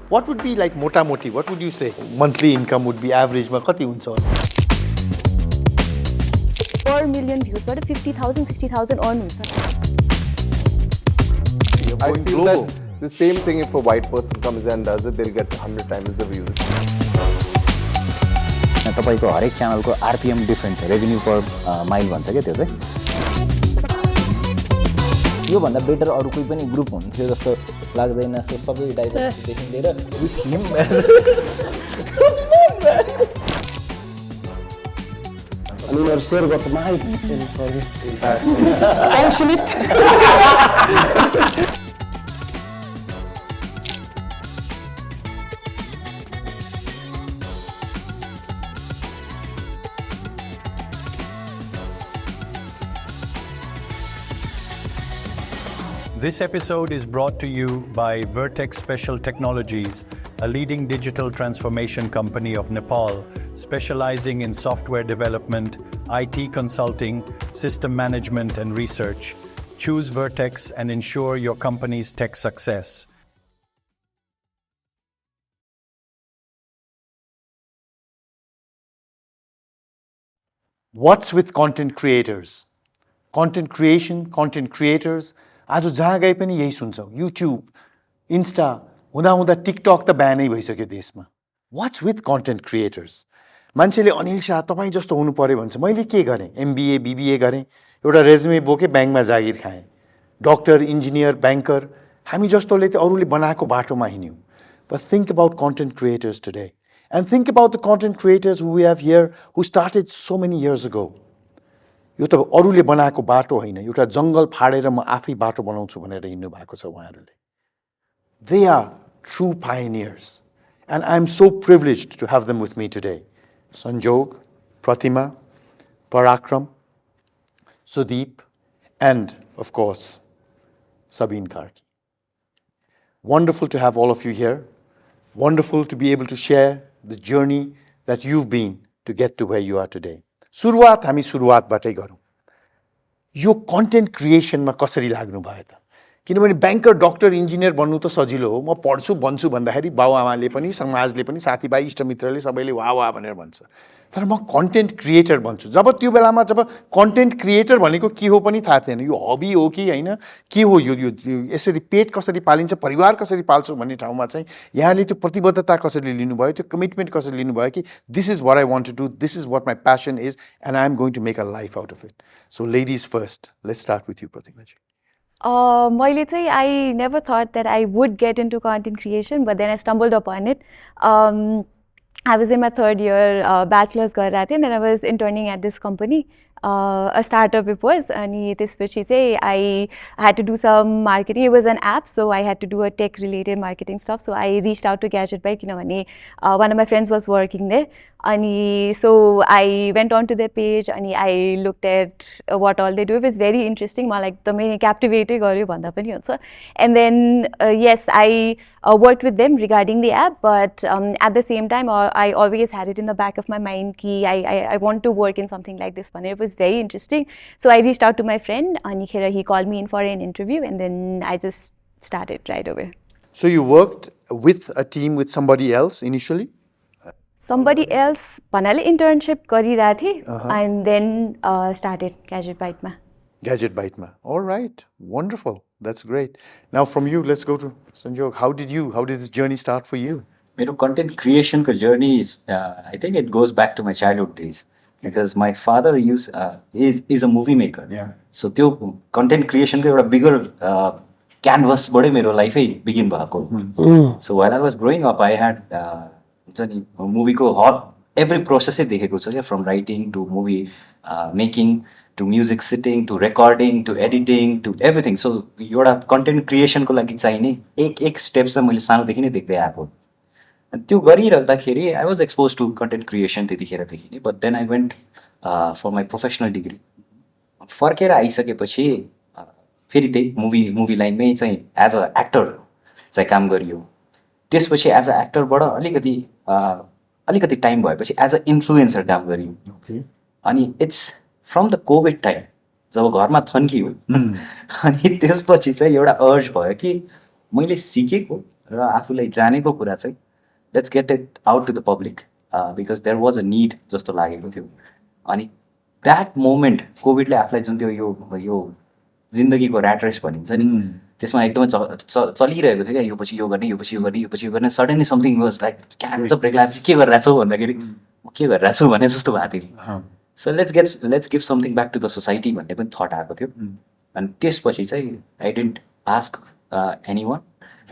What would be like mota-moti? What would you say? Monthly income would be average. Ma kati huncha hola? 4 million views, but 50,000, 60,000 earn huncha. I feel that the same thing if a white person comes and does it, they'll get 100 times the views. तपाईको हरेक च्यानलको RPM different छ revenue per mile भन्छ के त्यो चाहिँ यो भन्दा better अरु कुनै पनि ग्रुप हुन्थ्यो जस्तो लाग्दैन सो सबै डाइभर्सिटीदेखि लिएर विथ हिम अनि मेरो शेयर गर्छ my sorry actually This episode is brought to you by VERTEX Special Technologies, a leading digital transformation company of Nepal, specializing in software development, IT consulting, system management, and research. Choose VERTEX and ensure your company's tech success. What's with content creators? Content creation, content creators. आज जहाँ गए पनि यही सुन्छौँ YouTube Insta हुँदा हुँदा TikTok त ब्यानै भइसक्यो देशमा वाट्स विथ कन्टेन्ट क्रिएटर्स मान्छेले अनिल शाह तपाईँ जस्तो हुनु पर्यो भन्छ मैले के गरेँ एमबिए बिबिए गरेँ एउटा रेज्युमे बोकेँ ब्याङ्कमा जागिर खाएँ डक्टर इन्जिनियर ब्याङ्कर हामी जस्तोले त अरूले बनाएको बाटोमा हिँड्यौँ but think about content creators today and think about the content creators who we have here who started so many years ago यो त अरूले बनाएको बाटो होइन एउटा जङ्गल फाडेर म आफै बाटो बनाउँछु भनेर हिँड्नु भएको छ उहाँहरूले they are true pioneers and I am so privileged to have them with me today Sanjog Pratima Parakram Sudeep and of course Sabin Karki wonderful to have all of you here wonderful to be able to share the journey that you've been to get to where you are today सुरुवात हामी सुरुवातबाटै गरौँ यो content क्रिएसनमा कसरी लाग्नु भयो त किनभने banker doctor engineer बन्नु त सजिलो हो म पढ्छु भन्छु भन्दाखेरि बाउआमाले पनि समाजले पनि साथीभाइ इष्टमित्रले सबैले वाह वाह भनेर भन्छ तर म कन्टेन्ट क्रिएटर भन्छु जब त्यो बेलामा जब कन्टेन्ट क्रिएटर भनेको के हो पनि थाहा थिएन यो हबी हो कि होइन के हो यो यसरी पेट कसरी पालिन्छ परिवार कसरी पाल्छु भन्ने ठाउँमा चाहिँ यहाँले त्यो प्रतिबद्धता कसरी लिनुभयो त्यो कमिटमेन्ट कसरी लिनुभयो कि this is what I want to do this is what my passion is and I am going to make a life out of it so ladies first let's start with you Pratimaji मैले चाहिँ I never thought that I would get into content creation, but then I stumbled upon it. I was in my third year bachelor's गरेर थिएँ, and then I was interning at this company. A startup it was, and त्यसपछि चाहिँ I had to do some marketing. It was an app, so I had to do a tech related marketing stuff. So I reached out to Gadget किनभने one of my friends was working there. And so I went on to their page and I looked at what all they do. It was very interesting. Like the main captivating and then yes, I worked with them regarding the app, but at the same time I always had it in the back of my mind कि I want to work in something like this one. It was very interesting. So I reached out to my friend and he called me in for an interview and then I just started right away. So you worked with a team with somebody else initially? Somebody else panale internship गरिरहेको थिएँ and then started Gadget byte ma. Gadget byte ma. All right, wonderful. That's great. Now from you, let's go to Sanjog. How did this journey start for you? मेरो content creation ko journey is I think it goes back to my childhood days because my father is a movie maker. Yeah. So त्यो content creation ko एउटा bigger canvas बाटै मेरो life ai begin भएको. So while I was growing up, I had movie को every process देखेको छ क्या from writing to movie making to music sitting to recording to editing to everything. So एउटा content creation को लागि चाहिने एक step चाहिँ मैले सानोदेखि नै देख्दै आएको. त्यो गरिरहँदाखेरि I was exposed to content creation त्यतिखेरदेखि नै, but then I went for my professional degree. फर्केर आइसकेपछि फेरि त्यही movie लाइनमै चाहिँ as a actor चाहिँ काम गरियो. त्यसपछि एज अ एक्टरबाट अलिकति टाइम भएपछि एज अ इन्फ्लुएन्सर काम गरियो. अनि it's from the covid time जब घरमा थन्कियो अनि त्यसपछि चाहिँ एउटा अर्ज भयो कि मैले सिकेको र आफूलाई जानेको कुरा चाहिँ let's get it out to the public because there was a need जस्तो लागेको थियो अनि द्याट मोमेन्ट कोभिडले आफूलाई जुन त्यो यो जिन्दगीको ऱ्याट रेस भनिन्छ नि त्यसमा एकदमै चलिरहेको थियो क्या यो पछि यो गर्ने यो पछि यो गर्ने यो पछि यो गर्ने suddenly something was like catch break लाग्छ के गरिरहेको छौ भन्दाखेरि म के गरिरहेको छु भने जस्तो भएको थियो so let's give something back to the society भन्ने पनि थट आएको थियो अनि त्यसपछि चाहिँ I didn't ask any one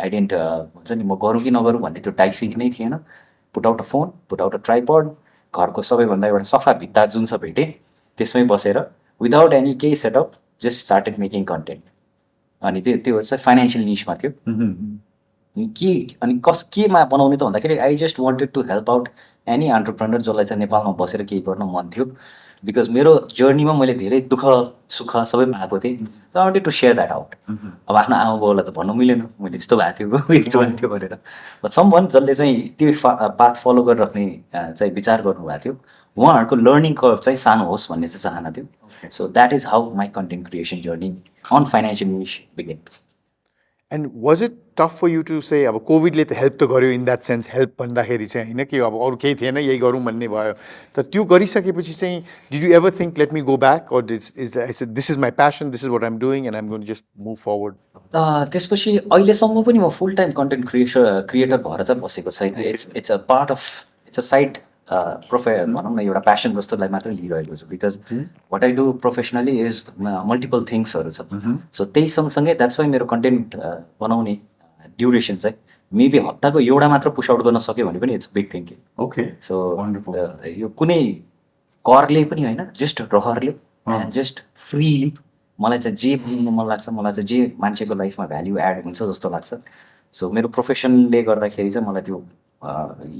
I didn't हुन्छ नि म गरौँ कि नगरौँ भन्ने त्यो डाइसिङ नै थिएन put out a phone put out a tripod घरको सबैभन्दा एउटा सफा भित्ता जुन छ भेटेँ त्यसमै बसेर विदाउट एनी केही setup just started making content अनि त्यो चाहिँ फाइनेन्सियल निसमा थियो अनि केमा बनाउने त भन्दाखेरि I just wanted to help out any entrepreneur जसलाई चाहिँ नेपालमा बसेर केही गर्न मन थियो बिकज मेरो जर्नीमा मैले धेरै दुःख सुख सबैमा आएको थिएँ so I wanted to share that out अब आफ्नो आमा बाउलाई त भन्नु मिलेन मैले यस्तो भएको थियो यस्तो भएको थियो भनेर बट समवन जसले चाहिँ त्यो पाथ फलो गरिराख्ने चाहिँ विचार गर्नुभएको थियो उहाँहरूको लर्निङ कर्भ चाहिँ सानो होस् भन्ने चाहिँ चाहना थियो so that is how my content creation journey on financial niche begin and was it tough for you to say अब कोभिडले त हेल्प त गर्यो इन द्याट सेन्स हेल्प भन्दाखेरि चाहिँ होइन कि अब अरू केही थिएन यही गरौँ भन्ने भयो त त्यो गरिसकेपछि चाहिँ did you ever think let me go back और this is my passion this is what I'm doing and I'm going just move forward त्यसपछि अहिलेसम्म पनि म फुल टाइम कन्टेन्ट क्रिएटर भएर चाहिँ बसेको छैन it's a part of it's a side भनौँ न एउटा प्यासन जस्तोलाई मात्रै लिइरहेको छु because what I do professionally is multiple थिङ्सहरू छ सो त्यही सँगसँगै द्याट्स वाइ मेरो कन्टेन्ट बनाउने ड्युरेसन चाहिँ मेबी हप्ताको एउटा मात्र पुस आउट गर्न सक्यो भने पनि it's big thinking okay so यो कुनै करले पनि होइन जस्ट रहरले जस्ट फ्रीली मलाई चाहिँ जे बनाउनु मन लाग्छ मलाई चाहिँ जे मान्छेको लाइफमा भ्याल्यु एड हुन्छ जस्तो लाग्छ सो मेरो प्रोफेसनले गर्दाखेरि चाहिँ मलाई त्यो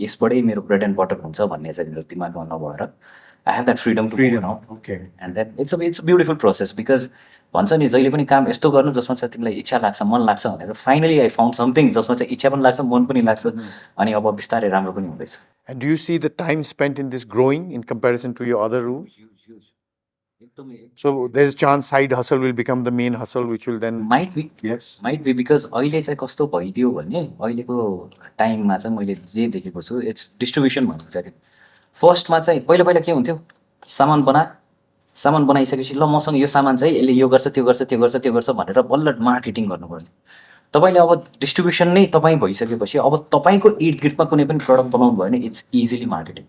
यसबाटै मेरो ब्रेड एन्ड बटर हुन्छ भन्ने चाहिँ मेरो दिमागमा नभएर I have that freedom to and then it's a beautiful process because भन्छ नि जहिले पनि काम यस्तो गर्नु जसमा चाहिँ तिमीलाई इच्छा लाग्छ मन लाग्छ भनेर फाइनली आई फाउन्ड समथिङ जसमा चाहिँ इच्छा पनि लाग्छ मन पनि लाग्छ अनि अब बिस्तारै राम्रो पनि हुँदैछ And do you see the time spent in this growing in comparison to your other roles? So there's a chance side hustle will become the main hustle, which will then might be yes. Might be because अहिले चाहिँ कस्तो भइदियो भने अहिलेको टाइममा चाहिँ मैले जे देखेको छु इट्स डिस्ट्रिब्युसन भनिन्छ कि फर्स्टमा चाहिँ पहिला पहिला के हुन्थ्यो सामान बनाइसकेपछि ल मसँग यो सामान चाहिँ यसले यो गर्छ त्यो गर्छ त्यो गर्छ त्यो गर्छ भनेर बल्ल मार्केटिङ गर्नु पर्थ्यो तपाईँले अब डिस्ट्रिब्युसन नै तपाईँ भइसकेपछि अब तपाईँको इर्द गिर्दमा कुनै पनि प्रडक्ट बनाउनु भयो भने इट्स इजिली मार्केटिङ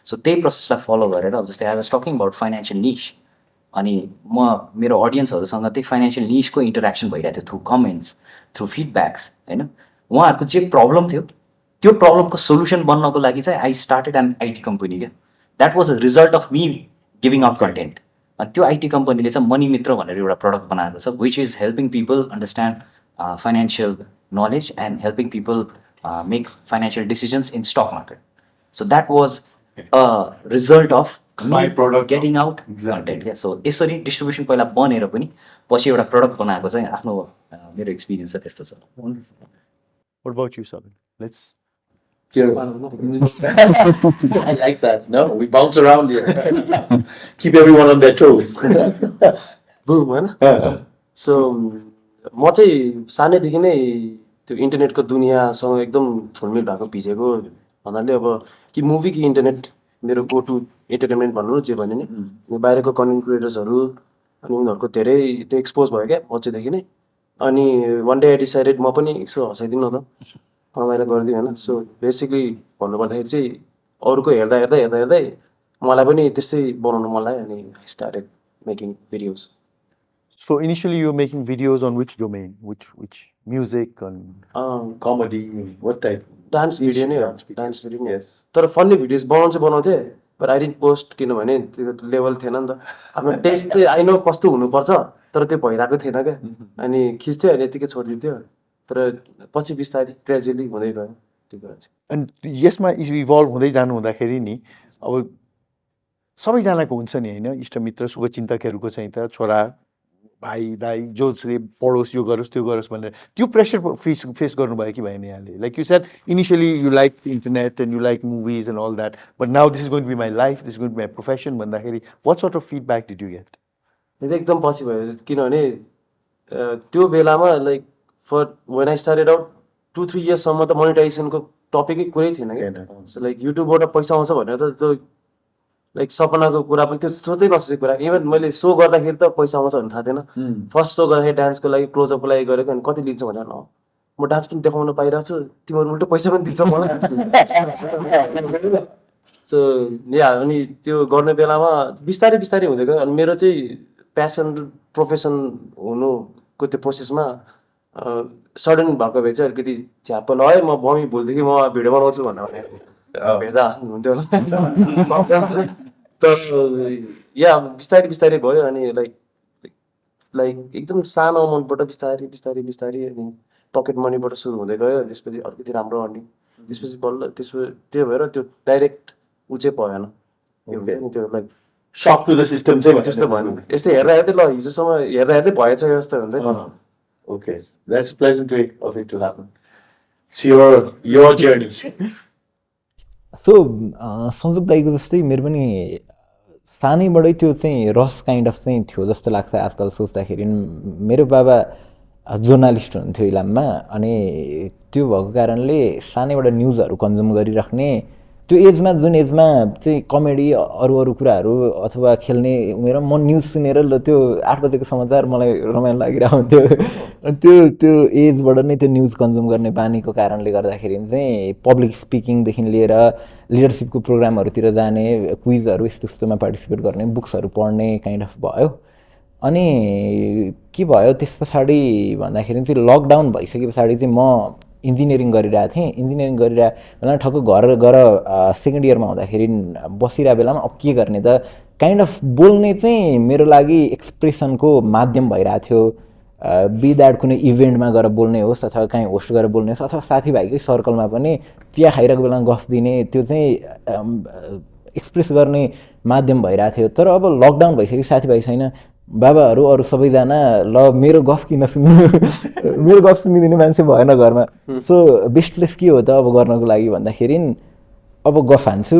सो त्यही प्रोसेसलाई फलो गरेर अब जस्तै I was talking about financial niche अनि म मेरो अडियन्सहरूसँग त्यही फाइनेन्सियल निसको इन्टरेक्सन भइरहेको थियो थ्रु कमेन्ट्स थ्रु फिडब्याक्स होइन उहाँहरूको जे प्रब्लम थियो त्यो प्रब्लमको सोल्युसन बन्नको लागि चाहिँ I started an IT company क्या that was a result of me giving up content अनि त्यो आइटी कम्पनीले चाहिँ मनी मित्र भनेर एउटा प्रडक्ट बनाएको छ which is helping people understand financial knowledge and helping people make financial decisions in stock market. So that was a result of me Byproduct getting out content. Yeah. So यसरी distribution पहिला बनेर पनि पछि एउटा product बनाएको चाहिँ आफ्नो मेरो एक्सपिरियन्स चाहिँ त्यस्तो छ. What about you, Sabin? Let's I like that. No, we bounce around here. Keep everyone on their toes. Boom, होइन? So म चाहिँ सानैदेखि नै त्यो इन्टरनेटको दुनियाँसँग एकदम छुलमिल भएको भिजेको भन्नाले अब कि मुभी कि इन्टरनेट मेरो गो टु इन्टरटेनमेन्ट भन्नु जे भने नि बाहिरको कन्टेन्ट क्रिएटर्सहरू अनि उनीहरूको धेरै त्यो एक्सपोज भयो क्या बच्चैदेखि नै अनि वान डे आई डिसाइडेड म पनि यसो हँसाइदिउँ न त रमाइलो गरिदिउँ होइन सो बेसिकली भन्नुपर्दाखेरि चाहिँ अरूको हेर्दा हेर्दा हेर्दा हेर्दै मलाई पनि त्यस्तै बनाउनु मन लाग्यो अनि I started making videos. So initially you were making videos on which domain? Which music and Comedy, what type? Dance video नै हो Dance video. डान्स भिडियो नै. Yes. तर फन्नी भिडियोज बनाउँथेँ बट आई डिन्ट पोस्ट किनभने त्यो level थिएन नि त आफ्नो टेस्ट चाहिँ आई नो कस्तो हुनुपर्छ तर त्यो भइरहेको थिएन क्या अनि खिच्थ्यो अनि यतिकै छोडिदिन्थ्यो तर पछि बिस्तारै ग्रेजुअली हुँदै गयो त्यो कुरा चाहिँ. and यसमा इभल्भ हुँदै जानु हुँदाखेरि नि अब सबैजनाको हुन्छ नि होइन इष्टमित्र शुभचिन्तकहरूको चाहिँ त छोरा भाइ दाइ जसले पढोस् यो गरोस् त्यो गरोस् भनेर त्यो प्रेसर फेस गर्नुभयो कि भएन यहाँले like you said initially you like internet and you like movies and all that but now this is going to be my life this is going to be my profession भन्दाखेरि what sort of feedback did you get? त्यो एकदम पछि भयो किनभने त्यो बेलामा like for when I started out 2-3 इयर्ससम्म त मोनेटाइजेसनको टपिकै कुरै थिएन क्या सो लाइक युट्युबबाट पैसा आउँछ भनेर त त्यो लाइक सपनाको कुरा पनि त्यो सोच्दै नसोचेको कुरा इभन मैले सो गर्दाखेरि त पैसा आउँछ भन्ने थाहा थिएन फर्स्ट सो गर्दाखेरि डान्सको लागि क्लोजअपको लागि गरेको अनि कति लिन्छ भनेर न म डान्स पनि देखाउन पाइरहेको छु तिमीहरू उल्टो पैसा पनि दिन्छ मलाई सो या अनि त्यो गर्ने बेलामा बिस्तारै बिस्तारै हुँदै गयो अनि मेरो चाहिँ प्यासन प्रोफेसन हुनुको त्यो प्रोसेसमा सडन भएको भए चाहिँ अलिकति झ्याप्प ल है म मम्मी भोलिदेखि म भिडियो बनाउँछु भनेर भेट्दा हुन्थ्यो होला तर या बिस्तारै बिस्तारै भयो अनि लाइक एकदम सानो अमाउन्टबाट बिस्तारै बिस्तारै बिस्तारै अनि पकेट मनीबाट सुरु हुँदै गयो त्यसपछि अलिकति राम्रो अर्निङ त्यसपछि बल्ल त्यो भएर त्यो डाइरेक्ट ऊ चाहिँ भएन त्यो like Shock to the system चाहिँ त्यस्तो भएन यस्तै हेर्दा हेर्दै ल हिजोसम्म हेर्दा हेर्दै भएछ जस्तो हुँदै Okay, that's a pleasant way of it to happen. It's your journey. So संजोग दाइको जस्तै मेरो पनि सानैबाटै त्यो चाहिँ रस काइन्ड अफ चाहिँ थियो जस्तो लाग्छ आजकल सोच्दाखेरि मेरो बाबा जर्नलिस्ट हुनुहुन्थ्यो इलाममा अनि त्यो भएको कारणले सानैबाट न्युजहरू कन्ज्युम गरिराख्ने त्यो एजमा जुन एजमा चाहिँ कमेडी अरू कुराहरू अथवा खेल्ने उमेर म न्युज सुनेर ल त्यो 8 बजेको समाचार मलाई रमाइलो लागिरहेको हुन्थ्यो त्यो एजबाट नै त्यो न्युज कन्ज्युम गर्ने बानीको कारणले गर्दाखेरि चाहिँ पब्लिक स्पिकिङदेखि लिएर लिडरसिपको प्रोग्रामहरूतिर जाने क्विजहरू यस्तोमा पार्टिसिपेट गर्ने बुक्सहरू पढ्ने काइन्ड अफ भयो अनि के भयो त्यस पछाडि भन्दाखेरि चाहिँ लकडाउन भइसके पछाडि चाहिँ म इन्जिनियरिङ गरिरहेको थिएँ इन्जिनियरिङ गरिरहेको बेलामा ठक्क घर गएर सेकेन्ड इयरमा हुँदाखेरि बसिरहेको बेलामा अब के गर्ने त काइन्ड अफ बोल्ने चाहिँ मेरो लागि एक्सप्रेसनको माध्यम भइरहेको थियो बी द्याट कुनै इभेन्टमा गएर बोल्ने होस् अथवा कहीँ होस्ट गरेर बोल्ने होस् अथवा साथीभाइकै सर्कलमा पनि चिया खाइरहेको बेलामा गफ दिने त्यो चाहिँ एक्सप्रेस गर्ने माध्यम भइरहेको थियो तर अब लकडाउन भइसक्यो साथीभाइ छैन बाबाहरू अरू सबैजना ल मेरो गफ किन सुन्नु मेरो गफ सुनिदिने मान्छे भएन घरमा सो बेस्ट प्लेस के हो त अब गर्नको लागि भन्दाखेरि अब गफ हान्छु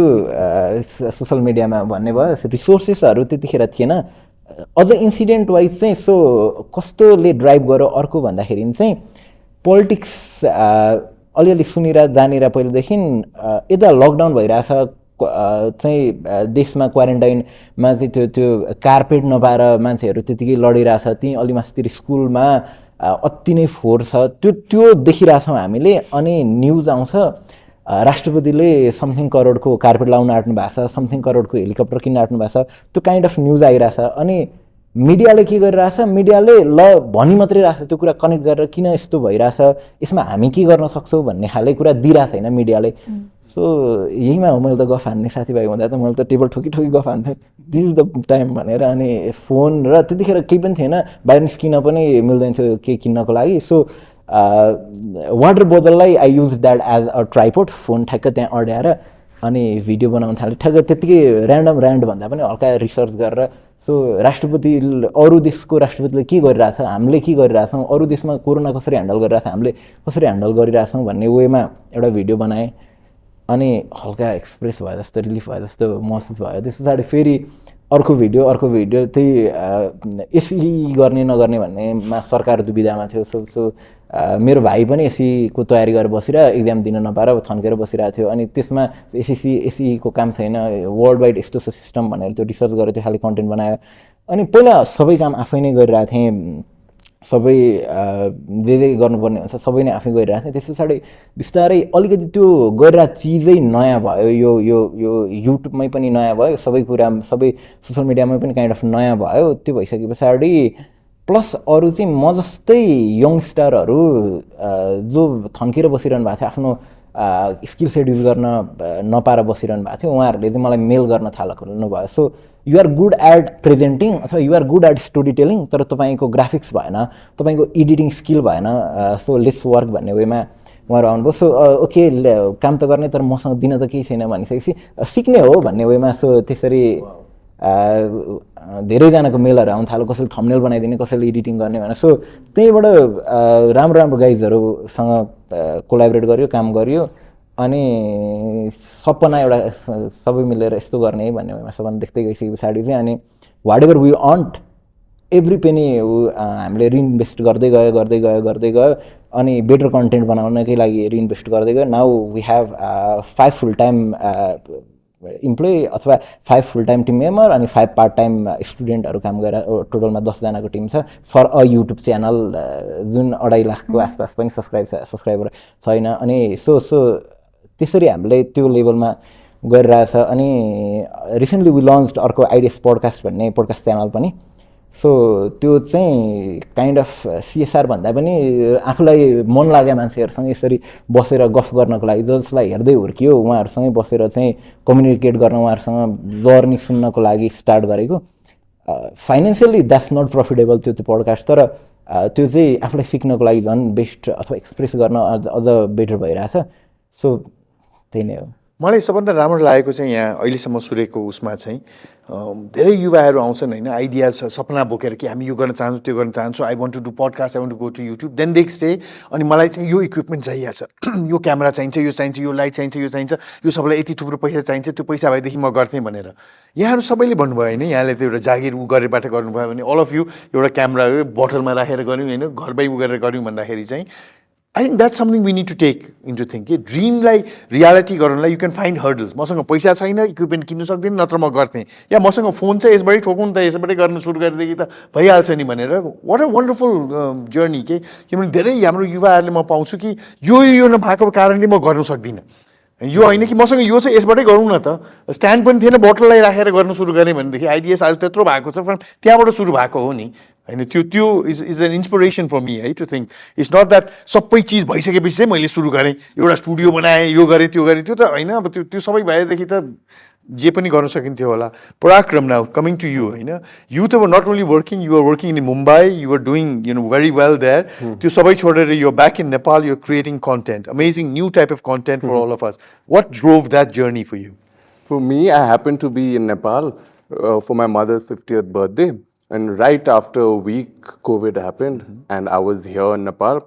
सोसल मिडियामा भन्ने भयो रिसोर्सेसहरू त्यतिखेर थिएन अझ इन्सिडेन्ट वाइज चाहिँ सो कस्तोले ड्राइभ गर्यो अर्को भन्दाखेरि चाहिँ पोलिटिक्स अलिअलि सुनेर जानेर पहिलेदेखि यता लकडाउन भइरहेछ चाहिँ देशमा क्वारेन्टाइनमा चाहिँ त्यो कार्पेट नपाएर मान्छेहरू त्यतिकै लडिरहेछ त्यहीँ अलि मास्तिर स्कुलमा अति नै फोहोर छ त्यो देखिरहेछौँ हामीले अनि न्युज आउँछ राष्ट्रपतिले समथिङ करोडको कार्पेट लाउन आँट्नु भएको छ समथिङ करोडको हेलिकप्टर किन्न आँट्नु भएको छ त्यो काइन्ड अफ न्युज आइरहेछ अनि मिडियाले के गरिरहेछ मिडियाले ल भनि मात्रै रहेछ त्यो कुरा कनेक्ट गरेर किन यस्तो भइरहेछ यसमा हामी के गर्न सक्छौँ भन्ने खाले कुरा दिइरहेको छैन मिडियाले सो यहीमा हो मैले त गफ हान्ने साथीभाइ हुँदा त मैले त टेबल ठोकी गफ हान्थेँ दिस इज द टाइम भनेर अनि फोन र त्यतिखेर केही पनि थिएन बाहिर निस्किन पनि मिल्दैन थियो केही किन्नको लागि सो वाटर बोतललाई I use that as a tripod phone ठ्याक्क त्यहाँ अड्याएर अनि भिडियो बनाउन थालेँ ठ्याक्क त्यत्तिकै ऱ्यान्ड भन्दा पनि हल्का रिसर्च गरेर सो राष्ट्रपति अरू देशको राष्ट्रपतिले के गरिरहेछ हामीले के गरिरहेछौँ अरू देशमा कोरोना कसरी ह्यान्डल गरिरहेछ हामीले कसरी ह्यान्डल गरिरहेछौँ भन्ने वेमा एउटा भिडियो बनाएँ अनि हल्का एक्सप्रेस भयो जस्तो रिलिफ भयो जस्तो महसुस भयो त्यस पछाडि फेरि अर्को भिडियो त्यही एसई गर्ने नगर्ने भन्नेमा सरकार दुविधामा थियो सो मेरो भाइ पनि एसईको तयारी गरेर बसेर एक्जाम दिन नपाएर थन्केर बसिरहेको थियो अनि त्यसमा एसईको काम छैन वर्ल्ड वाइड यस्तो सिस्टम भनेर त्यो रिसर्च गरेर त्यो खालि कन्टेन्ट बनायो अनि पहिला सबै काम आफै नै गरिरहेको थिएँ सबै जे गर्नुपर्ने हुन्छ सबै नै आफै गरिरहेको थिएँ त्यस पछाडि बिस्तारै अलिकति त्यो गरिरहेको चिजै नयाँ भयो यो युट्युबमै पनि नयाँ भयो सबै कुरा सबै सोसल मिडियामै पनि काइन्ड अफ नयाँ भयो त्यो भइसके पछाडि प्लस अरू चाहिँ म जस्तै यङस्टरहरू जो थन्केर बसिरहनु भएको थियो आफ्नो स्किल सेट युज गर्न नपाएर बसिरहनु भएको थियो उहाँहरूले चाहिँ मलाई मेल गर्न थाल्नुभयो so you are good at presenting अथवा you are good at story telling तर तपाईँको ग्राफिक्स भएन तपाईँको एडिटिङ स्किल भएन सो लेट्स वर्क भन्ने वेमा उहाँहरू आउनुभयो सो ओके काम त गर्ने तर मसँग दिन त केही छैन भनिसकेपछि सिक्ने हो भन्ने वेमा सो त्यसरी धेरैजनाको मेलहरू आउनु थाल्यो कसैले थम्बनेल बनाइदिने कसैले एडिटिङ गर्ने भनेर सो त्यहीँबाट राम्रो गाइजहरूसँग कोलाबोरेट गर्यो काम गर्यो अनि सपना एउटा सबै मिलेर यस्तो गर्ने भन्ने सपना देख्दै गइसके पछाडि चाहिँ अनि whatever we earned every penny हामीले रिइन्भेस्ट गर्दै गयो अनि बेटर कन्टेन्ट बनाउनकै लागि रिइन्भेस्ट गर्दै गयो. Now we have 5 full time employee अथवा 5 फुल टाइम टिम मेम्बर अनि 5 पार्ट टाइम स्टुडेन्टहरू काम गरेर टोटलमा 10जनाको टिम छ फर अ युट्युब च्यानल जुन 2.5 लाखको आसपास पनि सब्सक्राइबर छैन. अनि सो त्यसरी हामीले त्यो लेभलमा गरिरहेछ. अनि रिसेन्टली वी लन्च्ड अर्को आइडियस पोडकास्ट भन्ने पोडकास्ट च्यानल पनि. सो त्यो चाहिँ काइन्ड अफ सिएसआर भन्दा पनि आफूलाई मन लाग्यो मान्छेहरूसँग यसरी बसेर गफ गर्नको लागि जसलाई हेर्दै हुर्कियो उहाँहरूसँगै बसेर चाहिँ कम्युनिकेट गर्न उहाँहरूसँग जर्नी सुन्नको लागि स्टार्ट गरेको. फाइनेन्सियली द्याट्स नट प्रफिटेबल त्यो पोडकास्ट, तर त्यो चाहिँ आफूलाई सिक्नको लागि झन् बेस्ट अथवा एक्सप्रेस गर्न अझ बेटर भइरहेछ. सो त्यही नै हो. मलाई सबभन्दा राम्रो लागेको चाहिँ यहाँ अहिलेसम्म सुरेको उसमा चाहिँ धेरै युवाहरू आउँछन् होइन, आइडियाज सपना बोकेर कि हामी यो गर्न चाहन्छौँ त्यो गर्न चाहन्छौँ, I want to do podcast, I want to go to YouTube. Then they say अनि मलाई चाहिँ यो इक्विपमेन्ट चाहिएको छ, यो क्यामेरा चाहिन्छ, यो चाहिन्छ, यो लाइट चाहिन्छ, यो चाहिन्छ, यो सबैलाई यति थुप्रो पैसा चाहिन्छ, त्यो पैसा भएदेखि म गर्थेँ भनेर यहाँहरू सबैले भन्नुभयो होइन. यहाँले त्यो एउटा जागिर उ गरेबाट गर्नुभयो भने अल अफ यु एउटा क्यामेरा बोटलमा राखेर गऱ्यौँ होइन, घरमै उ गरेर गऱ्यौँ भन्दाखेरि चाहिँ I think that's something we need to take into think कि ड्रिमलाई रियालिटी गराउनलाई यु क्यान फाइन्ड हर्डल्स. मसँग पैसा छैन, इक्विपमेन्ट किन्नु सक्दिनँ, नत्र म गर्थेँ, या मसँग फोन चाहिँ यसबाटै ठोकौँ त यसबाटै गर्न सुरु गरेदेखि त भइहाल्छ नि भनेर. वाट अ वन्डरफुल जर्नी के. किनभने धेरै हाम्रो युवाहरूले म पाउँछु कि यो नभएको कारणले म गर्न सक्दिनँ, यो होइन कि मसँग यो चाहिँ यसबाटै गरौँ न त. स्ट्यान्ड पनि थिएन, बोटललाई राखेर गर्नु सुरु गरेँ भनेदेखि आइडियास आज त्यत्रो भएको छ, त्यहाँबाट सुरु भएको हो नि होइन. त्यो is an inspiration for me है to think. It's not that सबै चिज भइसकेपछि चाहिँ मैले सुरु गरेँ, एउटा स्टुडियो बनाएँ, यो गरेँ त्यो गरेँ, त्यो त होइन. अब त्यो सबै भएदेखि त जे पनि गर्न सकिन्थ्यो होला. Parakram, now coming to you होइन, यु त not only working, you are working in Mumbai, you are doing very well there. त्यो सबै छोडेर you are back in Nepal, you are creating content, amazing new type of content for all of us. What drove that journey for you? For me, I happened to be in Nepal for my mother's 50th birthday. And right after a week, COVID happened, and I was here in Nepal,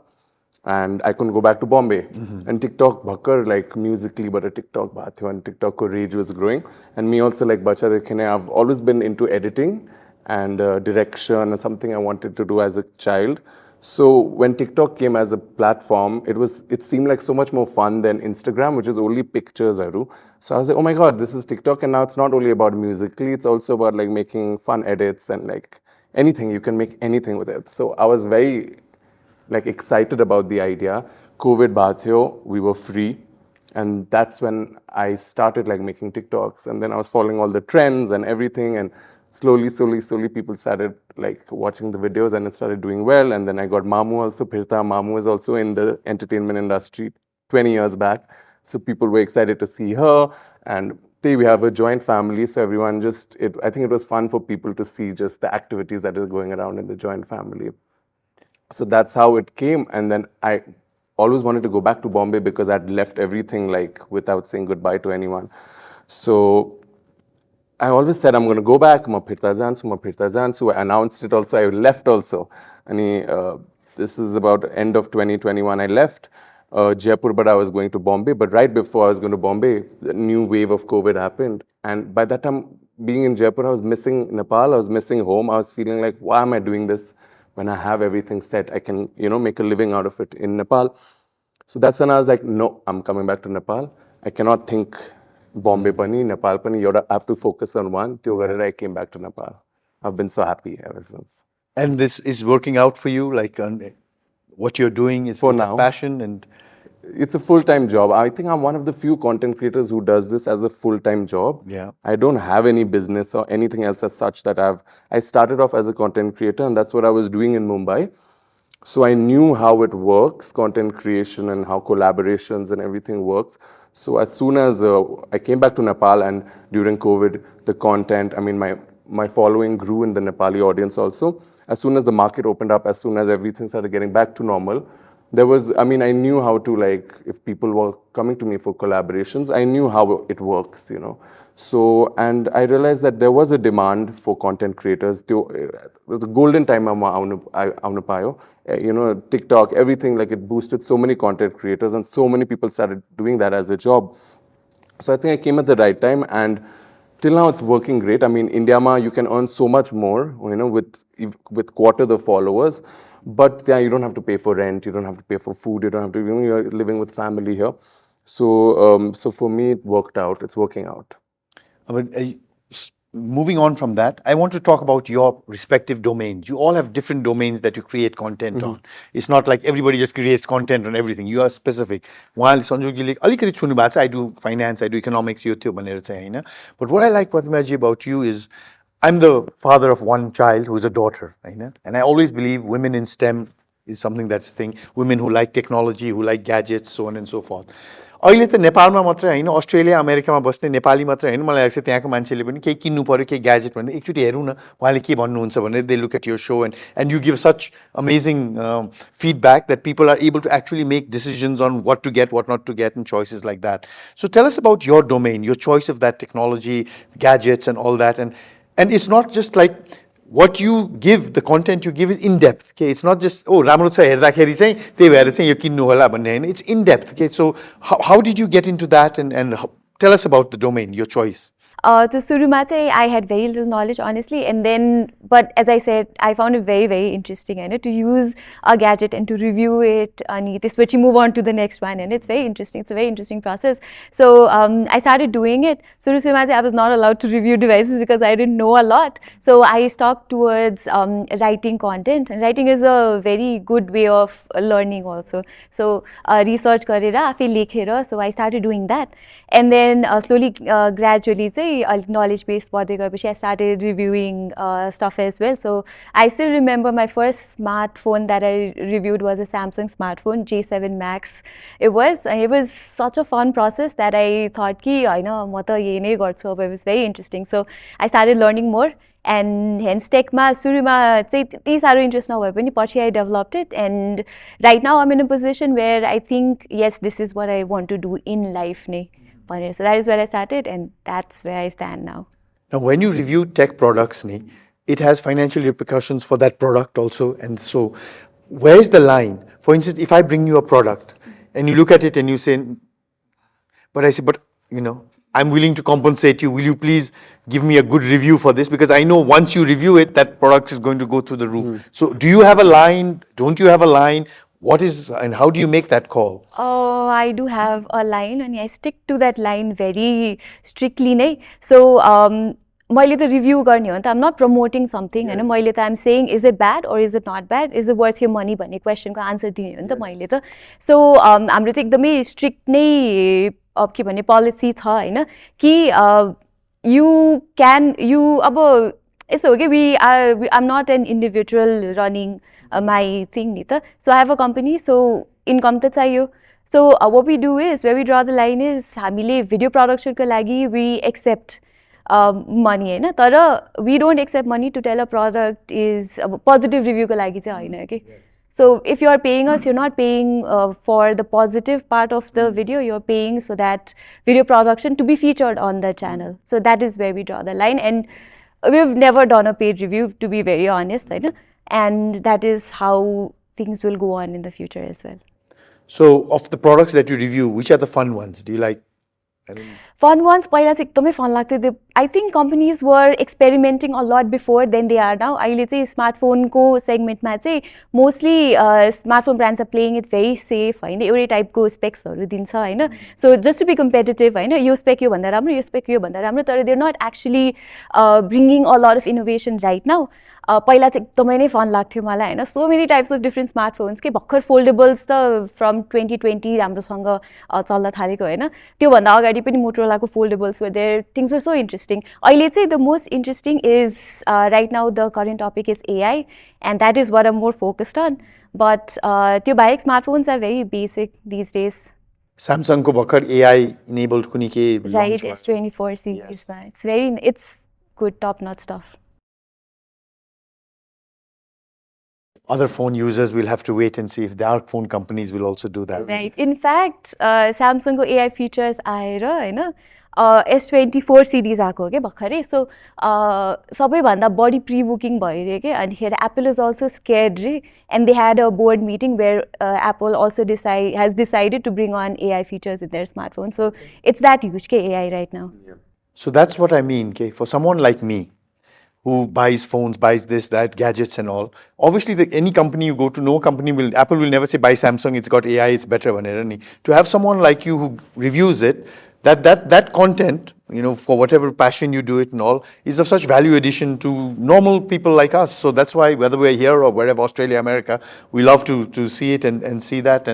and I couldn't go back to Bombay. And TikTok, bhakkar, like musically, but a TikTok bhaatyo, and TikTok rage was growing. And me also, like Bacha dekhne, I've always been into editing and direction, and something I wanted to do as a child. So when TikTok came as a platform, it seemed like so much more fun than Instagram, which is only pictures I do. So I was like, oh my God, this is TikTok, and now it's not only about musically, it's also about like making fun edits and like anything. You can make anything with it. So I was very like excited about the idea. COVID bhaatyo, we were free. And that's when I started like making TikToks, and then I was following all the trends and everything, and slowly people started like watching the videos, and it started doing well. And then I got Mamu also. Mamu is also in the entertainment industry 20 years back. So people were excited to see her, and we have a joint family. So everyone I think it was fun for people to see just the activities that are going around in the joint family. So that's how it came. And then I always wanted to go back to Bombay because I'd left everything like without saying goodbye to anyone. So I always said, I'm going to go back. Ma phirta janchu. I announced it also. I left also. And this is about end of 2021. I left Jaipur, but I was going to Bombay. But right before I was going to Bombay, the new wave of COVID happened. And by that time, being in Jaipur, I was missing Nepal. I was missing home. I was feeling like, why am I doing this when I have everything set? I can, make a living out of it in Nepal. So that's when I was like, no, I'm coming back to Nepal. I cannot think Bombay pani, Nepal pani. I have to focus on one. I came back to Nepal. I've been so happy ever since. And this is working out for you? Like what you're doing is a passion? And it's a full-time job. I think I'm one of the few content creators who does this as a full-time job. Yeah. I don't have any business or anything else as such that I started off as a content creator, and that's what I was doing in Mumbai. So I knew how it works, content creation, and how collaborations and everything works. So as soon as I came back to Nepal, and during COVID, the content, my following grew in the Nepali audience also. As soon as the market opened up, as soon as everything started getting back to normal, I knew how to, like, if people were coming to me for collaborations, I knew how it works, So, and I realized that there was a demand for content creators. The golden time TikTok, everything, like, it boosted so many content creators, and so many people started doing that as a job. So I think I came at the right time, and till now it's working great. India, you can earn so much more, with quarter the followers. but yeah, you don't have to pay for rent, you don't have to pay for food, you don't have to, you're living with family here. So, so for me, it worked out. It's working out. But moving on from that, I want to talk about your respective domains. You all have different domains that you create content on. It's not like everybody just creates content on everything. You are specific. While Sanjogji alikati chhunu bhacha cha, I do finance, I do economics, yo tyo bhanera chahi haina. But what I like, Pratimaji, about you is I'm the father of one child who is a daughter, haina? And I always believe women in STEM is something that's the thing. Women who like technology, who like gadgets, so on and so forth. अहिले त नेपालमा मात्रै होइन, Australia अमेरिकामा बस्ने नेपाली मात्रै होइन, मलाई लाग्छ त्यहाँको मान्छेले पनि केही किन्नु पर्यो, केही ग्याजेट भन्दा एकचोटि हेरौँ न उहाँले के भन्नुहुन्छ भनेर they look at your show and you give such amazing feedback that people are able to actually make decisions on what to get, what not to get, and choices like that. So tell us about your domain, your choice of that technology, gadgets, and all that. And it's not just like what you give, the content you give is in depth. Okay, it's not just राम्रो छ हेर्दाखेरि चाहिँ त्यही भएर चाहिँ यो किन्नु होला भन्ने हैन. It's in depth. Okay, so how did you get into that and tell us about the domain, your choice. So suruma चाहिँ I had very little knowledge honestly, and then but as I said, I found it very, very interesting and to use a gadget and to review it and त्यसपछि move on to the next one, and it's very interesting. It's a very interesting process. So I started doing it. Suruma चाहिँ I was not allowed to review devices because I didn't know a lot. So I stuck towards writing content, and writing is a very good way of learning also. So research गरेर आफै लेखेर, so I started doing that, and then slowly gradually चाहिँ knowledge base बढ्दै गएपछि I started reviewing stuff as well. So I still remember my first smartphone that I reviewed was a Samsung smartphone, J7 Max. It was such a fun process that I thought कि हैन म त यही नै गर्छु. It was very interesting. So I started learning more, and hence techमा सुरुमा चाहिँ त्यति साह्रो इन्ट्रेस्ट नभए पनि पछि I developed it, and right now I'm in a position where I think yes, this is what I want to do in life नै. So that is where I started, and that's where I stand now. Now, when you review tech products, it has financial repercussions for that product also. And so, where's the line? For instance, if I bring you a product and you look at it and you say, but I say, but I'm willing to compensate you. Will you please give me a good review for this? Because I know once you review it, that product is going to go through the roof. So, do you have a line? Don't you have a line? What is, and how do you make that call? Oh, I do have a line, and I stick to that line very strictly नै. So मैले त review गर्ने हो नि त, I'm not promoting something हैन, मैले त I'm saying is it bad or is it not bad, is it worth your money भन्ने question को answer दिने हो नि त मैले त. So हाम्रो चाहिँ एकदमै strict नै अब के भन्ने policy छ हैन कि you अब यस्तो हो कि I'm not an individual running my thing नि त. So I have a company, so income त चाहियो. So what we do is, where we draw the line is, हामीले video production को लागि we accept money हैन, तर we don't accept money to tell a product is positive review को लागि चाहिँ हैन के. So if you are paying us, you're not paying for the positive part of the video, you're paying so that video production to be featured on the channel. So that is where we draw the line, and we've never done a paid review, to be very honest, right? And that is how things will go on in the future as well. So, of the products that you review, which are the fun ones? Do you like? Fun ones, पहिला चाहिँ एकदमै fun लाग्थ्यो. I think companies were experimenting a lot before than they are now. अहिले चाहिँ smartphone को segment मा चाहिँ mostly smartphone brands are playing it very safe हैन, एउटै type को specs हरु दिन्छ हैन. So just to be competitive हैन, यो spec यो भन्दा राम्रो, यो spec यो भन्दा राम्रो, तर they're not actually bringing a lot of innovation right now. पहिला चाहिँ एकदमै नै fun लाग्थ्यो मलाई हैन. So many types of different smartphones के भर्खर foldables त from 2020 राम्रोसँग चल्न थालेको हैन. त्यो भन्दा अगाडि पनि Motorola को foldables were there. Things were so interesting. अहिले चाहिँ the most interesting is right now the current topic is AI, and that is what I'm more focused on. But त्यो बाहेक smartphones are very basic these days. Samsung को भर्खर AI enabled कुनै के right, S24 series मा. It's good, top notch stuff. Other phone users will have to wait and see if their phone companies will also do that. Right. In fact, Samsung ko AI features आएर हैन S24 series आएको हो के भर्खरै. So सबैभन्दा बढी pre-booking भइरह्यो के, अनि Apple is also scared रे, and they had a board meeting where Apple also has decided to bring on AI features in their smartphone. So it's that huge ke AI right now. So that's what I mean, okay? For someone like me, who buys phones, buys this, that, gadgets and all. Obviously, any company you go to, no company will, Apple will never say buy Samsung, it's got AI, it's better. To have someone like you who reviews it, that content, for whatever passion you do it and all, is of such value addition to normal people like us. So that's why, whether we're here or wherever, Australia, America, we love to see it and see that.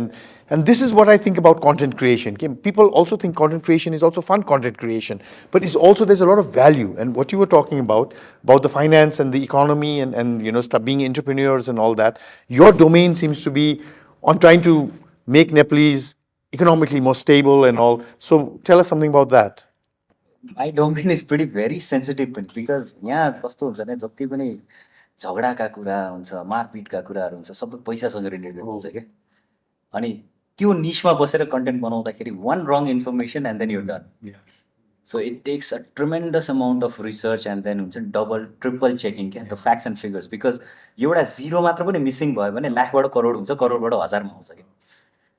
And this is what I think about content creation. Okay? People also think content creation is also fun content creation, but it's also, there's a lot of value. And what you were talking about the finance and the economy and start being entrepreneurs and all that, your domain seems to be on trying to make Nepalese economically more stable and all. So tell us something about that. My domain is pretty very sensitive because यहाँ कस्तो हुन्छ भने जति पनि झगडाका कुरा हुन्छ, मारपिटका कुराहरू हुन्छ, सबै पैसासँग रिलेटेड हुन्छ क्या। अनि त्यो निशमा बसेर कन्टेन्ट बनाउँदाखेरि one wrong information and then you're done. So it takes a tremendous amount of research and then हुन्छ double, triple checking क्या, the facts and figures, because एउटा zero मात्र पनि मिसिङ भयो भने लाखबाट करोड हुन्छ, करोडबाट हजारमा आउँछ क्या।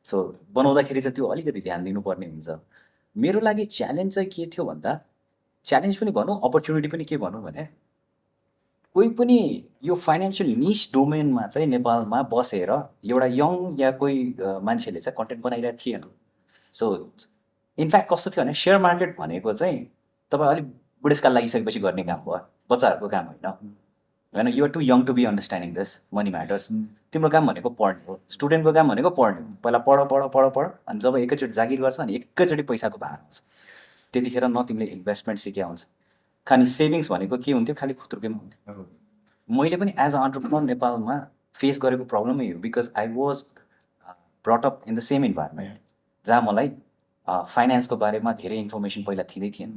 सो बनाउँदाखेरि चाहिँ त्यो अलिकति ध्यान दिनुपर्ने हुन्छ। मेरो लागि च्यालेन्ज चाहिँ के थियो भन्दा, च्यालेन्ज पनि भनौँ, अपर्च्युनिटी पनि के भनौँ भने, कोही पनि यो फाइनेन्सियल निश डोमेनमा चाहिँ नेपालमा बसेर एउटा यङ या कोही मान्छेले चाहिँ कन्टेन्ट बनाइरहेको थिएन। सो इनफ्याक्ट कस्तो थियो भने, सेयर मार्केट भनेको चाहिँ तपाईँ अलिक बुढेसकाल लागिसकेपछि गर्ने काम भयो, बच्चाहरूको काम होइन। You are too young to be understanding this money matters. तिम्रो काम भनेको पढ्ने हो, स्टुडेन्टको काम भनेको पढ्ने हो। पहिला पढ अनि जब एकैचोटि जागिर गर्छ अनि एकैचोटि पैसाको भार हुन्छ, त्यतिखेर न तिमीले इन्भेस्टमेन्ट सिक्या हुन्छ। खालि सेभिङ्स भनेको के हुन्थ्यो, खालि खुत्रुकेमा हुन्थ्यो। मैले पनि एज अ अन्टरप्रेनर नेपालमा फेस गरेको प्रब्लमै हो, because I was brought up in the same environment जहाँ मलाई फाइनेन्सको बारेमा धेरै इन्फर्मेसन पहिला थिँदै थिएन।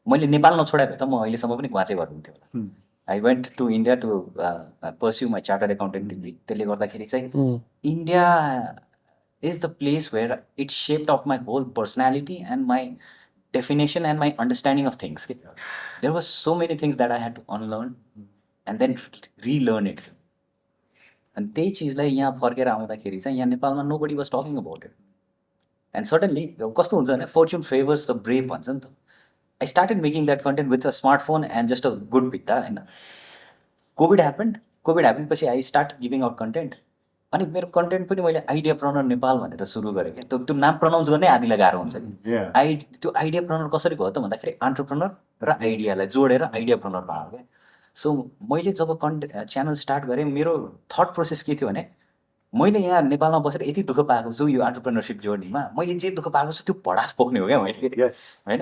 मैले नेपाल नछोडाए भए त म अहिलेसम्म पनि ग्वाचै गर्नु हुन्थ्यो होला। I went to India to pursue my chartered accountant degree. त्यसले गर्दाखेरि चाहिँ India is the place where it shaped up my whole personality and my definition and my understanding of things. There were so many things that I had to unlearn and then relearn it. And त्यही चिजलाई यहाँ फर्केर आउँदाखेरि चाहिँ यहाँ नेपालमा nobody was talking about it. And suddenly कस्तो हुन्छ भने, fortune favors the brave भन्छ नि त। I started making that content with a smartphone and just a good भित्ता होइन। COVID happened पछि I started giving out content. अनि मेरो कन्टेन्ट पनि मैले आइडियाप्रेनर नेपाल भनेर सुरु गरेँ क्या। त्यो नाम प्रनाउन्स गर्ने आदिलाई गाह्रो हुन्छ कि। त्यो आइडियाप्रेनर कसरी भयो त भन्दाखेरि, एन्टरप्रेनर र आइडियालाई जोडेर आइडियाप्रेनर भयो क्या। सो मैले जब च्यानल स्टार्ट गरेँ, मेरो थट प्रोसेस के थियो भने, मैले यहाँ नेपालमा बसेर यति दुःख पाएको छु यो एन्टरप्रेनरसिप जर्नीमा, मैले जे दुःख पाएको छु त्यो भडास पोख्ने हो क्या मैले, होइन।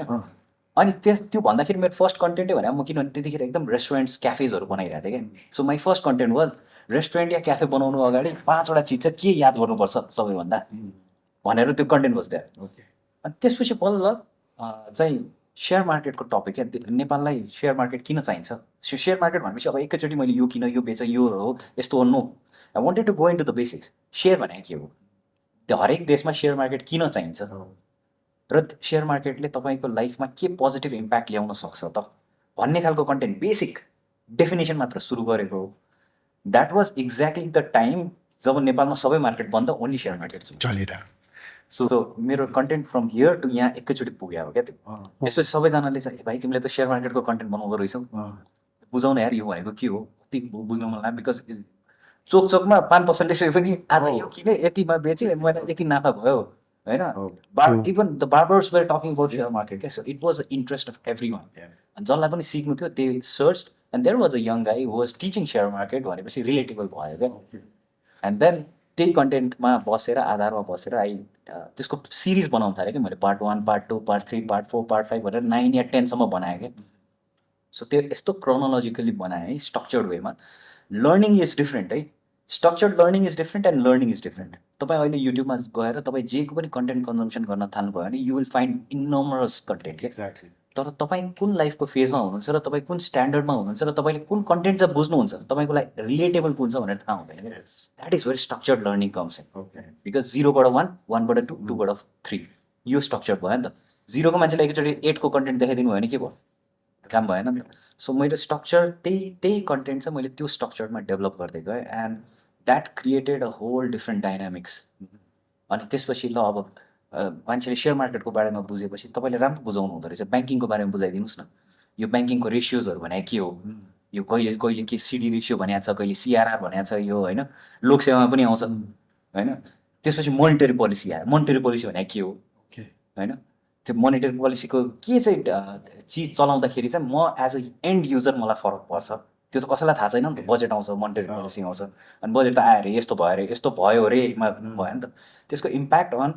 अनि त्यो भन्दाखेरि मेरो फर्स्ट कन्टेन्टै भने, म किनभने त्यतिखेर एकदम रेस्टुरेन्ट्स, क्याफेजहरू बनाइरहेको थिएँ क्या। So my first content was restaurant yeah cafe बनाउनु अगाडि 5वटा चिज चाहिँ के याद गर्नुपर्छ सबैभन्दा भनेर त्यो कन्टेन्ट बस्दै। अनि त्यसपछि बल्ल चाहिँ सेयर मार्केटको टपिक क्या, नेपाललाई सेयर मार्केट किन चाहिन्छ, सेयर मार्केट भनेपछि अब एकैचोटि मैले यो किन, यो बेच, यो हो, यस्तो हो, no. I wanted to go in to the basics. Share भनेको के हो, त्यो हरेक देशमा सेयर मार्केट किन चाहिन्छ र सेयर मार्केटले तपाईँको लाइफमा के पोजिटिभ इम्प्याक्ट ल्याउन सक्छ त भन्ने खालको कन्टेन्ट, बेसिक डेफिनेसन मात्र सुरु गरेको हो। That was exactly the time जब नेपालमा सबै मार्केट बन्द, ओन्ली सेयर मार्केट चलिरहेको। सो मेरो कन्टेन्ट फ्रम हियर टु यहाँ एकैचोटि पुग्यो हो क्या त्यो। त्यसपछि सबैजनाले चाहिँ, भाइ तिमीले त सेयर मार्केटको कन्टेन्ट बनाउँदो रहेछौ, बुझाउन यार यो भनेको के हो, कति बुझ्नु मन लाग्यो। बिकज चोकमा 5% पनि आज यो किन यतिमा बेचेँ, मलाई यति नाफा भयो होइन। Even the barbers were talking about share market क्या। So it was the interest of every one. अनि जसलाई पनि सिक्नु थियो त्यही search, and there was a young guy who was teaching share market भनेपछि रिलेटेबल भयो क्या। एन्ड देन त्यही कन्टेन्टमा बसेर, आधारमा बसेर त्यसको सिरिज बनाउन थालेँ कि मैले। Part 1, part 2, part 3, part 4, part 5 भनेर 9 या 10सम्म बनाएँ क्या। सो त्यो यस्तो क्रोनोलोजिकली बनाएँ है, स्ट्रक्चर्ड वेमा। लर्निङ इज डिफ्रेन्ट है, structured learning is different and learning is different. तपाईँ अहिले युट्युबमा गएर तपाईँ जेको पनि कन्टेन्ट कन्जम्सन गर्न थाल्नुभयो भने यु विल फाइन्ड इनमरस कन्टेन्ट क्या। एक्ज्याक्टली। तर तपाईँ कुन लाइफको फेजमा हुनुहुन्छ र तपाईँ कुन स्ट्यान्डर्डमा हुनुहुन्छ र तपाईँले कुन कन्टेन्ट चाहिँ बुझ्नुहुन्छ, तपाईँको लागि रिलेटेबल कुन छ भनेर थाहा हुँदैन। That is where structured learning comes in. Because 0बाट 1, 1बाट 2, 2बाट 3, यो स्ट्रक्चर्ड भयो नि त। 0को मान्छेलाई एकचोटि 8को कन्टेन्ट देखाइदिनु भयो भने के भयो, काम भएन नि त। सो मैले स्ट्रक्चर त्यही कन्टेन्ट चाहिँ मैले त्यो स्ट्रक्चरमा डेभलप गर्दै गएँ, and that created a whole different dynamics. अनि त्यसपछि ल अब मान्छेले सेयर मार्केटको बारेमा बुझेपछि तपाईँले राम्रो बुझाउनु हुँदो रहेछ, ब्याङ्किङको बारेमा बुझाइदिनुहोस् न, यो ब्याङ्किङको रेसियोजहरू भने के हो, यो कहिले कहिले के सिडी रेसियो भनेको छ, कहिले सिआरआर भनेको छ, यो होइन लोकसेवामा पनि आउँछ होइन। त्यसपछि मोनिटरी पोलिसी आयो। मोनिटरी पोलिसी भनेको के हो होइन, त्यो मोनिटरी पोलिसीको के चाहिँ चिज चलाउँदाखेरि चाहिँ म एज अ एन्ड युजर मलाई फरक पर्छ त्यो त कसैलाई थाहा छैन नि त। बजेट आउँछ, मोनिटरी पोलिसी आउँछ, अनि बजेट त आयो अरे यस्तो भयो अरे यस्तो भयो अरेमा भयो नि त। त्यसको इम्प्याक्ट अन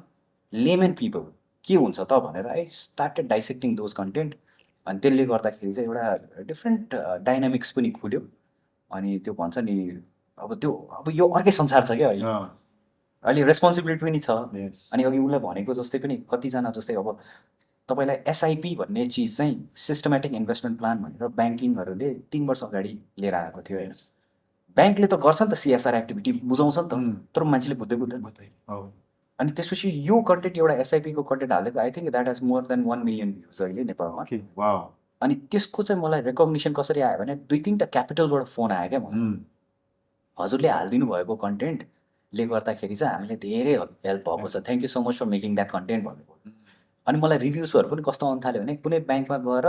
लेमेन पिपल के हुन्छ त भनेर आई स्टार्टेड डाइसेक्टिङ दोज कन्टेन्ट। अनि त्यसले गर्दाखेरि चाहिँ एउटा डिफ्रेन्ट डाइनामिक्स पनि खुल्यो। अनि त्यो भन्छ नि अब यो अर्कै संसार छ क्या अहिले। अहिले रेस्पोन्सिबिलिटी पनि छ। अनि अघि उसले भनेको जस्तै पनि कतिजना जस्तै अब तपाईँलाई एसआइपी भन्ने चिज चाहिँ सिस्टमेटिक इन्भेस्टमेन्ट प्लान भनेर ब्याङ्किङहरूले 3 वर्ष अगाडि लिएर आएको थियो होइन। ब्याङ्कले त गर्छ नि त सिएसआर एक्टिभिटी बुझाउँछ नि त, तर मान्छेले बुझ्दैन। अनि त्यसपछि यो कन्टेन्ट एउटा एसआइपीको कन्टेन्ट हालेको I think that has more than 1 million views अहिले नेपालमा। अनि त्यसको चाहिँ मलाई रेकग्निसन कसरी आयो भने 2-3टा क्यापिटलबाट फोन आयो क्या मलाई, हजुरले हालिदिनु भएको कन्टेन्टले गर्दाखेरि चाहिँ हामीले धेरै हेल्प भएको छ, thank you so much for making that content भनेको। अनि मलाई रिभ्युजहरू पनि कस्तो आउनु थाल्यो भने कुनै ब्याङ्कमा गएर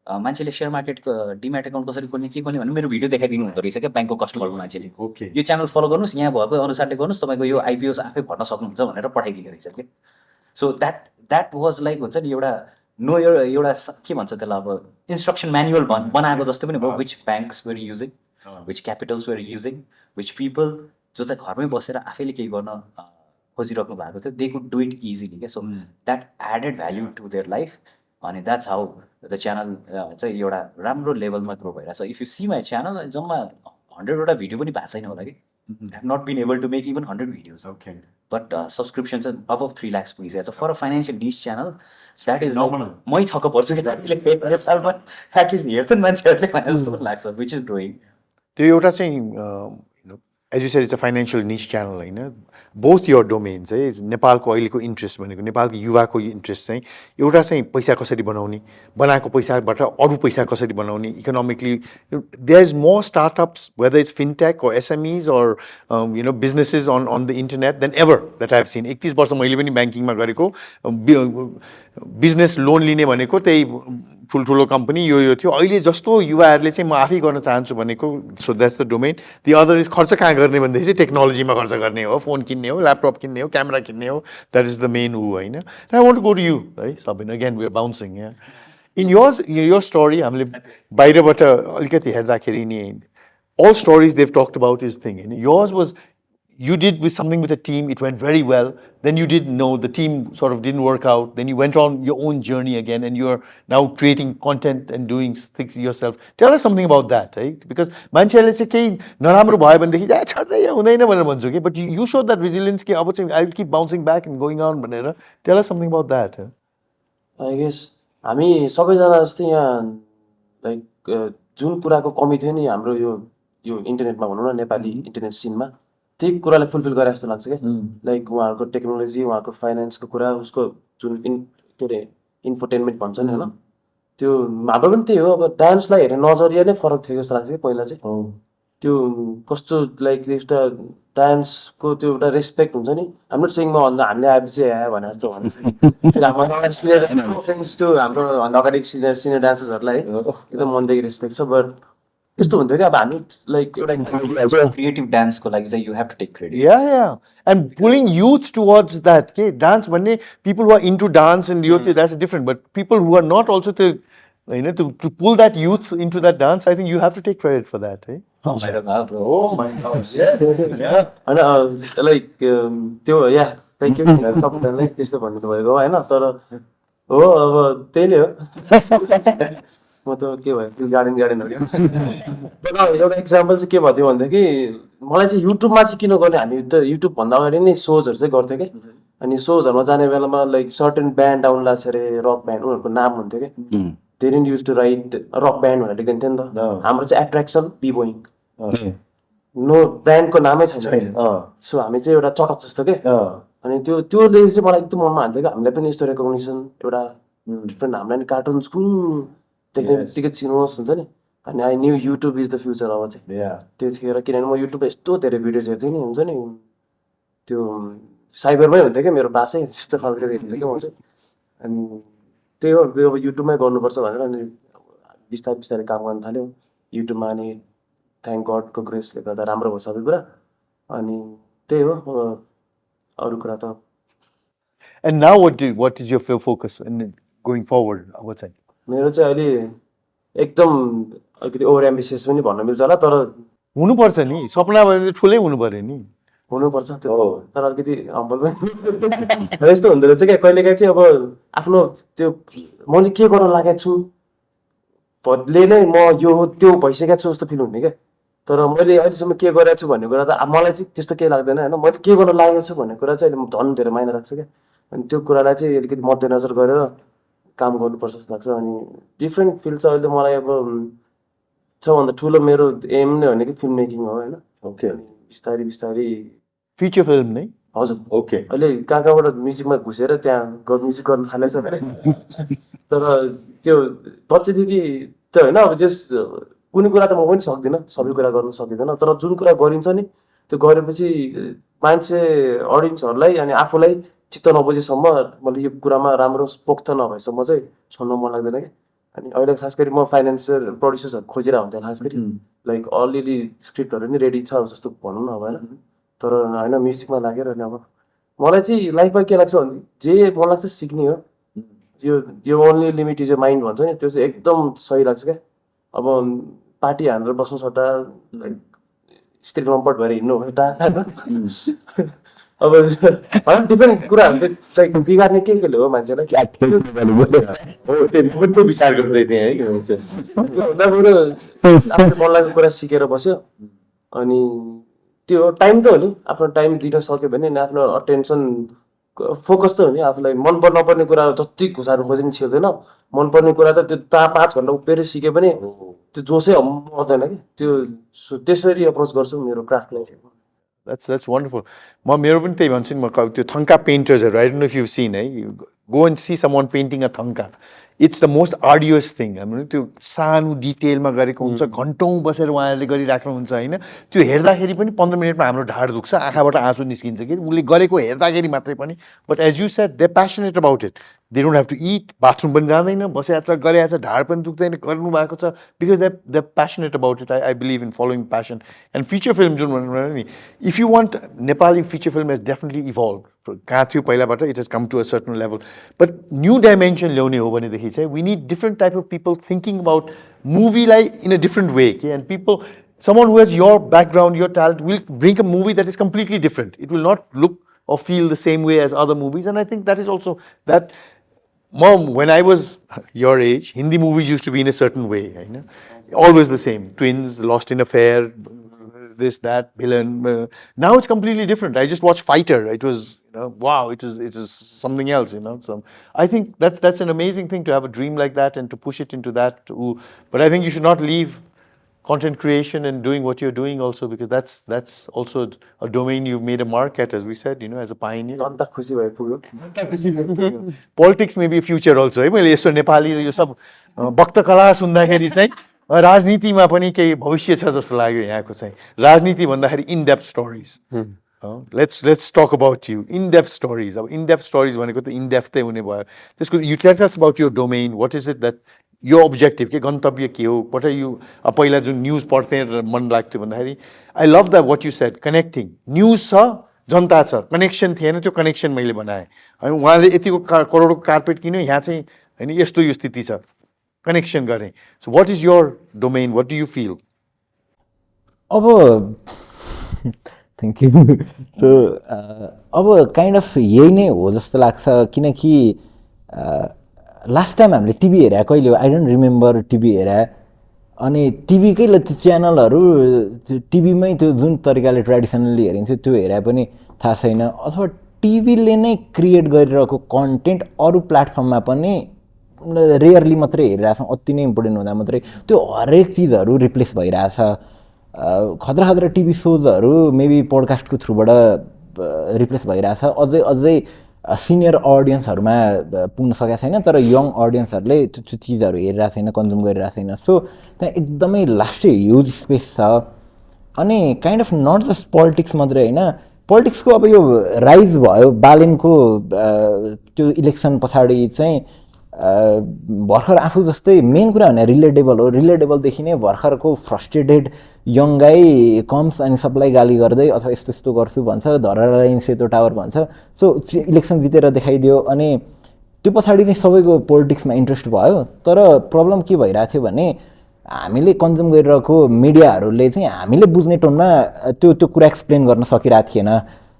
मान्छेले सेयर मार्केटको डिम्याट एकाउन्ट कसरी खोल्ने के खोल्ने भने मेरो भिडियो देखाइदिनु हुँदो रहेछ क्या ब्याङ्कको कस्टमरको मान्छेले। यो च्यानल फलो गर्नुहोस्, यहाँ भएको अनुसारले गर्नुहोस्, तपाईँको यो आइपिओस आफै भर्न सक्नुहुन्छ भनेर पठाइदिने रहेछ क्या। सो द्याट वाज लाइक हुन्छ नि एउटा एउटा के भन्छ त्यसलाई अब इन्स्ट्रक्सन म्यानुअल बनाएको जस्तो पनि भयो। Which banks were using, which capitals were using, which people जो चाहिँ घरमै बसेर आफैले केही गर्न खोजिराख्नु भएको थियो, they could do it easily क्या। So that added value to their life. अनि द्याट्स हाउ द च्यानल चाहिँ एउटा राम्रो लेभलमा ग्रो भइरहेछ। If you see my channel जम्मा 100वटा भिडियो पनि भएको छैन होला कि। I have not been able to make even 100 videos. Okay. But subscriptions are above 3 lakhs pugiसकेको छ for a financial niche channel. That is normal. मै छक्क पर्छु कि नेपालमा एटलिस्ट हेर्छन् मान्छेहरूले भने जस्तो पनि लाग्छ, which is growing. त्यो एउटा चाहिँ as you said it's a financial niche channel होइन। बोथ योर डोमेन चाहिँ नेपालको अहिलेको इन्ट्रेस्ट भनेको नेपालको युवाको इन्ट्रेस्ट चाहिँ एउटा चाहिँ पैसा कसरी बनाउने, बनाएको पैसाबाट अरू पैसा कसरी बनाउने economically. There is more startups whether it's fintech or SMEs or businesses on the internet than ever that I have seen। 31 वर्ष मैले पनि ब्याङ्किङमा गरेको, बिजनेस लोन लिने भनेको त्यही ठुल्ठुलो कम्पनी यो थियो। अहिले जस्तो युवाहरूले चाहिँ म आफै गर्न चाहन्छु भनेको, so that's the domain. The other is खर्च कहाँ गर्ने भन्दाखेरि चाहिँ टेक्नोलोजीमा खर्च गर्ने हो, फोन किन्ने हो, ल्यापटप किन्ने हो, क्यामेरा किन्ने हो, द्याट इज द मेन होइन। I want to go to you है Sabin, again we are bouncing in your story. हामीले बाहिरबाट अलिकति हेर्दाखेरि नि all stories they've talked about is thing. Yours was, you did with something with a team, it went very well. Then you didn't know, the team sort of didn't work out. Then you went on your own journey again, and you're now creating content and doing things yourself. Tell us something about that, right? Because मान्छेले चाहिँ केही नराम्रो भयो भनेदेखि जा छाड्दै हुँदैन भनेर भन्छु कि, but you showed that resilience कि अब चाहिँ I will keep bouncing back and going on भनेर। Tell us something about that. I guess हामी सबैजना जस्तै यहाँ लाइक जुन कुराको कमी थियो नि हाम्रो यो इन्टरनेटमा भनौँ न, नेपाली इन्टरनेट सिनमा त्यही कुरालाई फुलफिल गरे जस्तो लाग्छ क्या। लाइक उहाँहरूको टेक्नोलोजी, उहाँको फाइनेन्सको कुरा, उसको जुन के अरे इन्फोटेनमेन्ट भन्छ नि होइन, त्यो हाम्रो पनि त्यही हो। अब डान्सलाई हेर्ने नजरिया नै फरक थियो जस्तो लाग्छ कि पहिला चाहिँ। त्यो कस्तो लाइक एउटा डान्सको त्यो एउटा रेस्पेक्ट हुन्छ नि, हाम्रो सिङमा भन्दा हामीले आएपछि आयो भने जस्तो भन्नु। हाम्रो अगाडि सिनियर डान्सर्सहरूलाई एकदम मनदेखि रेस्पेक्ट छ। बट त्यस्तो हुन्थ्यो कि अब हामी लाइक एउटा क्रिएटिभ डान्सको लागि चाहिँ you have to take credit. Yeah. And pulling youth towards that. Okay, dance भन्ने people who are into dance and youth, that's different. But people who are not also to pull that youth into that dance, I think you have to take credit for that, right? Oh my God. Yeah. And like त्यो thank you सबैजनालाई त्यस्तो भन्नु भएको होइन। तर हो अब त्यही नै हो। म त के भयो गार्डनहरू एउटा इक्जाम्पल चाहिँ के भयो भनेदेखि मलाई चाहिँ युट्युबमा चाहिँ किन गर्ने, हामी त युट्युब भन्दा अगाडि नै सोजहरू चाहिँ गर्थ्यो क्या। अनि सोजहरूमा जाने बेलामा लाइक सर्टेन ब्यान्ड आउनु लाग्छ अरे, रक ब्यान्ड, उनीहरूको नाम हुन्थ्यो क्या। They didn't use to write rock band भनेर लेखिदिन्थ्यो नि त। हाम्रो चाहिँ एट्र्याक्सन बी बोइङ, नो ब्रान्डको नामै छैन। सो हामी चाहिँ एउटा चटक जस्तो के। अनि त्योले चाहिँ मलाई एकदम मनमा हाल्थ्यो कि हामीलाई पनि यस्तो रेकग्निसन एउटा डिफ्रेन्ट, हामीलाई नि कार्टुन्सको देख्ने बित्तिकै चिन्नुहोस् हुन्छ नि। अनि I knew YouTube is the future अब चाहिँ त्यो थियो। किनभने म युट्युबमा यस्तो धेरै भिडियोज हेर्थेँ नि, हुन्छ नि त्यो साइबरमै हुन्थ्यो क्या मेरो बासै, त्यस्तो खालको हेर्थेँ क्या म चाहिँ। अनि त्यही हो अब युट्युबमै गर्नुपर्छ भनेर अनि बिस्तारै काम गर्न थाल्यो। युट्युबमा अनि थ्याङ्क गडको ग्रेसले गर्दा राम्रो भयो सबै कुरा अनि त्यही हो अरू कुरा त And now what is your focus in going forward? What's that? मेरो चाहिँ अहिले एकदम अलिकति ओभर एम्बिसियस पनि भन्न मिल्छ होला तर हुनुपर्छ नि सपना भने ठुलै हुनु पर्यो नि हुनुपर्छ त्यो तर अलिकति हम्बल पनि यस्तो हुँदो रहेछ क्या कहिलेकाहीँ चाहिँ अब आफ्नो त्यो मैले के गर्न लागेको छु ले नै म यो हो त्यो भइसकेको छु जस्तो फिल हुने क्या तर मैले अहिलेसम्म के गरेको छु भन्ने कुरा त मलाई चाहिँ त्यस्तो केही लाग्दैन होइन मैले के गर्न लागेको छु भन्ने कुरा चाहिँ अहिले झन् धेरै माइने राख्छ क्या अनि त्यो कुरालाई चाहिँ अलिकति मध्यनजर गरेर काम गर्नुपर्छ जस्तो लाग्छ अनि डिफ्रेन्ट फिल्ड चाहिँ अहिले मलाई अब सबभन्दा ठुलो मेरो एम नै भनेको फिल्म मेकिङ हो होइन ओके बिस्तारै बिस्तारै फिचर फिल्म नै हजुर ओके अहिले कहाँबाट म्युजिकमा घुसेर त्यहाँ म्युजिक गर्न थालेछ तर त्यो बच्चे दिदी त होइन अब जस कुनै कुरा त म पनि सक्दिनँ सबै कुरा गर्न सकिँदैन तर जुन कुरा गरिन्छ नि त्यो गरेपछि मान्छे अडियन्सहरूलाई अनि आफूलाई चित्त नबुझेसम्म मैले यो कुरामा राम्रो पोख्त नभएसम्म चाहिँ छोड्न मन लाग्दैन क्या अनि अहिले खास गरी म फाइनेन्सियल प्रड्युसर्सहरू खोजिरहेको हुन्थेँ खास गरी लाइक अलिअलि स्क्रिप्टहरू नि रेडी छ जस्तो भनौँ न अब होइन तर होइन म्युजिकमा लागेर अनि अब मलाई चाहिँ लाइफमा के लाग्छ भने जे मलाई लाग्छ सिक्ने हो यो only limit is a mind भन्छ नि त्यो चाहिँ एकदम सही लाग्छ क्या अब पार्टी हानेर बस्नु सट्टा स्त्री लम्पट भएर हिँड्नु एउटा अब डिफ्रेन्ट कुराहरू चाहिँ बिगार्ने केले हो मान्छेलाई विचार गर्दै थिएँ है आफ्नो मन लागेको कुरा सिकेर बस्यो अनि त्यो टाइम त हो नि आफ्नो टाइम दिन सक्यो भने नि आफ्नो अटेन्सन फोकस त हो नि आफूलाई मन नपर्ने कुरा जति घुसार्नु खोजे नि छिर्दैन मनपर्ने कुरा त त्यो 5 घन्टा उभिएर सिके पनि त्यो जोसै आउँदैन कि त्यो त्यसरी अप्रोच गर्छु मेरो क्राफ्टलाई चाहिँ That's wonderful. मेरो पनि त्यही भन्छु नि म त्यो Thangka Painters I don't know if you've seen go and see someone painting a Thangka. It's the most arduous thing. त्यो सानो डिटेलमा गरेको हुन्छ घन्टौँ बसेर उहाँहरूले गरिराख्नु हुन्छ होइन त्यो हेर्दाखेरि पनि 15 मिनटमा हाम्रो ढाड दुख्छ आँखाबाट आँसु निस्किन्छ कि उसले गरेको हेर्दाखेरि मात्रै पनि but as you said they passionate about it they don't have to it bathroom पनि जाँदैन बसिरहेको छ गरिरहेको छ ढाड पनि दुख्दैन गर्नु भएको छ because they passionate about it I believe in following passion and feature film जुन भन्नु नि if you want Nepali feature film has definitely evolve कहाँ थियो पहिलाबाट it has come to a certain level but new dimension ल्याउने हो भनेदेखि चाहिँ we need different type of people thinking about मुभीलाई इन अ डिफ्रेन्ट वे के and people someone who has your background, your talent will bring a movie that is completely different. It will not look or feel the same way as other movies and I think that is also that Mom, when I was your age, Hindi movies used to be in a certain way, you know? Always the same. Twins, Lost in Affair, this, that, villain. Now it's completely different. I just watched Fighter. It was, wow, it is something else, So I think that's an amazing thing to have a dream like that and to push it into that. But I think you should not leave content creation and doing what you're doing also because that's also a domain you've made a mark at, as we said, as a pioneer. Politics may be a future also. मैले यसो नेपाली यो सब भक्त कला सुन्दाखेरि चाहिँ राजनीतिमा पनि केही भविष्य छ जस्तो लाग्यो यहाँको चाहिँ राजनीति भन्दाखेरि in depth stories let's talk about you in depth stories अब in depth stories भनेको त in depth हुने भयो त्यसको you tell us about your domain what is it that यो अब्जेक्टिभ के गन्तव्य के हो वाट आर यु पहिला जुन न्युज पढ्थेँ मन लाग्थ्यो भन्दाखेरि I love the what you said connecting news छ जनता छ कनेक्सन थिएन त्यो कनेक्सन मैले बनाएँ अनि उहाँले यतिको करोडको कार्पेट किन्यो यहाँ चाहिँ होइन यस्तो यो स्थिति छ कनेक्सन गरेँ so what is your domain what do you feel अब थ्याङ्क यू अब काइन्ड अफ यही नै हो जस्तो लाग्छ किनकि लास्ट टाइम हामीले टिभी हेरे कहिले हो आई डोन्ट रिमेम्बर टिभी हेरे अनि टिभीकै त्यो च्यानलहरू टिभीमै त्यो जुन तरिकाले ट्रेडिसनल्ली हेरिन्थ्यो त्यो हेरे पनि थाहा छैन अथवा टिभीले नै क्रिएट गरिरहेको कन्टेन्ट अरू प्लेटफर्ममा पनि रेयरली मात्रै हेरिरहेछौँ अति नै इम्पोर्टेन्ट हुँदा मात्रै त्यो हरेक चिजहरू रिप्लेस भइरहेछ खतरा खतरा टिभी सोजहरू मेबी पोडकास्टको थ्रुबाट रिप्लेस भइरहेछ अझै सिनियर अडियन्सहरूमा पुग्न सकेको छैन तर यङ अडियन्सहरूले त्यो चिजहरू हेरिरहेको छैन कन्ज्युम गरिरहेको छैन सो त्यहाँ एकदमै लास्टै ह्युज स्पेस छ अनि kind of not just politics मात्रै होइन पोलिटिक्सको अब यो राइज भयो बालेनको त्यो इलेक्सन पछाडि चाहिँ भर्खर आफू जस्तै मेन कुरा भने रिलेटेबल हो, रिलेटेबलदेखि नै भर्खरको फ्रस्ट्रेटेड यङ गाई कम्स अनि सबलाई गाली गर्दै अथवा यस्तो यस्तो गर्छु भन्छ, धरहरालाई सेतो टावर भन्छ। सो इलेक्सन जितेर देखाइदियो अनि त्यो पछाडि चाहिँ सबैको पोलिटिक्समा इन्ट्रेस्ट भयो। तर प्रब्लम के भइरहेको थियो भने हामीले कन्ज्युम गरिरहेको मिडियाहरूले चाहिँ हामीले बुझ्ने टोनमा त्यो कुरा एक्सप्लेन गर्न सकिरहेको थिएन।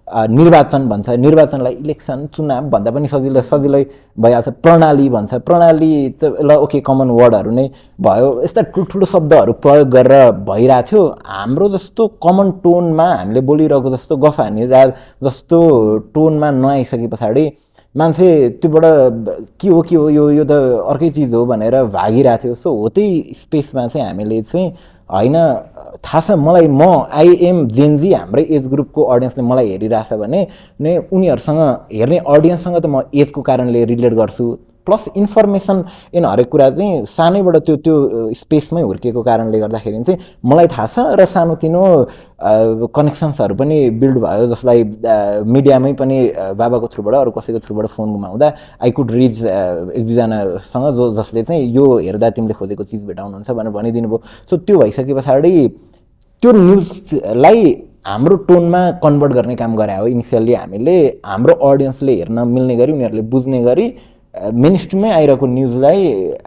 निर्वाचन भन्छ, निर्वाचनलाई इलेक्सन चुनाव भन्दा पनि सजिलै भइहाल्छ। प्रणाली भन्छ, प्रणाली त ल ओके कमन वर्डहरू नै भयो। यस्ता ठुल्ठुलो शब्दहरू प्रयोग गरेर भइरहेको थियो। हाम्रो जस्तो कमन टोनमा हामीले बोलिरहेको जस्तो गफ हानिरहेको जस्तो टोनमा नआइसके पछाडि मान्छे त्योबाट के हो यो त अर्कै चिज हो भनेर भागिरहेको थियो। सो हो त्यही स्पेसमा चाहिँ हामीले चाहिँ होइन थाहा छ मलाई, म आई एम जेनजी, हाम्रै एज ग्रुपको अडियन्सले मलाई हेरिरहेछ भने उनीहरूसँग हेर्ने अडियन्ससँग त म एजको कारणले रिलेट गर्छु। प्लस इन्फर्मेसन हरेक कुरा चाहिँ सानैबाट त्यो स्पेसमै हुर्किएको कारणले गर्दाखेरि चाहिँ मलाई थाहा छ र सानोतिनो कनेक्सन्सहरू पनि बिल्ड भयो, जसलाई मिडियामै पनि बाबाको थ्रुबाट अरू कसैको थ्रुबाट फोन घुमाउँदा आई कुड रिच एक दुईजनासँग जसले चाहिँ यो हेर्दा तिमीले खोजेको चिज भेटाउनुहुन्छ भनेर भनिदिनु भयो। सो त्यो भइसके पछाडि त्यो न्युजलाई हाम्रो टोनमा कन्भर्ट गर्ने काम गरे हो इनिसियल्ली हामीले। हाम्रो अडियन्सले हेर्न मिल्ने गरी, उनीहरूले बुझ्ने गरी मेन स्ट्रिममै आइरहेको न्युजलाई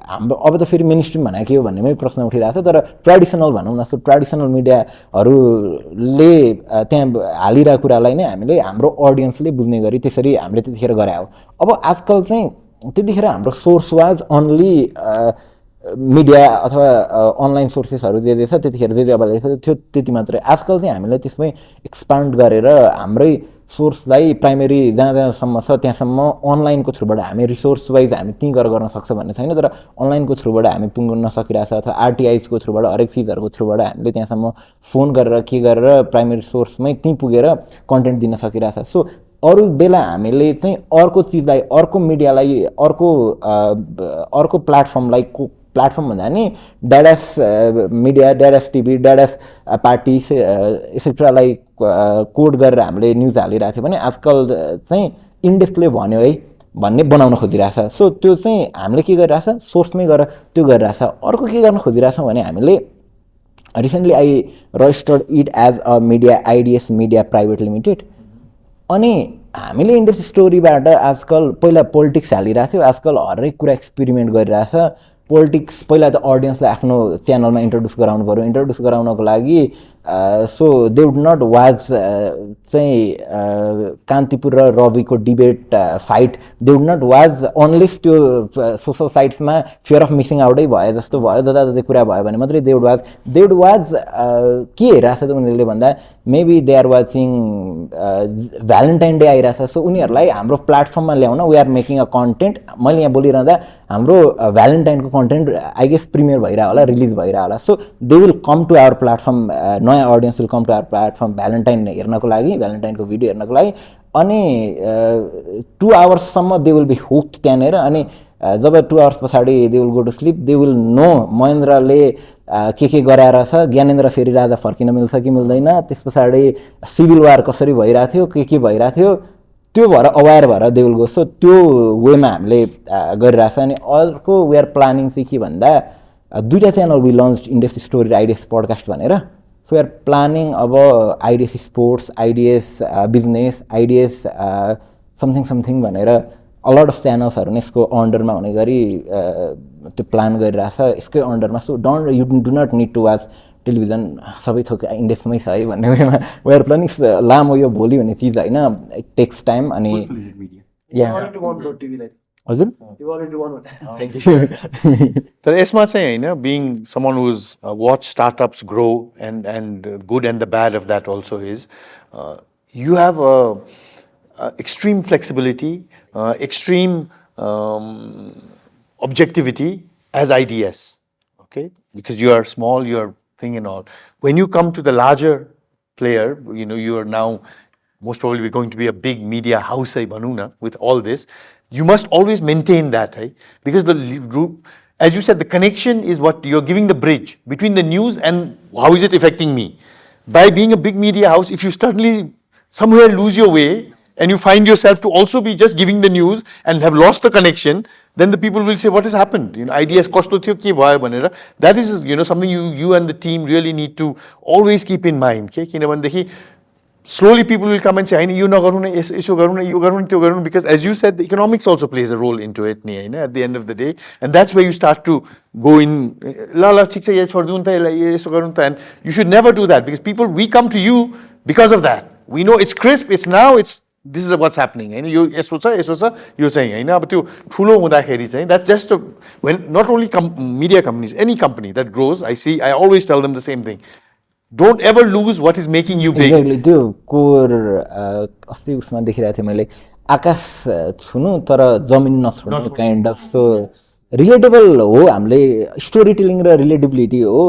हाम्रो अब त फेरि मेन स्ट्रिम भनेको के हो भन्नेमै प्रश्न उठिरहेको छ। तर ट्रेडिसनल भनौँ न, सो ट्रेडिसनल मिडियाहरूले त्यहाँ हालिरहेको कुरालाई नै हामीले हाम्रो अडियन्सले बुझ्ने गरी त्यसरी हामीले त्यतिखेर गरे हो। अब आजकल चाहिँ त्यतिखेर हाम्रो सोर्स वाज अन्ली मिडिया अथवा अनलाइन सोर्सेसहरू जे छ त्यतिखेर जे अभाइलेबल थियो त्यति मात्रै। आजकल चाहिँ हामीले त्यसमै एक्सपान्ड गरेर हाम्रै सोर्सलाई प्राइमेरी जहाँसम्म छ त्यहाँसम्म अनलाइनको थ्रुबाट हामी रिसोर्स वाइज हामी त्यहीँ गएर गर्न सक्छ भन्ने छैन, तर अनलाइनको थ्रुबाट हामी पुग्न सकिरहेछ अथवा आरटिआइसको थ्रुबाट हरेक चिजहरूको थ्रुबाट हामीले त्यहाँसम्म फोन गरेर के गरेर प्राइमेरी सोर्समै त्यहीँ पुगेर कन्टेन्ट दिन सकिरहेछ। सो अरू बेला हामीले चाहिँ अर्को चिजलाई, अर्को मिडियालाई, अर्को प्लेटफर्मलाई, प्लेटफर्म भन्दा नि ड्याडास मिडिया, ड्याडास टिभी, ड्याडास पार्टी एक्सेट्रालाई कोड गरेर हामीले न्युज हालिरहेको थियो भने आजकल चाहिँ इन्डेप्थले भन्यो है भन्ने बनाउन खोजिरहेछ। सो त्यो चाहिँ हामीले के गरिरहेछ, सोर्समै गएर त्यो गरिरहेछ। अर्को के गर्न खोजिरहेछौँ भने हामीले recently I registered it as a media ideas media private limited. अनि हामीले इन्डेप्थ स्टोरीबाट आजकल पहिला पोलिटिक्स हालिरहेको थियो, आजकल हरेक कुरा एक्सपेरिमेन्ट गरिरहेछ। पोलिटिक्स पहिला त अडियन्सलाई आफ्नो च्यानलमा इन्ट्रोड्युस गराउनु पऱ्यो, इन्ट्रोड्युस गराउनको लागि so they would not watch चाहिँ कान्तिपुर र रविको debate fight, they would not watch unless त्यो सोसल साइट्समा फियर अफ मिसिङ आउटै भयो जस्तो भयो, जताततै कुरा भयो भने मात्रै दे वुड वाच के हेरिरहेछ त उनीहरूले भन्दा maybe they are watching Valentine day आइरहेछ। सो उनीहरूलाई हाम्रो प्लेटफर्ममा ल्याउन we are making a content. मैले यहाँ बोलिरहँदा हाम्रो भ्यालेन्टाइनको कन्टेन्ट आई गेस प्रिमियर भइरह होला, रिलिज भइरह होला। So they will come to our platform, नयाँ audience will come to our platform Valentine हेर्नको लागि, भ्यालेन्टाइनको भिडियो हेर्नको लागि। अनि 2 आवर्ससम्म दे विल बी हुक्ड त्यहाँनिर। अनि जब 2 आवर्स पछाडि they will go to sleep, they will know महेन्द्रले के गराएर छ, ज्ञानेन्द्र फेरि राजा फर्किन मिल्छ कि मिल्दैन, त्यस पछाडि सिभिल वार कसरी भइरहेको थियो, के भइरहेको थियो, त्यो भएर अवेर भएर दे विल गो। सो त्यो वेमा हामीले गरिरहेछ। अनि अर्को वी आर प्लानिङ चाहिँ के भन्दा 2टा channel we launch in depth story ideas podcast भनेर। सो वी आर प्लानिङ अब ideas sports, ideas business, ideas something भनेर अलट अफ च्यानल्सहरू नै यसको अन्डरमा हुने गरी त्यो प्लान गरिरहेछ यसकै अन्डरमा। So you do not need to watch television, सबै थोक इन्डेक्समै छ है भन्ने वेमा वी आर प्लानिङ। लामो यो भोलि भन्ने चिज होइन, इट टेक्स टाइम। अनि हजुर तर यसमा चाहिँ होइन, being someone who's watch startups grow and good and the bad of that also is you have extreme flexibility, extreme objectivity as IDS, okay? Because you are small, you are thing and all. When you come to the larger player, you know, you are now most probably going to be a big media house, Banuna, with all this. You must always maintain that, because as you said, the connection is what you're giving the bridge between the news and how is it affecting me. By being a big media house, if you suddenly somewhere lose your way, and you find yourself to also be just giving the news and have lost the connection, then the people will say, what has happened? Ideas kasto थियो के भयो भनेर. That is, something you and the team really need to always keep in mind. Okay? किनभनेदेखि slowly people will come and say, you नगर्नु न, यसो गर्नु न, यो गर्नु न, त्यो गर्नु, because as you said, the economics also plays a role into it at the end of the day. And that's where you start to go in, ल ठिक छ, यो छोडिदिउँ त, यसो गर्नु त. And you should never do that, because we come to you because of that. We know it's crisp, it's now, this is what's happening. यो यसो छ, यो चाहिँ हैन. अब त्यो ठुलो हुँदाखेरि चाहिँ, that's just when not only media companies, any company that grows, I always tell them the same thing. Don't ever lose what is making you big. Exactly. त्यो कोर अस्ति उसमा देखिरहेको थिएँ मैले, आकाश छुनु तर जमिन नछुनु काइन्ड अफ. सो रिलेटेबल हो, हामीले स्टोरी टेलिङ र रिलेटेबिलिटी हो,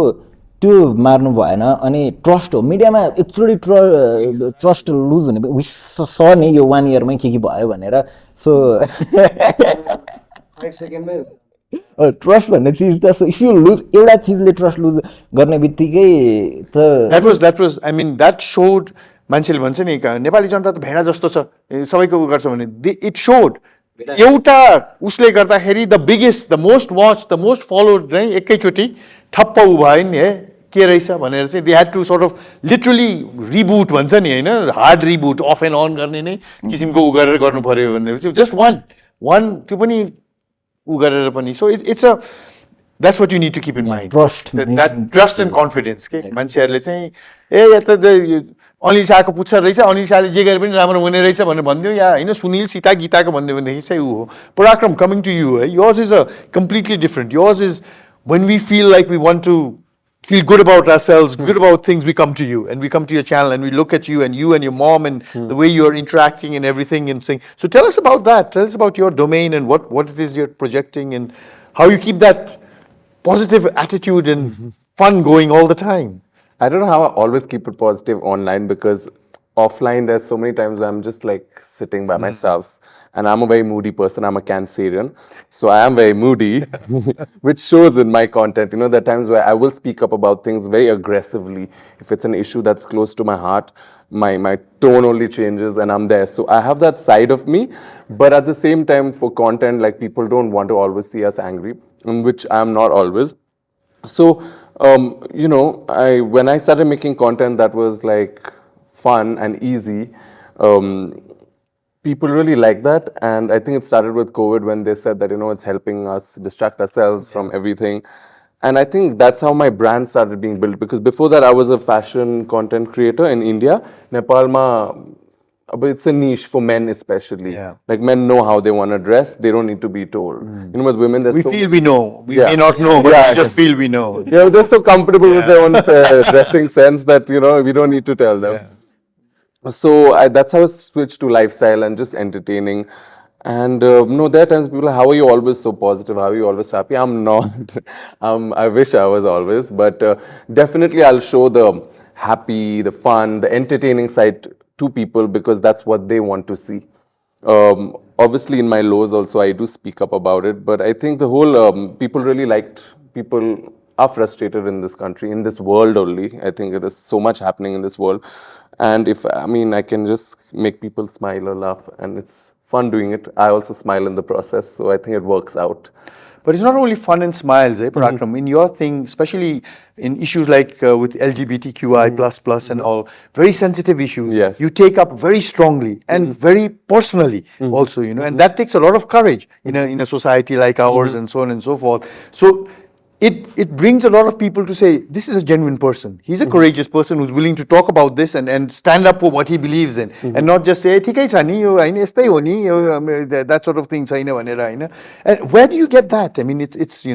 त्यो मार्नु भएन. अनि ट्रस्ट हो, मिडियामा एकचोटि ट्रस्ट लुज हुने स नि यो 1 इयरमै के भयो भनेर. सो 5 सेकेन्डमै ट्रस्ट भन्ने चिज त, सो इफ यु लुज, एउटा चिजले ट्रस्ट लुज गर्ने बित्तिकै त. That was, I mean, that showed, मान्छेले भन्छ नि नेपाली जनता त भेडा जस्तो छ, सबैको गर्छ भने, it showed. एउटा उसले गर्दाखेरि the biggest, the most watched, the most followed नै एकैचोटि ठप्प भयो नि है, के रहेछ भनेर चाहिँ they had to sort of literally reboot भन्छ नि हैन, hard reboot, off and on गर्ने नै किसिमको उ गरेर गर्नु पर्यो भनेपछि just one त्यो पनि उ गरेर पनि. So that's what you need to keep in mind. Trust. That trust and confidence. के मान्छेहरूले चाहिँ या त अनिल शाहको पुच्छ रहेछ, अनिल शाहले जे गरे पनि राम्रो हुने रहेछ भनेर भनिदियो, या हैन सुनिल सीता गीताको भनिदियो भनेदेखि चाहिँ उ हो. Parakram, coming to you, yours is a completely different. Yours is when we feel like we want to feel good about ourselves, good about things, we come to you and we come to your channel and we look at you and your mom and the way you're interacting and everything and saying. So tell us about that. Tell us about your domain and what it is you're projecting and how you keep that positive attitude and fun going all the time. I don't know how I always keep it positive online, because offline there's so many times where I'm just like sitting by myself, and I'm a very moody person. I'm a Cancerian, so I am very moody, which shows in my content. There are times where I will speak up about things very aggressively. If it's an issue that's close to my heart, my tone only changes and I'm there. So I have that side of me, but at the same time, for content, like, people don't want to always see us angry, which I'm not always. So, when I started making content that was like fun and easy, people really like that. And I think it started with COVID, when they said that, it's helping us distract ourselves from everything. And I think that's how my brand started being built, because before that I was a fashion content creator in India. Nepal but it's a niche for men especially. Yeah. Like, men know how they want to dress. They don't need to be told. With women, We feel we know. We may not know, but we just feel we know. Yeah, they're so comfortable with their own dressing sense that, we don't need to tell them. Yeah. So that's how I switched to lifestyle and just entertaining. And there are times people are, how are you always so positive? How are you always happy? I'm not. I wish I was always. But definitely I'll show the happy, the fun, the entertaining side to people, because that's what they want to see. Obviously in my lows also I do speak up about it, but I think the whole people really liked, people are frustrated in this country, in this world only. I think there's so much happening in this world, and I can just make people smile or laugh, and it's fun doing it. I also smile in the process, so I think it works out. But it's not only fun and smiles, Parakram. In your thing, especially in issues like with LGBTQI++ and all, very sensitive issues, yes, you take up very strongly and very personally also, and that takes a lot of courage in a society like ours and so on and so forth. So it brings a lot of people to say, this is a genuine person. He's a courageous person who's willing to talk about this and stand up for what he believes in, and not just say, "Thikai cha ni, yo haina yastai ho ni," that sort of thing. And where do you get that? I mean, it's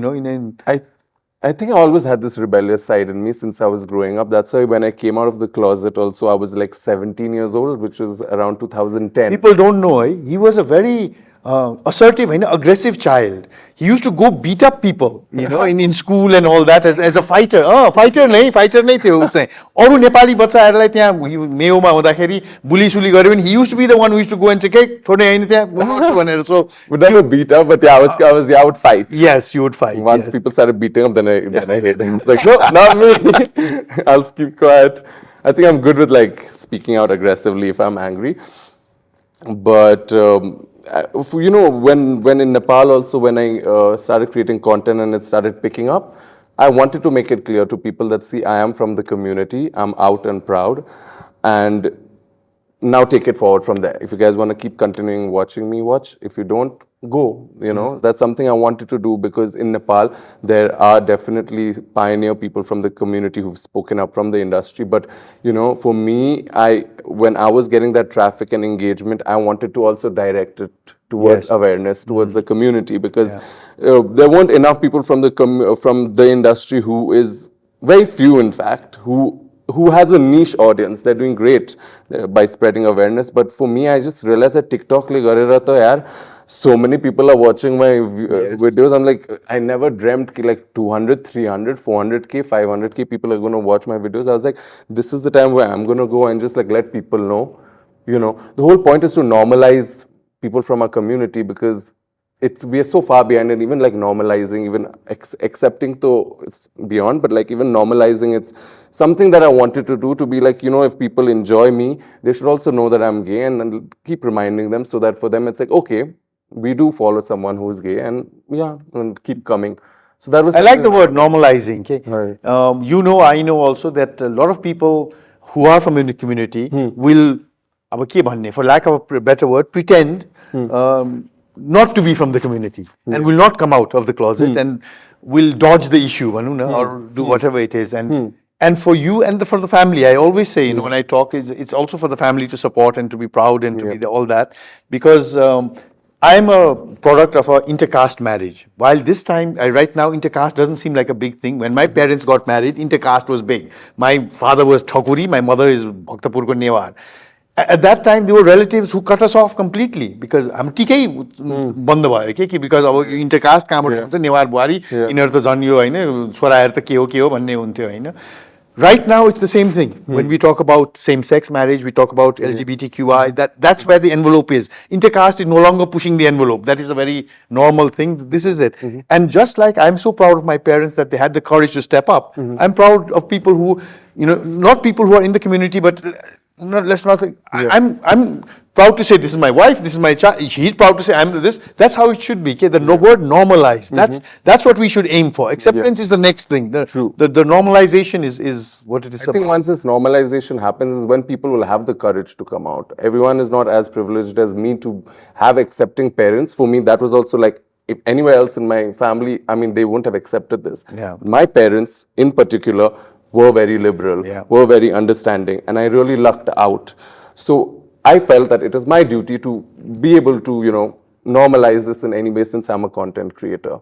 I think I always had this rebellious side in me since I was growing up. That's why when I came out of the closet also, I was like 17 years old, which was around 2010. People don't know, he was a very assertive and aggressive child. He used to go beat up people, in school and all that as a fighter. Fighter नै थियो चाहिँ. अरु नेपाली बच्चाहरुलाई त्यहाँ मेयोमा हुँदाखेरि बुली सुली गर्यो भने he used to be the one who used to go and say, "Hey, छोड्ने हैन त्यहाँ भन्छु भनेर." So would never beat up, but yeah, I would fight. Yes, you would fight. Once people started beating up, then I hate him. It's like, no, not me. I'll keep quiet. I think I'm good with like speaking out aggressively if I'm angry. But you know, when in Nepal also, when I started creating content and it started picking up, I wanted to make it clear to people that, see, I am from the community, I'm out and proud, and now take it forward from there. If you guys want to keep continuing watching me, watch. If you don't, go. You know, that's something I wanted to do, because in Nepal, there are definitely pioneer people from the community who've spoken up from the industry. But, you know, for me, when I was getting that traffic and engagement, I wanted to also direct it towards awareness, towards the community, because there weren't enough people from the industry, who is very few, in fact, who has a niche audience. They're doing great by spreading awareness. But for me, I just realized that TikTok le garera ta yaar, so many people are watching my videos. I'm like, I never dreamt like 200, 300, 400K, 500K people are going to watch my videos. I was like, this is the time where I'm going to go and just like let people know. You know, the whole point is to normalize people from our community, because we are so far behind, and even like normalizing, even accepting to it's beyond, but like even normalizing, it's something that I wanted to do, to be like, you know, if people enjoy me, they should also know that I'm gay, and keep reminding them, so that for them it's like, okay, we do follow someone who's gay, and and keep coming. So that was. I like the word normalizing. Okay, right. You know, I know also that a lot of people who are from the community will, for lack of a better word, pretend not to be from the community and will not come out of the closet and will dodge the issue or do whatever it is. And for you and for the family, I always say, you know, when I talk, it's also for the family to support and to be proud and to be all that, because I'm a product of an intercaste marriage. While this time, right now, intercaste doesn't seem like a big thing. When my parents got married, intercaste was big. My father was Thakuri, my mother is Bhaktapurko Newar. At that time, there were relatives who cut us off completely, because I'm TK band bhayo because अब intercaste कामबाट हुन्छ नेवार बुहारी यिनीहरु त झन् यो हैन छोराहरु त के हो भन्ने हुन्थ्यो हैन. Right now, it's the same thing. When we talk about same-sex marriage, we talk about LGBTQI, that's where the envelope is. Intercaste is no longer pushing the envelope. That is a very normal thing. This is it. And just like I'm so proud of my parents that they had the courage to step up, I'm proud of people who, you know, not people who are in the community, but let's not think. I'm proud to say this is my wife, this is my child. He's proud to say I'm this. That's how it should be. Okay? The word normalized. That's what we should aim for. Acceptance is the next thing. The normalization is what it is. I think once this normalization happens, when people will have the courage to come out. Everyone is not as privileged as me to have accepting parents. For me, that was also like, if anywhere else in my family, I mean, they wouldn't have accepted this. My parents, in particular, were very liberal, were very understanding, and I really lucked out. So I felt that it is my duty to be able to, you know, normalize this in any way, since I'm a content creator.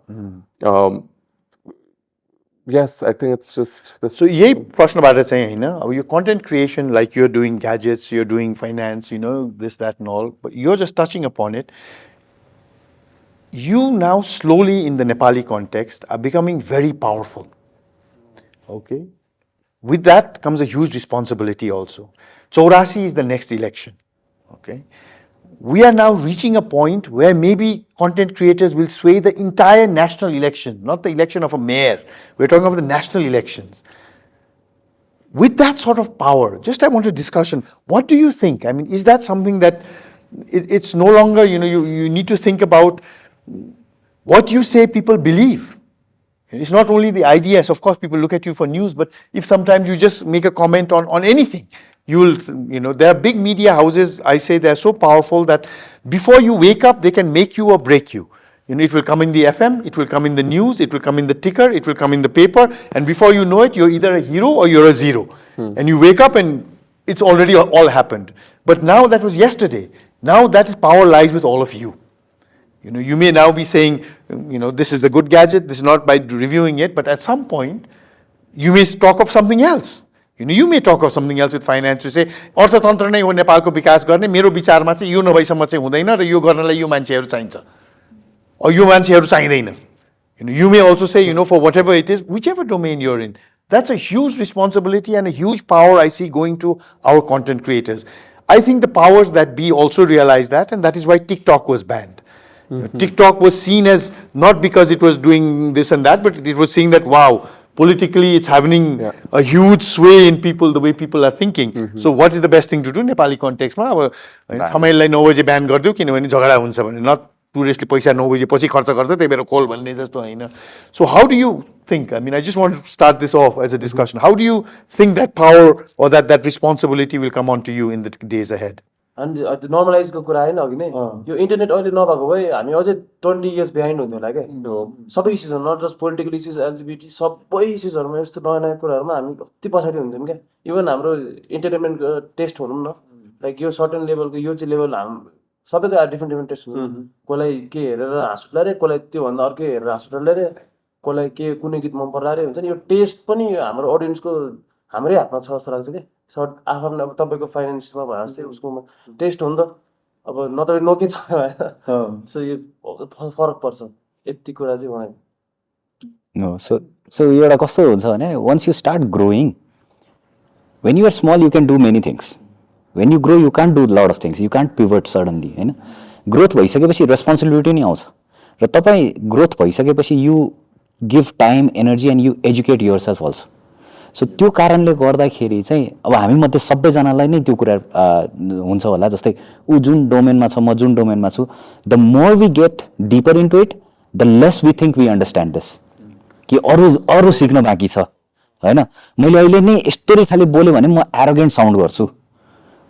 Yes, I think it's just this. So यही प्रश्नबाट चाहिँ हैन, अब your content creation, like you're doing gadgets, you're doing finance, you know, this, that and all, but you're just touching upon it. You now slowly in the Nepali context are becoming very powerful. Okay? With that comes a huge responsibility also. 84 is the next election. Okay? We are now reaching a point where maybe content creators will sway the entire national election, not the election of a mayor. We're talking of the national elections. With that sort of power, just I want a discussion. What do you think? I mean, is that something that it's no longer, you know, you need to think about what you say people believe? It's not only the ideas. Of course, people look at you for news, but if sometimes you just make a comment on anything, you know, there are big media houses, I say they're so powerful that before you wake up, they can make you or break you. You know, it will come in the FM, it will come in the news, it will come in the ticker, it will come in the paper, and before you know it, you're either a hero or you're a zero. And you wake up and it's already all happened. But now that was yesterday. Now that power lies with all of you. You know, you may now be saying, you know, this is a good gadget, this is not by reviewing it, but at some point, you may talk of something else. You know, you may talk of something else with finance. You say, अर्थतन्त्र नै हो नेपालको विकास गर्ने, मेरो विचारमा चाहिँ यो नभइसम्म चाहिँ हुँदैन र यो गर्नलाई यो मान्छेहरू चाहिन्छ. Or यो मान्छेहरू चाहिँदैन. You know, you may also say, you know, for whatever it is, whichever domain you're in, that's a huge responsibility and a huge power I see going to our content creators. I think the powers that be also realize that, and that is why TikTok was banned. TikTok was seen as not because it was doing this and that, but it was seeing that, wow, politically it's having Yeah. a huge sway in people, the way people are thinking. So what is the best thing to do Nepali कन्टेक्स्टमा? अब ठमेललाई 9 बजे ब्यान गरिदियो किनभने झगडा हुन्छ भने, न टुरिस्टले पैसा 9 बजे पछि खर्च गर्छ त्यही भएर खोल भन्ने जस्तो होइन. So how do you think? I mean, I just want to start this off as a discussion. How do you think that power or that responsibility will come onto you in the days ahead? अनि त्यो नर्मलाइजको कुरा होइन अघि नै, यो internet अहिले नभएको भए हामी अझै 20 years बिहाइन्ड हुन्थ्यो होला क्या सबै इस्युजहरू, not just political issues, LGBT सबै इस्युजहरूमा यस्तो नयाँ नयाँ कुराहरूमा हामी कति पछाडि हुन्थ्यौँ क्या. इभन हाम्रो इन्टरटेनमेन्टको टेस्ट भनौँ न, लाइक यो सर्टेन लेभलको यो चाहिँ लेभल सबैको डिफ्रेन्ट टेस्ट हुन्छ. कसलाई के हेरेर हाँस उठ्ला रे, कसलाई त्योभन्दा अर्कै हेरेर हाँस उठ्ला रे, कसलाई के कुनै गीत मन पर्ला रे हुन्छ नि. यो टेस्ट पनि हाम्रो अडियन्सको हाम्रै हातमा छ जस्तो लाग्छ कि. आफ्नो अब तपाईँको फाइनेन्समा भयो जस्तै उसकोमा टेस्ट हो नि त. अब नत्र नोकै छ होइन. सो यो फरक पर्छ, यति कुरा चाहिँ मलाई. No, so एउटा कस्तो हुन्छ भने once you start growing, when you are small you can do many things. When you grow you can't do a lot of things. You can't pivot suddenly, हैन. ग्रोथ भइसकेपछि रेस्पोन्सिबिलिटी नै आउँछ र तपाईँ ग्रोथ भइसकेपछि you give time, energy and you educate yourself also. So त्यो कारणले गर्दाखेरि चाहिँ अब हामी मध्ये सबैजनालाई नै त्यो कुरा हुन्छ होला. जस्तै ऊ जुन डोमेनमा छ, म जुन डोमेनमा छु, the more we get deeper into it the less we think we understand this, कि अरू सिक्न बाँकी छ होइन. मैले अहिले नै यस्तोरै खालि बोल्यो भने म एरोगेन्ट साउन्ड गर्छु,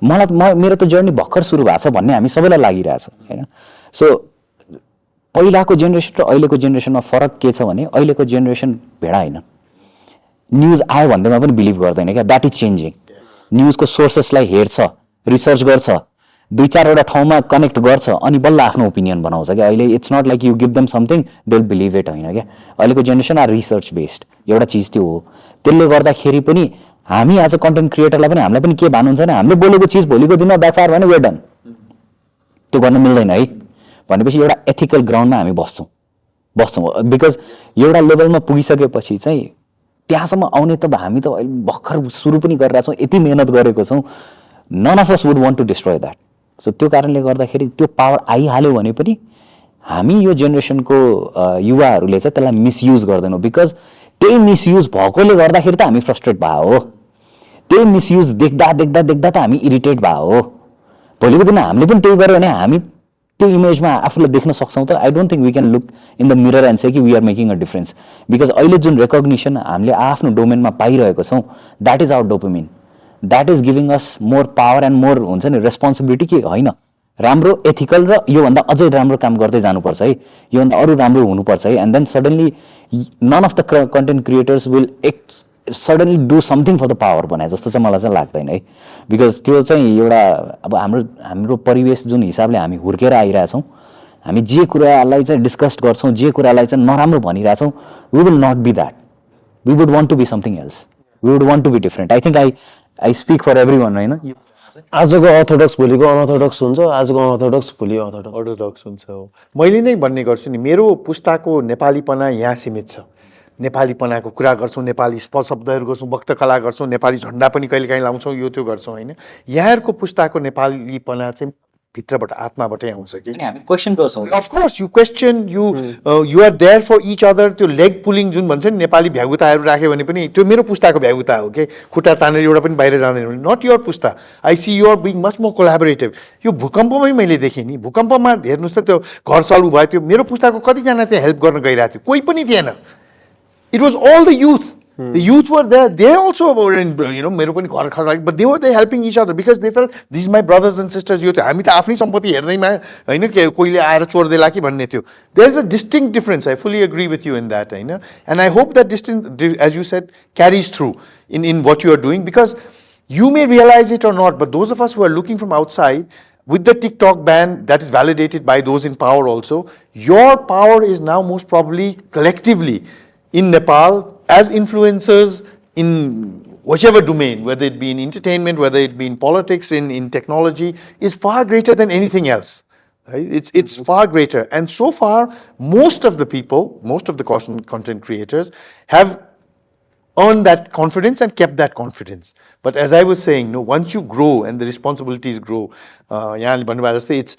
मेरो त जर्नी भर्खर सुरु भएको छ भन्ने हामी सबैलाई लागिरहेछ होइन. सो पहिलाको जेनेरेसन र अहिलेको जेनेरेसनमा फरक के छ भने अहिलेको जेनेरेसन भेडा होइन. न्युज आयो भन्दैमा पनि बिलिभ गर्दैन क्या. That is changing. न्युजको सोर्सेसलाई हेर्छ, रिसर्च गर्छ, 2-4वटा ठाउँमा कनेक्ट गर्छ अनि बल्ल आफ्नो ओपिनियन बनाउँछ क्या. अहिले it's not like you give them something they will believe it होइन क्या. अहिलेको जेनेरेसन आर रिसर्च बेस्ड. एउटा चिज त्यो हो. त्यसले गर्दाखेरि पनि हामी एज अ कन्टेन्ट क्रिएटरलाई पनि हामीलाई पनि के भन्नुहुन्छ भने हामीले बोलेको चिज भोलिको दिनमा ब्याकफायर भने वेयर डन. त्यो गर्न मिल्दैन है भनेपछि एउटा एथिकल ग्राउन्डमा हामी बस्छौँ बिकज एउटा लेभलमा पुगिसकेपछि चाहिँ त्यहाँसम्म आउने त हामी त अहिले भर्खर सुरु पनि गरिरहेछौँ, यति मेहनत गरेको छौँ. None of us would want to destroy that. So त्यो कारणले गर्दाखेरि त्यो पावर आइहाल्यो भने पनि हामी यो जेनेरेसनको युवाहरूले चाहिँ त्यसलाई मिसयुज गर्दैनौँ. बिकज त्यही मिसयुज भएकोले गर्दाखेरि त हामी फ्रस्ट्रेट भयो हो. त्यही मिसयुज देख्दा त हामी इरिटेट भयो हो. भोलिको दिनमा हामीले पनि त्यही गर्यो भने हामी त्यो इमेजमा आफूलाई देख्न सक्छौँ त. I don't think we can look in the mirror and say कि we are making a difference. Because अहिले जुन रेकग्निसन हामीले आफ्नो डोमेनमा पाइरहेको छौँ that is our dopamine. That is giving us more power and more हुन्छ नि रेस्पोन्सिबिलिटी कि होइन राम्रो एथिकल र योभन्दा अझै राम्रो काम गर्दै जानुपर्छ है, योभन्दा अरू राम्रो हुनुपर्छ है. And then suddenly none of the content creators will suddenly do something for the power भने जस्तो चाहिँ मलाई चाहिँ लाग्दैन है. बिकज त्यो चाहिँ एउटा अब हाम्रो परिवेश जुन हिसाबले हामी हुर्केर आइरहेछौँ, हामी जे कुरालाई चाहिँ डिस्कस गर्छौँ, जे कुरालाई चाहिँ नराम्रो भनिरहेछौँ, we will not be that. We would want to be something else. We would want to be different. I think I speak for every one होइन. आजको अर्थोडक्स भोलिको अनअर्थोडक्स हुन्छ, आजको अर्थोडक्स भोलि अर्थोडक्स हुन्छ. मैले नै भन्ने गर्छु नि, मेरो पुस्ताको नेपालीपना यहाँ सीमित छ. नेपालीपनाको कुरा गर्छौँ, नेपाली शब्दहरू गर्छौँ, वक्तकला गर्छौँ, नेपाली झन्डा पनि कहिलेकाहीँ लाउँछौँ, यो त्यो गर्छौँ होइन. यहाँहरूको पुस्ताको नेपालीपना चाहिँ भित्रबाट आत्माबाटै आउँछ कि हामी क्वेसन गर्छौँ. Of course you question, you are there for each other. त्यो लेग पुलिङ जुन भन्छ नि, नेपाली भ्यागुताहरू राख्यो भने पनि त्यो मेरो पुस्ताको भ्यागुता हो कि खुट्टा तानेर एउटा पनि बाहिर जाँदैन भने. नट योर पुस्ता. I see you are being much more collaborative. यो भूकम्पमै मैले देखेँ नि, भूकम्पमा हेर्नुहोस् त त्यो घर सल्भ भयो, त्यो मेरो पुस्ताको कतिजना त्यहाँ हेल्प गर्न गइरहेको थियो, कोही पनि थिएन. It was all the youth. The youth were there. They also were in, मेरो पनि घर खर्च, but they were there helping each other because they felt these are my brothers and sisters. यो थियो हामी त आफ्नै सम्पत्ति हेर्दैमा होइन के कोहीले आएर चोर्देला कि भन्ने थियो. There is a distinct difference. I fully agree with you in that, होइन. And I hope that distinct, as you said, carries through in what you are doing, because you may realize it or not, but those of us who are looking from outside, with the TikTok ban that is validated by those in power also, your power is now most probably collectively in Nepal as influencers in whichever domain, whether it be in entertainment, whether it be in politics, in technology, is far greater than anything else. Right? It's far greater. And so far, most of the people, most of the content creators have earned that confidence and kept that confidence. But as I was saying, once you grow and the responsibilities grow, it's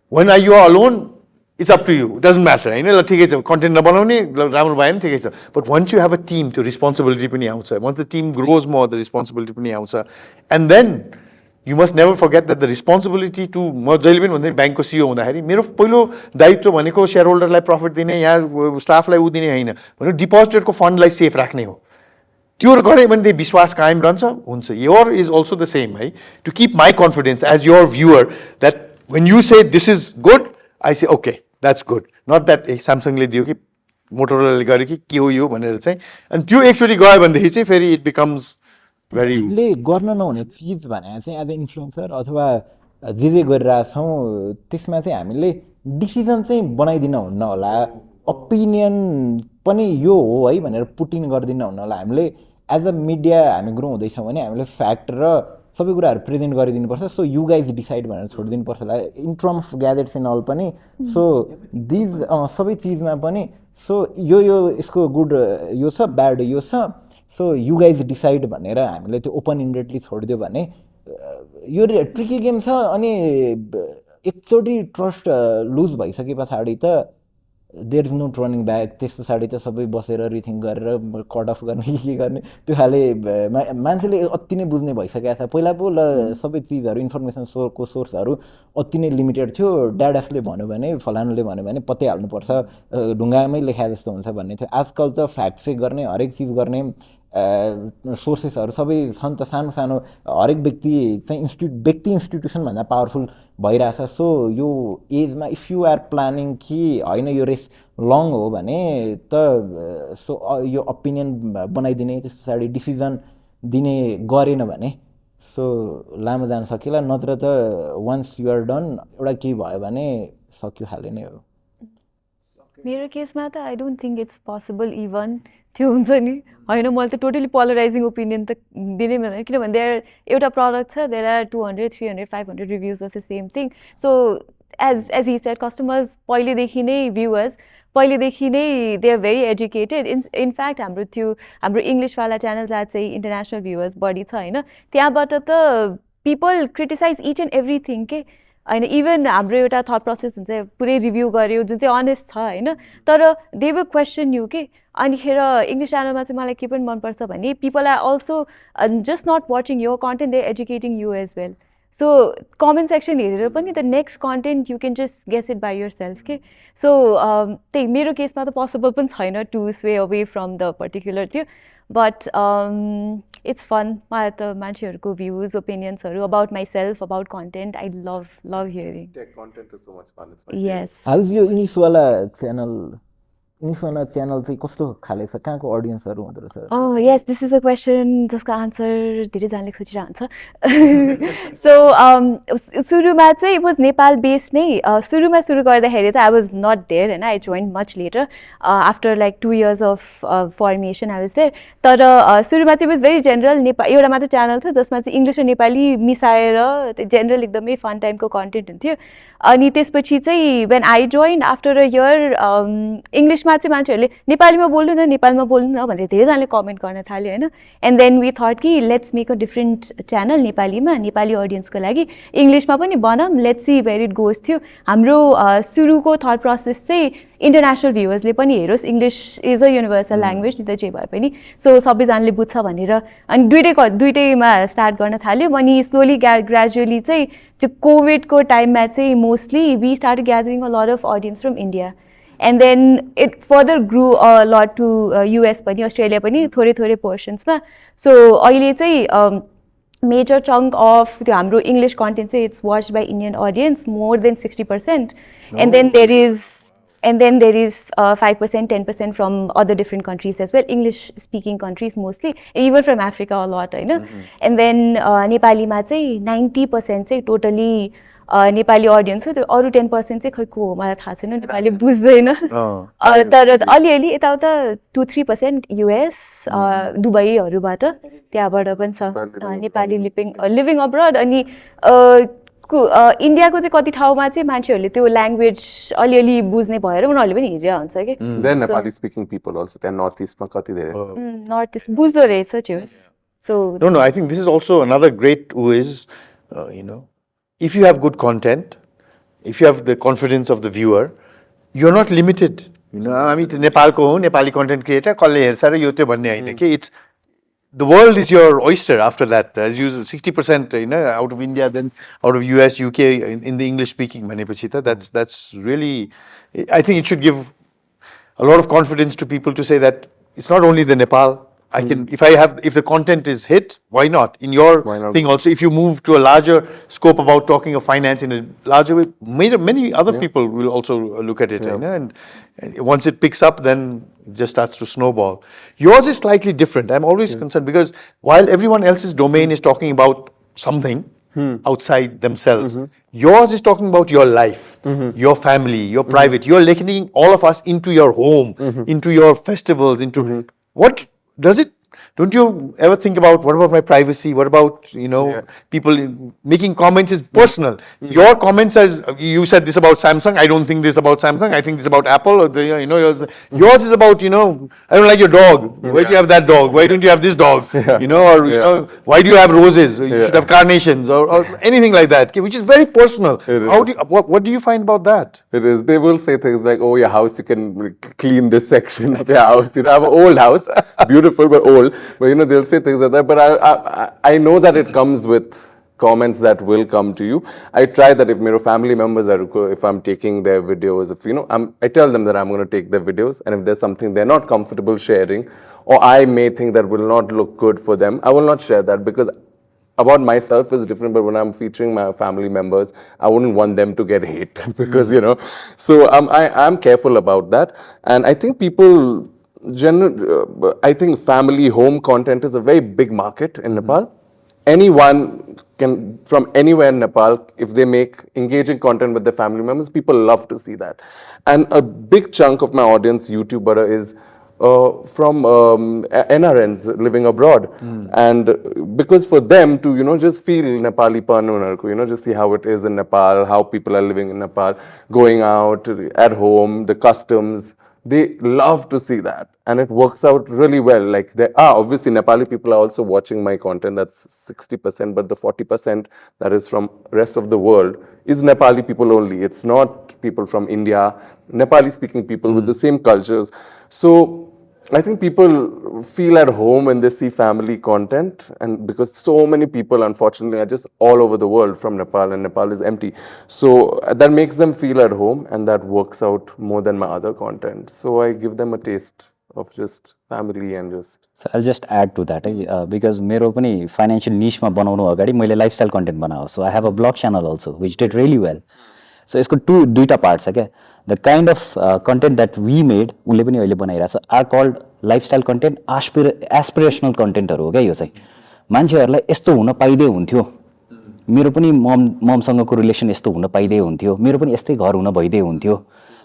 when you are alone, It's up to you. It doesn't matter. होइन ल ठिकै छ content नबनाउने राम्रो भएन ठिकै छ but once you have a team त्यो responsibility पनि आउँछ once the team grows more the responsibility पनि आउँछ and then you must never forget that the responsibility to म जहिले पनि भन्दै ब्याङ्कको सिओ हुँदाखेरि मेरो पहिलो दायित्व भनेको सेयर होल्डरलाई प्रफिट दिने या स्टाफलाई ऊ दिने होइन भनेको डिपोजिटरको फन्डलाई सेफ राख्ने हो त्यो गऱ्यो भने विश्वास कायम रहन्छ हुन्छ your is also the same है to keep my confidence as your viewer that when you say this is good I say okay that's good not that a स्यामसङले दियो कि मोटोरोलाले गर्यो कि के हो यो भनेर चाहिँ अनि त्यो एक्चुअली गयो भनेदेखि चाहिँ फेरि इट बिकम्स भेरी ले गर्न नहुने चिज भने चाहिँ एज अ इन्फ्लुएन्सर अथवा जे गरिरहेछौँ त्यसमा चाहिँ हामीले डिसिजन चाहिँ बनाइदिन हुन्न होला ओपिनियन पनि यो हो है भनेर पुटिन गरिदिन हुन्न होला हामीले एज अ मिडिया हामी ग्रो हुँदैछौँ भने हामीले फ्याक्ट र सबै कुराहरू प्रेजेन्ट गरिदिनुपर्छ सो यु गाइज डिसाइड भनेर छोडिदिनुपर्छ होला in term of gadgets and all पनि सो दिज सबै चिजमा पनि सो यो यसको गुड यो छ ब्याड यो छ सो यु गाइज डिसाइड भनेर हामीले त्यो ओपन इन्डेडली छोडिदियो भने यो ट्रिकी गेम छ अनि एकचोटि ट्रस्ट लुज भइसके पछाडि त there is no turning back त्यस पछाडि त सबै बसेर रिथिङ्क गरेर कट अफ गर्ने के गर्ने त्यो खाले मान्छेले अति नै बुझ्ने भइसकेको छ पहिला पो ल सबै चिजहरू इन्फर्मेसन सोर्सहरू अति नै लिमिटेड थियो ड्याडासले भन्यो भने फलानुले भन्यो भने पत्तै हाल्नुपर्छ ढुङ्गामै लेखा जस्तो हुन्छ भन्ने थियो आजकल त फ्याक्ट चेक गर्ने हरेक चिज गर्ने सोर्सेसहरू सबै छन् त सानो सानो हरेक व्यक्ति चाहिँ व्यक्ति इन्स्टिट्युसनभन्दा पावरफुल भइरहेछ सो यो एजमा इफ यु आर प्लानिङ कि होइन यो रेस लङ हो भने त सो यो ओपिनियन बनाइदिने त्यस पछाडि डिसिजन दिने गरेन भने सो लामो जान सकिएला नत्र त वान्स युआर डन एउटा केही भयो भने सक्यो खाले नै हो मेरो केसमा त I don't think it's possible even त्यो हुन्छ नि होइन मैले त टोटली पोलराइजिङ ओपिनियन त दिनै मिल्दैन किनभने देयर एउटा प्रडक्ट छ there are 200, 300, 500 reviews of the same thing so as he said customers पहिलेदेखि नै भ्युवर्स पहिलेदेखि नै they are very educated in fact हाम्रो इङ्ग्लिसवाला च्यानल जहाँ चाहिँ इन्टरनेसनल भ्युवर्स बढी छ होइन त्यहाँबाट त people criticize each and everything के होइन इभन हाम्रो एउटा थट प्रोसेस हुन्छ पुरै रिभ्यू गर्यो जुन चाहिँ अनेस्ट छ होइन तर दे विल क्वेसन यु के अनिखेर इङ्ग्लिस च्यानलमा चाहिँ मलाई के पनि मनपर्छ भने people are also just not watching यो content they educating you as well so comment section हेरेर पनि the next content you can just guess it by yourself के सो त्यही मेरो केसमा त पोसिबल पनि छैन to sway away from the particular त्यो बट इट्स फन मलाई त मान्छेहरूको भ्युज ओपिनियन्सहरू about myself about content I love hearing यस हाउज यो इङ्ग्लिसवाला च्यानल चाहिँ कस्तो खाले छ कहाँको अडियन्सहरू हुँदो रहेछ यस दिस इज अ क्वेसन जसको आन्सर धेरैजनाले खोजिरहन्छ सो सुरुमा चाहिँ इट वाज नेपाल बेस्ड नै सुरुमा सुरु गर्दाखेरि चाहिँ आई वाज नट देयर होइन I join much later after like 2 years of formation I was there तर सुरुमा चाहिँ वाज भेरी जेनरल एउटा मात्र च्यानल थियो जसमा चाहिँ इङ्ग्लिस र नेपाली मिसाएर जेनरल एकदमै फन टाइमको कन्टेन्ट हुन्थ्यो अनि त्यसपछि चाहिँ when I join after a year इङ्ग्लिसमा चाहिँ मान्छेहरूले नेपालीमा बोल्नु न भनेर धेरैजनाले कमेन्ट गर्न थाल्यो होइन एन्ड देन वी थट कि let's make a different channel नेपालीमा नेपाली अडियन्सको लागि इङ्ग्लिसमा पनि बनाऊँ let's see where it goes थियो हाम्रो सुरुको थट प्रोसेस चाहिँ इन्टरनेसनल भ्युवर्सले पनि हेरोस् English is a universal language नि त जे भए पनि सो सबैजनाले बुझ्छ भनेर अनि दुइटैमा स्टार्ट गर्न थाल्यो अनि स्लोली ग्रेजुअली चाहिँ त्यो कोभिडको टाइममा चाहिँ mostly we start gathering a lot of audience from India and then it further grew a lot to US पनि अस्ट्रेलिया पनि थोरै पोर्सन्समा सो अहिले चाहिँ मेजर चङ्क अफ त्यो हाम्रो इङ्ग्लिस कन्टेन्ट चाहिँ it's watched by Indian audience more than 60% and then there is 5%, 10% from other different countries as well, English-speaking countries mostly, even from Africa a lot, होइन and then नेपालीमा चाहिँ 90% चाहिँ totally Nepali audience हो त्यो अरू 10% चाहिँ खै को हो मलाई थाहा छैन नेपाली बुझ्दैन तर अलिअलि यताउता 2-3% युएस दुबईहरूबाट त्यहाँबाट पनि छ नेपाली लिभिङ अब्रड अनि इन्डियाको चाहिँ कति ठाउँमा चाहिँ मान्छेहरूले त्यो ल्याङ्ग्वेज अलिअलि बुझ्ने भएर उनीहरूले पनि हेरेर हुन्छ कि नेपाली स्पिकिङ पिपल अल्सो त्यहाँ नर्थ इस्टमा कति धेरै नर्थ इस्ट बुझ्दो रहेछ त्यो so No, I think this is also another great is, if you have good content, if you have the confidence of the viewer, you're not limited. You know, I mean, Nepalko ho, Nepali content creator, kalle hercha ra yo tyo bhanne haina ke. It's the world is your oyster after that. As you 60%, you know, out of India, then out of US, UK, in the English speaking bhanepachi ta, that's really, I think it should give a lot of confidence to people to say that it's not only the Nepal. I can, if the content is hit, why not? In your thing also, if you move to a larger scope about talking of finance in a larger way, many other people will also look at it. You know, and once it picks up, then it just starts to snowball. Yours is slightly different. I'm always concerned because while everyone else's domain is talking about something outside themselves, yours is talking about your life, your family, your private. You're letting all of us into your home, into your festivals, into what does it? Don't you ever think about what about my privacy? What about, you know, people making comments is personal. Your comments, as you said this about Samsung, I don't think this about Samsung, I think this about Apple, or you know, yours is about, you know, I don't like your dog. Why do you have that dog? Why don't you have this dog? You know, or you know, why do you have roses? You should have carnations or anything like that, which is very personal. How do you, what do you find about that? It is. They will say things like, "Oh, your house, you can clean this section of your house. You know, I have an old house, beautiful but old." But you know, they'll say things like that. But I know that it comes with comments that will come to you. I try that if my family members are, if I'm taking their videos, if you know, I tell them that I'm going to take their videos, and if there's something they're not comfortable sharing, or I may think that will not look good for them, I will not share that, because about myself is different. But when I'm featuring my family members, I wouldn't want them to get hate because you know. So I'm careful about that, and I think people. I think family home content is a very big market in Nepal. Anyone can, from anywhere in Nepal, if they make engaging content with their family members, people love to see that. And a big chunk of my audience, YouTuber, is from NRNs living abroad. And because for them to, you know, just feel Nepali pan, you know, just see how it is in Nepal, how people are living in Nepal, going out, at home, the customs, they love to see that, and it works out really well. Like there are obviously Nepali people are also watching my content. That's 60%, but the 40% that is from rest of the world is Nepali people only. It's not people from India, Nepali speaking people with the same cultures. So I think people feel at home when they see family content, and because so many people unfortunately are just all over the world from Nepal, and Nepal is empty. So that makes them feel at home, and that works out more than my other content. So I give them a taste of just family and just... So I'll just add to that, because मेरो पनि financial niche मा बनाउनु अगाडि मैले lifestyle content बनाएको. So I have a blog channel also which did really well. So यसको दुईटा part छ क्या. The kind of content that we made, उसले पनि अहिले बनाइरहेछ, are called lifestyle content, aspirational content हो क्या. यो चाहिँ मान्छेहरूलाई यस्तो हुन पाइदै हुन्थ्यो, मेरो पनि ममसँगको रिलेसन यस्तो हुन पाइदै हुन्थ्यो, मेरो पनि यस्तै घर हुन भइदै हुन्थ्यो,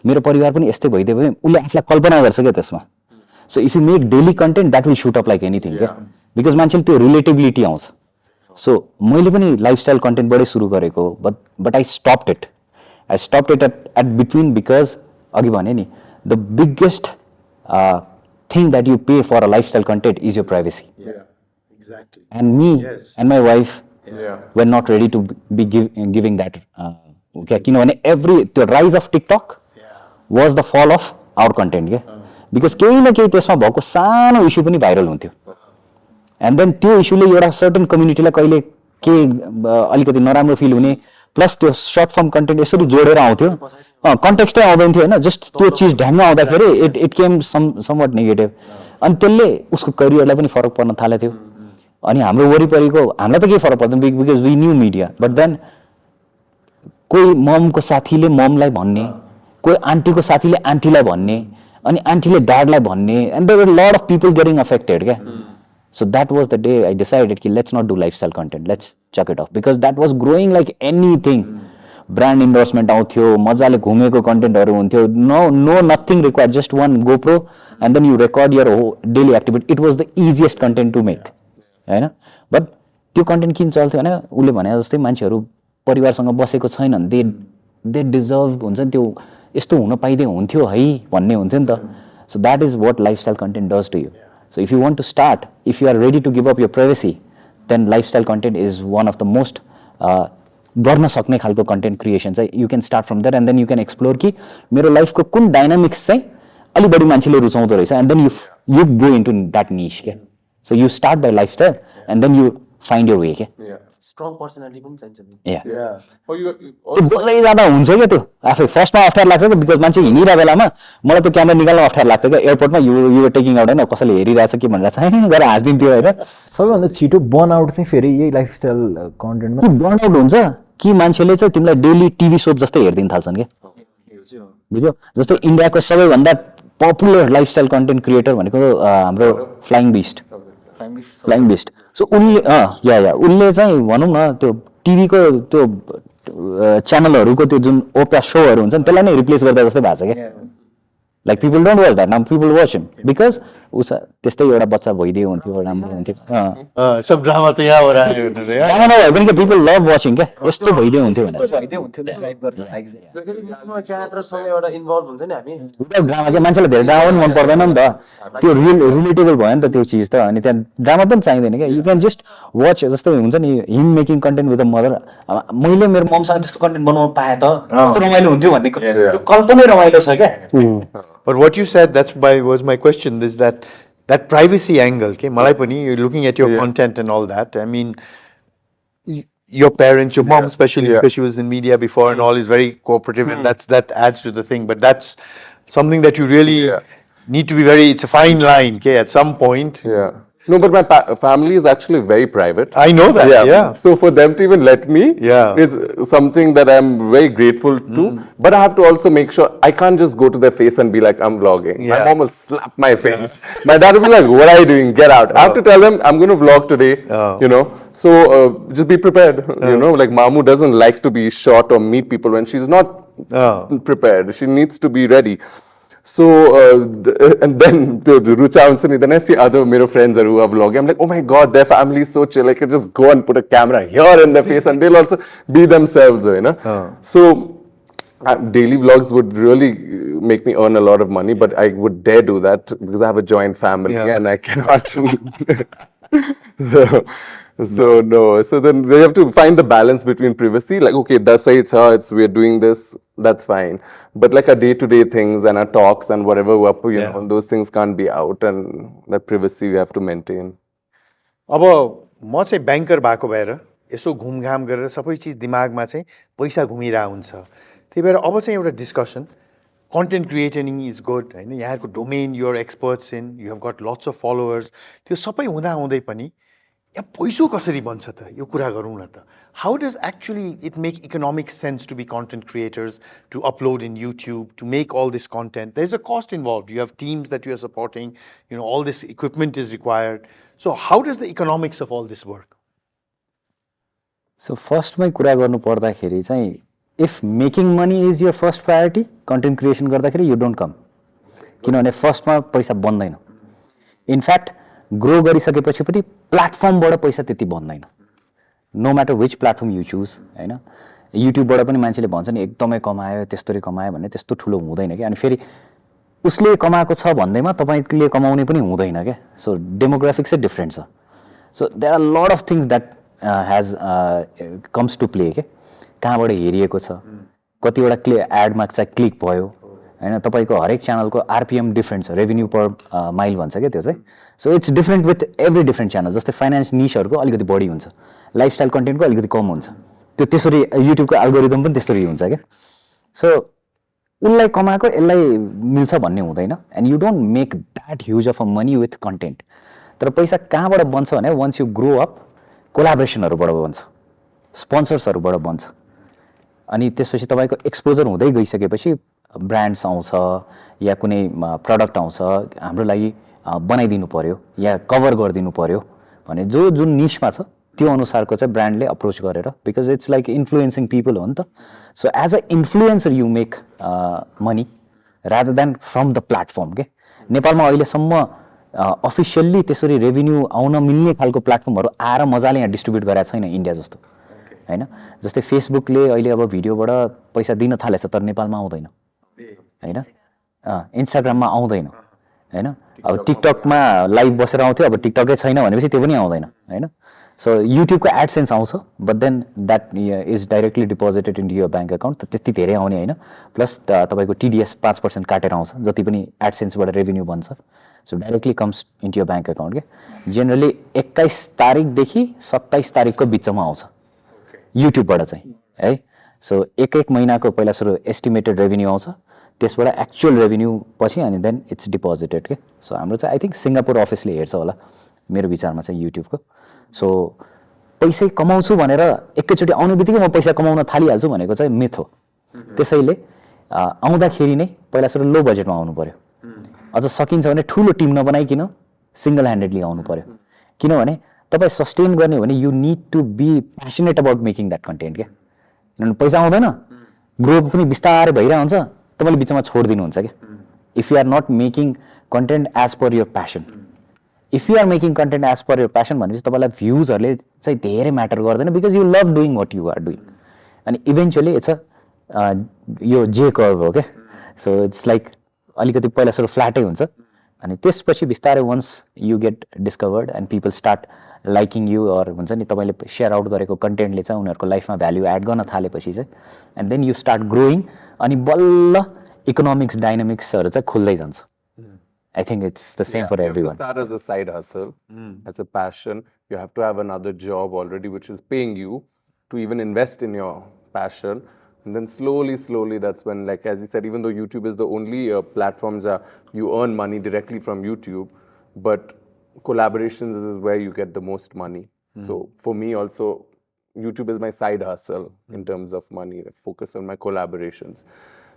मेरो परिवार पनि यस्तै भइदै भयो, उसले आफूलाई कल्पना गर्छ क्या त्यसमा. So if you make daily content, that will shoot up like anything, because मान्छेले त्यो रिलेटेबिलिटी आउँछ. So मैले पनि lifestyle content बडै सुरु गरेको, but I stopped it. I stopped it at between, because अघि भने नि, the biggest thing that you pay for a lifestyle content is your privacy. Yeah, exactly. And me and my wife were not ready to be giving that. The rise of TikTok was the fall of our content. Because केही न केही त्यसमा भएको सानो issue पनि viral हुन्थ्यो. And then त्यो इस्युले एउटा सर्टेन कम्युनिटीलाई कहिले के अलिकति नराम्रो फिल हुने, प्लस त्यो सर्ट फर्म कन्टेन्ट यसरी जोडेर आउँथ्यो, कन्टेक्स्टै आउँदैन थियो हैन, जस्ट त्यो चिज ढ्याङ्ग आउँदाखेरि इट केम समवट नेगेटिभ. अनि त्यसले उसको करियरलाई पनि फरक पर्न थालेको थियो. अनि हाम्रो वरिपरिको हामीलाई त के फरक पर्दैन, because we new media. But then कोही ममको साथीले ममलाई भन्ने, कोही आन्टीको साथीले आन्टीलाई भन्ने, अनि आन्टीले ड्याडलाई भन्ने, and there were lot of people getting affected क्या. So that was the day I decided कि let's not do lifestyle content, let's chuck it off, because that was growing like anything. Brand endorsement आउँथ्यो, मजाले घुमेको कन्टेन्टहरु हुन्थ्यो, no nothing required, just one GoPro and then you record your daily activity. It was the easiest content to make, हैन. But त्यो content किन चल्थ्यो हैन, उले भने जस्तै मान्छेहरु परिवारसँग बसेको छैनन्, they deserve हुन्छ नि त्यो यस्तो हुन पाइदै हुन्थ्यो है भन्ने हुन्थ्यो नि त. So that is what lifestyle content does to you. So if you want to start, if you are ready to give up your privacy, then lifestyle content is one of the most गर्न सक्ने खालको content creation चाहिँ you can start from there and then you can explore कि मेरो लाइफको कुन dynamics चाहिँ अलि बढी मान्छेले रुचाउँदो रहेछ and then you go into that niche के so you start by lifestyle and then you find your way के स्ट्रङ पर्सनालिटी पनि चाहिन्छ बोल्दै जाँदा हुन्छ क्या त्यो आफै फर्स्टमा अप्ठ्यारो लाग्छ क्या बिकज मान्छे हिँडिरहेको बेलामा मलाई त्यो क्यामेरा निकाल्न अप्ठ्यारो लाग्थ्यो क्या एयरपोर्टमा यु टेकिङ आउट होइन कसैले हेरिरहेछ के भनिरहेछ गरेर हाँसिदिन्थ्यो होइन सबैभन्दा छिटो बर्न आउट चाहिँ फेरि यही लाइफस्टाइल कन्टेन्टमा बर्न आउट हुन्छ कि मान्छेले चाहिँ तिमीलाई डेली टिभी सोप जस्तै हेरिदिन थाल्छन् क्या बुझ्यो जस्तै इन्डियाको सबैभन्दा पपुलर लाइफस्टाइल कन्टेन्ट क्रिएटर भनेको हाम्रो फ्लाइङ बिस्ट सो उनले चाहिँ भनौँ न त्यो टिभीको त्यो च्यानलहरूको त्यो जुन ओप्रा सोहरू हुन्छ नि त्यसलाई नै रिप्लेस गर्दा जस्तै भएको छ क्या like people don't watch that now people watch him because उस त्यस्तै एउटा बच्चा भइदियो हुन्थ्यो राम्रो हुन्थ्यो सब ड्रामा त यहाँ हो रह्यो ड्रामा नभए पनि क्या पिपल लभ वाचिङ क्या यस्तो भइदियो हुन्थ्यो भनेर ड्रामा क्या मान्छेलाई धेरै ड्रामा पनि मन पर्दैन नि त त्यो रिलेटेबल भयो नि त त्यो चिज त अनि त्यहाँ ड्रामा पनि चाहिँदैन क्या यु क्यान जस्ट वाच जस्तो हुन्छ नि him making content with the mother मैले मेरो ममसँग त्यस्तो कन्टेन्ट बनाउनु पाएँ त कस्तो रमाइलो हुन्थ्यो भन्ने कल्पनै रमाइलो छ क्या But what you said, was my question, is that privacy angle, okay? Malai pani, you're looking at your content and all that. I mean, your parents, your mom especially, because she was in media before and all, is very cooperative, and that adds to the thing. But that's something that you really need to be it's a fine line, okay? At some point. Yeah. No, but my family is actually very private. I know that, yeah. So for them to even let me is something that I'm very grateful to. But I have to also make sure I can't just go to their face and be like, I'm vlogging. My mom will slap my face. My dad will be like, what are you doing? Get out. I have to tell them, I'm going to vlog today, you know. So just be prepared, you know. Like Mamu doesn't like to be shot or meet people when she's not prepared. She needs to be ready. So, and then the Rucha and then I see other Miro friends who are vlogging. I'm like, oh my God, their family is so chill. I can just go and put a camera here in their face and they'll also be themselves, you know. So, daily vlogs would really make me earn a lot of money, but I would dare do that because I have a joint family and I cannot. So no. So then they have to find the balance between privacy. Like, okay, that's why we're doing this. That's fine. But like our day-to-day things and our talks and whatever, you know, those things can't be out, and that privacy we have to maintain. अब म चाहिँ banker भएको भएर यसो घुमघाम गरेर सबै चिज दिमागमा चाहिँ पैसा घुमिरहेको हुन्छ त्यही भएर अब चाहिँ एउटा discussion content creating is good होइन यहाँको domain you are experts in you have got lots of followers त्यो सबै हुँदै पनि यहाँ पैसो कसरी बन्छ त यो कुरा गरौँ न त how does actually it make economic sense to be content creators to upload in YouTube to make all this content there is a cost involve you have teams that you are supporting you know all this equipment is required so how does the economics of all this work so फर्स्टमै कुरा गर्नु पर्दाखेरि चाहिँ if making money is your first priority content creation गर्दाखेरि you don't come किनभने फर्स्टमा पैसा बन्दैन इनफ्याक्ट ग्रो गरिसकेपछि पनि प्लेटफर्मबाट पैसा त्यति बन्दैन no matter which platform you choose होइन युट्युबबाट पनि मान्छेले भन्छ नि एकदमै कमायो त्यस्तरी कमायो भन्ने त्यस्तो ठुलो हुँदैन क्या अनि फेरि उसले कमाएको छ भन्दैमा तपाईँले कमाउने पनि हुँदैन क्या सो डेमोग्राफिक्सै डिफ्रेन्ट छ so there are lot of things that has comes to play के कहाँबाट हेरिएको छ कतिवटा एडमा चाहिँ क्लिक भयो होइन तपाईँको हरेक च्यानलको आरपिएम डिफ्रेन्ट छ रेभेन्यू पर माइल भन्छ क्या त्यो चाहिँ so it's different with every different channel जस्तै फाइनेन्स निसहरूको अलिकति बढी हुन्छ लाइफस्टाइल कन्टेन्टको अलिकति कम हुन्छ त्यो त्यसरी युट्युबको एल्गोरिदम पनि त्यसरी हुन्छ क्या सो उसलाई कमाएको यसलाई मिल्छ भन्ने हुँदैन and you don't make that huge of a money with content तर पैसा कहाँबाट बन्छ भने वन्स यु ग्रो अप कोलाबोरेसनहरूबाट बन्छ स्पोन्सर्सहरूबाट बन्छ अनि त्यसपछि तपाईँको एक्सपोजर हुँदै गइसकेपछि ब्रान्ड्स आउँछ या कुनै प्रडक्ट आउँछ हाम्रो लागि बनाइदिनु पर्यो या कभर गरिदिनु पर्यो भने जुन निशमा छ त्यो अनुसारको चाहिँ ब्रान्डले अप्रोच गरेर because it's like influencing people हो नि त so as a influencer you make money rather than from the platform के नेपालमा अहिलेसम्म अफिसियल्ली त्यसरी रेभेन्यू आउन मिल्ने खालको प्लेटफर्महरू आएर मजाले यहाँ डिस्ट्रिब्युट गरेको छैन इन्डिया जस्तो होइन जस्तै फेसबुकले अहिले अब भिडियोबाट पैसा दिन थालेछ तर नेपालमा आउँदैन होइन इन्स्टाग्राममा आउँदैन होइन अब टिकटकमा लाइभ बसेर आउँथ्यो अब टिकटकै छैन भनेपछि त्यो पनि आउँदैन होइन सो युट्युबको एडसेन्स आउँछ but then that is directly deposited into your bank account त्यति धेरै आउने होइन प्लस तपाईँको TDS 5% काटेर आउँछ जति पनि एडसेन्सबाट रेभेन्यू बन्छ so directly comes into your bank account के जेनरली 21 तारिकदेखि 27 तारिकको बिचमा आउँछ युट्युबबाट चाहिँ है सो एक महिनाको पहिला सुरु एस्टिमेटेड रेभेन्यू आउँछ त्यसबाट एक्चुअल रेभेन्यू पछि अनि देन इट्स डिपोजिटेड के सो हाम्रो चाहिँ आई थिङ्क सिङ्गापुर अफिसले हेर्छ होला मेरो विचारमा चाहिँ युट्युबको सो पैसै कमाउँछु भनेर एकैचोटि आउने बित्तिकै म पैसा कमाउन थालिहाल्छु भनेको चाहिँ मिथ हो त्यसैले आउँदाखेरि नै पहिला सुरु लो बजेटमा आउनु पर्यो अझ सकिन्छ भने ठुलो टिम नबनाइकन सिङ्गल ह्यान्डेडली आउनु पर्यो किनभने तपाईँ सस्टेन गर्ने हो भने you need to be passionate about making that content क्या किनभने पैसा आउँदैन ग्रो पनि बिस्तारै भइरहन्छ तपाईँले बिचमा छोडिदिनुहुन्छ क्या if you are not making content as per your passion if you are making content as per your passion भनेपछि तपाईँलाई भ्युजहरूले चाहिँ धेरै म्याटर गर्दैन because you love doing what you are doing अनि इभेन्चुअली इट्स यो जे कर्भ हो क्या सो इट्स लाइक अलिकति पहिला सुरु फ्ल्याटै हुन्छ अनि त्यसपछि बिस्तारै once you get discovered and people start liking you or हुन्छ नि तपाईँले सेयर आउट गरेको कन्टेन्टले चाहिँ उनीहरूको लाइफमा भ्याल्यु एड गर्न थालेपछि चाहिँ and then you start growing अनि बल्ल इकोनोमिक्स डाइनामिक्सहरू चाहिँ खुल्दै जान्छ I think it's the same for everyone. Start as a side hustle, as a passion. You have to have another job already which is paying you to even invest in your passion. And then slowly, that's when, like as you said, even though YouTube is the only platforms you earn money directly from YouTube, but collaborations is where you get the most money. So for me also, YouTube is my side hustle in terms of money. I focus on my collaborations.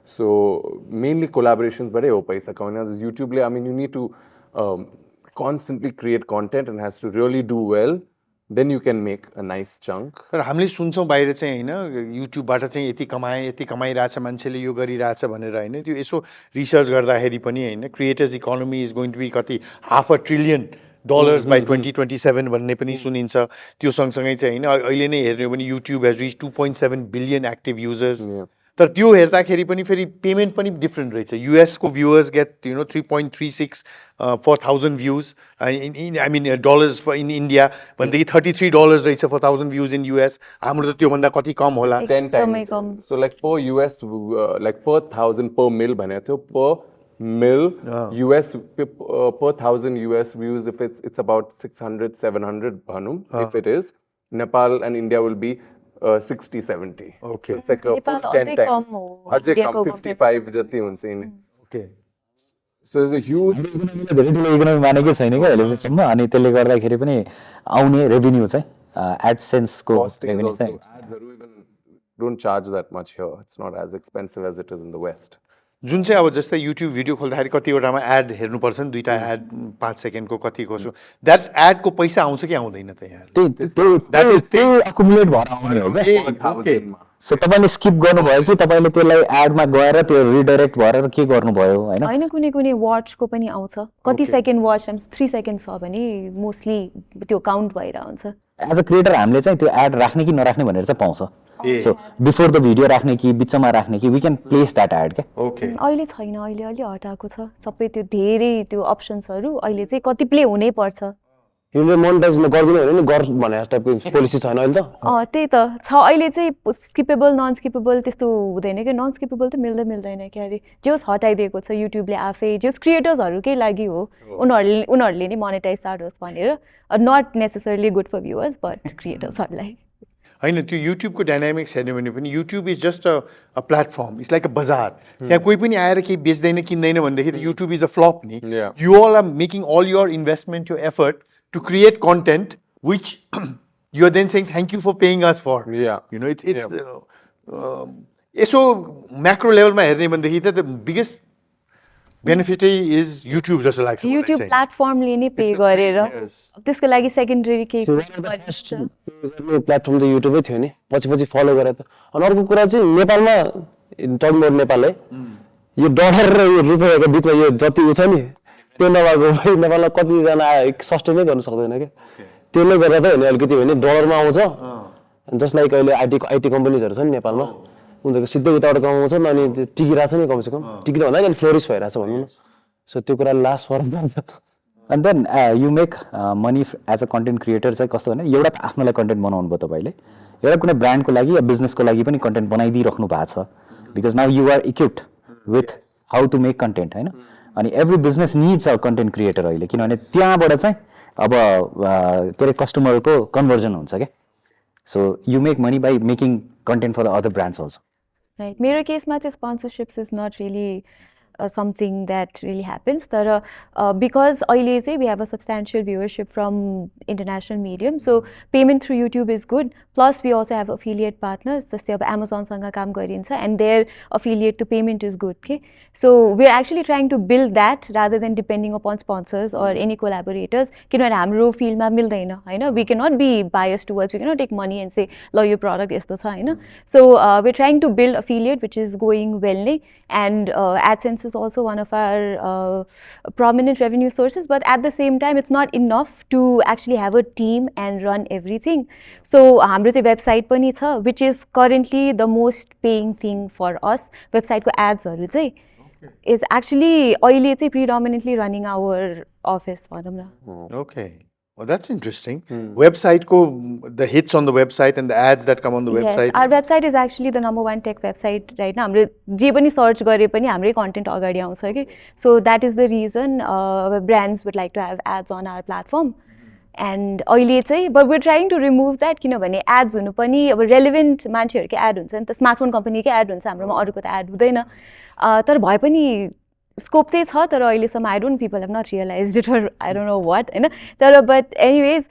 So mainly collaborations, but ho paisa kauna. YouTube, I mean, you need to constantly create content and has to really do well. Then you can make a nice chunk. तर हामीले सुन्छौँ बाहिर चाहिँ होइन युट्युबबाट चाहिँ यति कमाइरहेछ मान्छेले यो गरिरहेछ भनेर होइन त्यो यसो रिसर्च गर्दाखेरि पनि होइन creators economy is going to be कति $500 billion by 2027 भन्ने पनि सुनिन्छ त्यो सँगसँगै चाहिँ होइन अहिले नै हेर्ने हो भने YouTube has rich 2.7 billion active users तर त्यो हेर्दाखेरि पनि फेरि पेमेन्ट पनि डिफ्रेन्ट रहेछ युएसको viewers get 3.36 for 1,000 views I mean dollars in India भनेदेखि $33 रहेछ for 1,000 views in US हाम्रो त त्योभन्दा कति कम होला 10 times so like per US like per 1,000 per mil भनेको थियो per mil US per 1,000 US views if it's about 600-700 bhanum if it is Nepal and India will be 60-70 okay so it's like 10 times अझै कम 55 जति हुन्छ नि okay so there's a huge धेरै ठुलो economy मानेकै छैन क्या अहिलेसम्म अनि त्यसले गर्दाखेरि पनि आउने रेभेन्यू चाहिँ एडसेन्सको रेभेन्यू चाहिँ ads even don't charge that much here it's not as expensive as it is in the west जुन चाहिँ अब जस्तै युट्युब भिडियो खोल्दाखेरि कतिवटामा एड हेर्नुपर्छ नि दुईटा एड 5 सेकेन्डको कति कसो द्याट एडको पैसा आउँछ कि आउँदैन त यहाँ त्यो अकुमुलेट भएर आउने हो क्या सो तपाईँले स्किप गर्नुभयो कि तपाईँले त्यसलाई एडमा गएर त्यो रिडाइरेक्ट भएर के गर्नुभयो होइन कुनै वाचको पनि आउँछ कति सेकेन्ड वाच टाइम्स 3 सेकेन्ड छ भने मोस्टली त्यो काउन्ट भएर आउँछ एज अ क्रिएटर हामीले चाहिँ त्यो एड राख्ने कि नराख्ने भनेर चाहिँ पाउँछ सो बिफोर द भिडियो राख्ने कि बिचमा राख्ने कि we can place that ad क्या अहिले छैन अहिले अलि हटाएको छ सबै त्यो धेरै त्यो अप्सन्सहरू अहिले चाहिँ कति प्ले हुनै पर्छ यो मोनेटाइज गर्दिन भने नि गर भन्ने टाइपको पोलिसी छैन अहिले त त्यही त छ अहिले चाहिँ स्किपेबल नन स्किपेबल त्यस्तो हुँदैन कि नन स्किपेबल त मिल्दैन क्या अरे जोस हटाइदिएको छ युट्युबले आफै जोस क्रिएटर्सहरूकै लागि हो उनीहरूले नै मोनेटाइज स्टार्ट होस् भनेर not necessarily good for viewers but क्रिएटर्सहरूलाई होइन त्यो युट्युबको डाइनामिक्स हेर्ने भने पनि YouTube is just a platform it's like a बजार त्यहाँ कोही पनि आएर केही बेच्दैन किन्दैन भनेदेखि युट्युब इज अ फ्लप नि you all are making all your investment your effort to create content which you are then saying thank you for paying us for you know it's so macro level ma herne bandekhi ta the biggest benefit is YouTube जस्तो लाग्छ YouTube प्लेटफर्मले नै pay गरेर त्यसको लागि secondary के platform त युट्युबै थियो नि पछि फलो गरे त अनि अर्को कुरा चाहिँ नेपालमा टर्न मोड नेपाल है यो डलर र यो रुपियाँको बिचमा यो जति छ नि त्यो नभएको नेपालमा कतिजना सस्टेनै गर्न सक्दैन क्या त्यसले गर्दा त होइन अलिकति भने डलरमा आउँछ जस्ट लाइक अहिले आइटी कम्पनीजहरू छ नि नेपालमा उनीहरूको सिधै उताबाट कमाउँछन् अनि टिकिरहेको छ नि कमसेकम टिकिनु भन्दा नि फ्लोरिस भइरहेको छ भनौँ न सो त्यो कुरा लास्ट फरक पर्छ And then you make money as a content creator चाहिँ कस्तो भने एउटा त आफ्नोलाई कन्टेन्ट बनाउनु भयो तपाईले एउटा कुनै ब्रान्डको लागि या बिजनेसको लागि पनि कन्टेन्ट बनाइदिइराख्नु भएको छ because now you are equipped with how to make content हैन अनि every business needs a content creator अहिले किनभने त्यहाँबाट चाहिँ अब के अरे कस्टमरको कन्भर्जन हुन्छ क्या so you make money by making content for the other brands also Right. मेरो केसमा चाहिँ sponsorships is not really something that really happens. Because अहिले चाहिँ we have a substantial viewership from international medium, so payment through YouTube is good. Plus we also have affiliate partners. जस्तै अब Amazonसँग काम गरिन्छ and their affiliate to payment is good. Okay? So we are actually trying to build that rather than depending upon sponsors or any collaborators. किनभने हाम्रो फिल्डमा मिल्दैन हैन we cannot be biased towards, we cannot take money and say ल यो product यस्तो छ हैन. So we're trying to build affiliate which is going well नै and AdSense is also one of our prominent revenue sources, but at the same time it's not enough to actually have a team and run everything. So हाम्रो चाहिँ website पनि छ which is currently the most paying thing for us. Website को ads हरु चाहिँ is actually अहिले चाहिँ predominantly running our office भनौं न. Okay. Well, that's interesting. Website ko, the hits on the website and the ads that come on the website. Yes, our website is actually the #1 tech website right now. हामीले जे पनि search गरे पनि हाम्रै content अगाडि आउँछ के. So that is the reason brands would like to have ads on our platform. And अहिले चाहिँ but we're trying to remove that किनभने ads हुनु पनि अब relevant मान्छेहरुकै ad हुन्छ नि त, स्मार्टफोन कम्पनीकै ad हुन्छ, हाम्रोमा अरूको त ad हुँदैन. तर भए पनि scope चाहिँ छ तर अहिलेसम्म I don't people have not realized it or I don't know what हैन तर but anyways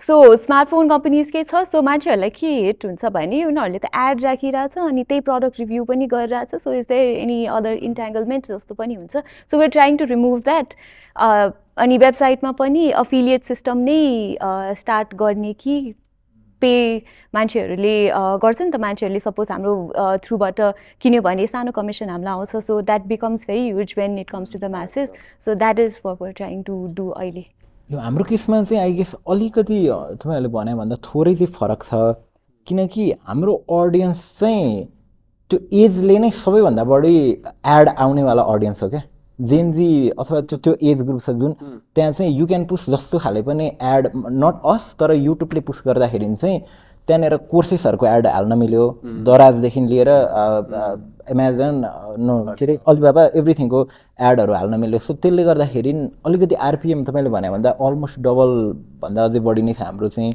so smartphone companies के छ सो मान्छेहरुलाई के हिट हुन्छ भने उनीहरुले त एड राखिरहेछ अनि त्यही प्रडक्ट रिभ्यू पनि गरिरहेछ so is there any other entanglement जस्तो पनि हुन्छ so we are trying to remove that अनि वेबसाइटमा पनि अफिलिएट सिस्टम नै स्टार्ट गर्ने कि पे मान्छेहरुले गर्छ नि त मान्छेहरुले सपोज हाम्रो थ्रुबाट किन्यो भने सानो कमिसन हामीलाई आउँछ so that becomes very huge when it comes to the masses so that is what we are trying to do अहिले यो हाम्रो केसमा चाहिँ आई गेस अलिकति तपाईहरुले भने भन्दा थोरै चाहिँ फरक छ किनकि हाम्रो ऑडियन्स चाहिँ त्यो एजले नै सबैभन्दा बढी एड आउनेवाला ऑडियन्स हो क्या जेनजी अथवा त्यो एज ग्रुप छ जुन त्यहाँ चाहिँ यु क्यान पुश जस्तो खाले पनि एड नट अस तर युट्युबले पुश गर्दाखेरि चाहिँ त्यहाँनिर कोर्सेसहरूको एड हाल्न मिल्यो दराजदेखि लिएर एमाजन के अरे अलिबाबा एभ्रिथिङको एडहरू हाल्न मिल्यो सो त्यसले गर्दाखेरि अलिकति आरपिएम तपाईँले भने भन्दा अलमोस्ट डबल भन्दा अझै बढी नै छ हाम्रो चाहिँ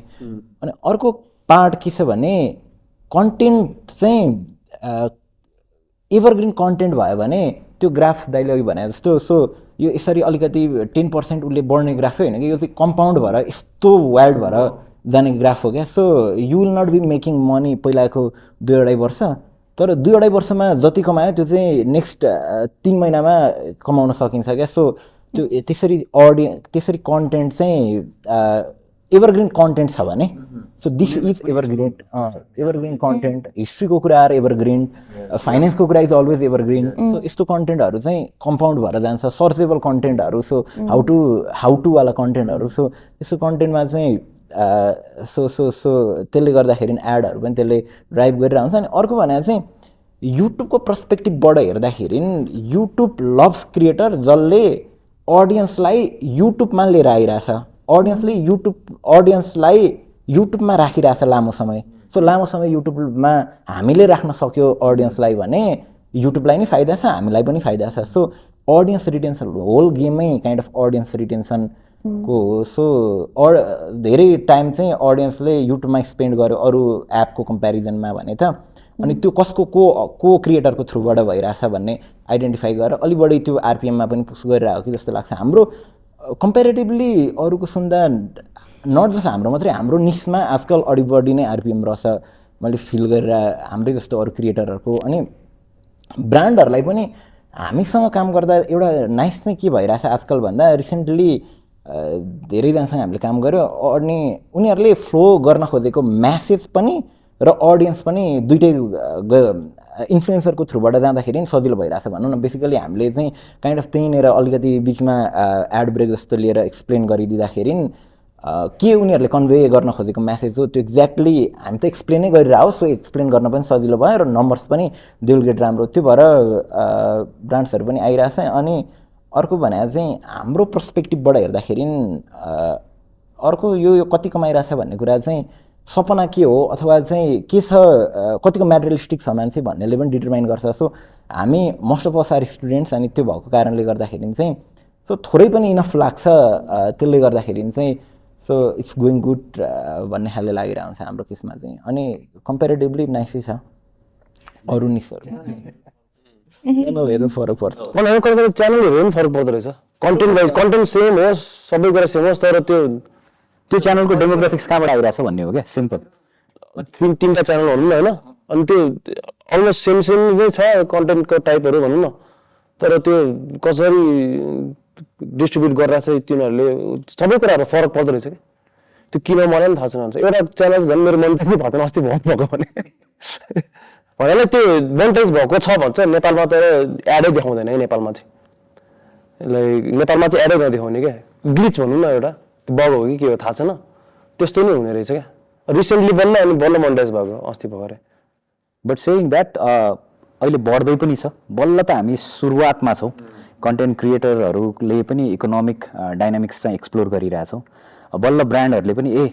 अनि अर्को पार्ट के छ भने कन्टेन्ट चाहिँ एभरग्रिन कन्टेन्ट भयो भने त्यो ग्राफ दाइले अघि भने जस्तो सो यो यसरी अलिकति 10% उसले बढ्ने ग्राफै होइन कि यो चाहिँ कम्पाउन्ड भएर यस्तो वाइल्ड भएर जाने ग्राफ हो क्या so you will not be making money पहिलाको 2-2.5 वर्ष तर 2-2.5 वर्षमा जति कमायो त्यो चाहिँ नेक्स्ट 3 महिनामा कमाउन सकिन्छ क्या सो त्यो त्यसरी कन्टेन्ट चाहिँ एभरग्रिन कन्टेन्ट छ भने so this is evergreen content हिस्ट्रीको कुराहरू एभरग्रिन फाइनेन्सको कुरा इज अलवेज एभरग्रिन सो यस्तो कन्टेन्टहरू चाहिँ कम्पाउन्ड भएर जान्छ सर्चेबल कन्टेन्टहरू सो हाउ टु वाला कन्टेन्टहरू सो यस्तो कन्टेन्टमा चाहिँ सो त्यसले गर्दाखेरि एडहरू पनि त्यसले ड्राइभ गरेर आउँछ अनि अर्को भने चाहिँ युट्युबको पर्सपेक्टिभबाट हेर्दाखेरि युट्युब लभ्स क्रिएटर जसले अडियन्सलाई युट्युबमा लिएर आइरहेछ अडियन्सलाई युट्युबमा राखिरहेछ लामो समय सो लामो समय युट्युबमा हामीले राख्न सक्यो अडियन्सलाई भने युट्युबलाई नै फाइदा छ हामीलाई पनि फाइदा छ सो अडियन्स रिटेन्सन होल गेममै काइन्ड अफ अडियन्स रिटेन्सन को हो सो धेरै टाइम चाहिँ अडियन्सले युट्युबमा स्पेन्ड गर्यो अरू एपको कम्पेरिजनमा भने त अनि त्यो कसको को क्रिएटरको थ्रुबाट भइरहेछ भन्ने आइडेन्टिफाई गरेर अलि बढी त्यो आरपिएममा पनि पुस गरिरहेको कि जस्तो लाग्छ हाम्रो कम्पेरिटिभली अरूको सुन्दा नट जस्ट हाम्रो मात्रै हाम्रो निस्मा आजकल अलि बढी नै आरपिएम रहेछ मैले फिल गरेर हाम्रै जस्तो अरू क्रिएटरहरूको अनि ब्रान्डहरूलाई पनि हामीसँग काम गर्दा एउटा नाइस चाहिँ के भइरहेछ आजकल भन्दा रिसेन्टली धेरैजनासँग हामीले काम गर्यो अनि उनीहरूले फ्लो गर्न खोजेको म्यासेज पनि र अडियन्स पनि दुइटै इन्फ्लुएन्सरको थ्रुबाट जाँदाखेरि नि सजिलो भइरहेछ भनौँ न बेसिकली हामीले चाहिँ काइन्ड अफ त्यहीँनिर अलिकति बिचमा एड ब्रेक जस्तो लिएर एक्सप्लेन गरिदिँदाखेरि के उनीहरूले कन्भे गर्न खोजेको म्यासेज हो त्यो एक्ज्याक्टली हामी त एक्सप्लेनै गरिरहेको सो एक्सप्लेन गर्न पनि सजिलो भयो र नम्बर्स पनि दे विल गेट राम्रो त्यो भएर ब्रान्ड्सहरू पनि आइरहेछ अनि अर्को भने चाहिँ हाम्रो पर्सपेक्टिभबाट हेर्दाखेरि अर्को यो कति कमाइरहेछ भन्ने कुरा चाहिँ सपना के हो अथवा चाहिँ के छ कतिको म्याटेरियलिस्टिक छ मान्छे भन्नेले पनि डिटरमाइन गर्छ सो हामी most of us are students अनि त्यो भएको कारणले गर्दाखेरि चाहिँ सो थोरै पनि इनफ लाग्छ त्यसले गर्दाखेरि चाहिँ सो इट्स गोइङ गुड भन्ने खाले लागिरहेको हुन्छ हाम्रो केसमा चाहिँ अनि कम्पेरिटिभली नाइसै छ अरू निसहरू हेर्नु फरक पर्छ च्यानल हेर्नु पनि फरक पर्दो रहेछ कन्टेन्ट वाइज कन्टेन्ट सेम होस् सबै कुरा सेम होस् तर त्यो च्यानलको डेमोग्राफिक्स कहाँबाट आइरहेछ भन्ने हो क्या सिम्पल तिनवटा च्यानल भनौँ न होइन अनि त्यो अलमोस्ट सेम नै छ कन्टेन्टको टाइपहरू भनौँ न तर त्यो कसरी डिस्ट्रिब्युट गरिरहेछ तिनीहरूले सबै कुराहरू फरक पर्दो रहेछ कि त्यो किन मलाई पनि थाहा छैन भन्छ एउटा च्यानल झन् मेरो मन पनि भएको अस्ति भएको भने भनेर त्यो मोनिटाइज भएको छ भन्छ नेपालमा तर एडै देखाउँदैन है नेपालमा चाहिँ लाइक नेपालमा चाहिँ एडै नदेखाउने क्या ग्लिच भनौँ न एउटा बग हो कि के हो थाहा छैन त्यस्तो नै हुने रहेछ क्या रिसेन्टली बल्ल मोनिटाइज भएको अस्ति भर्खरै बट सेयिङ द्याट अहिले बढ्दै पनि छ बल्ल त हामी सुरुवातमा छौँ कन्टेन्ट क्रिएटरहरूले पनि इकोनोमिक डाइनामिक्स चाहिँ एक्सप्लोर गरिरहेछौँ बल्ल ब्रान्डहरूले पनि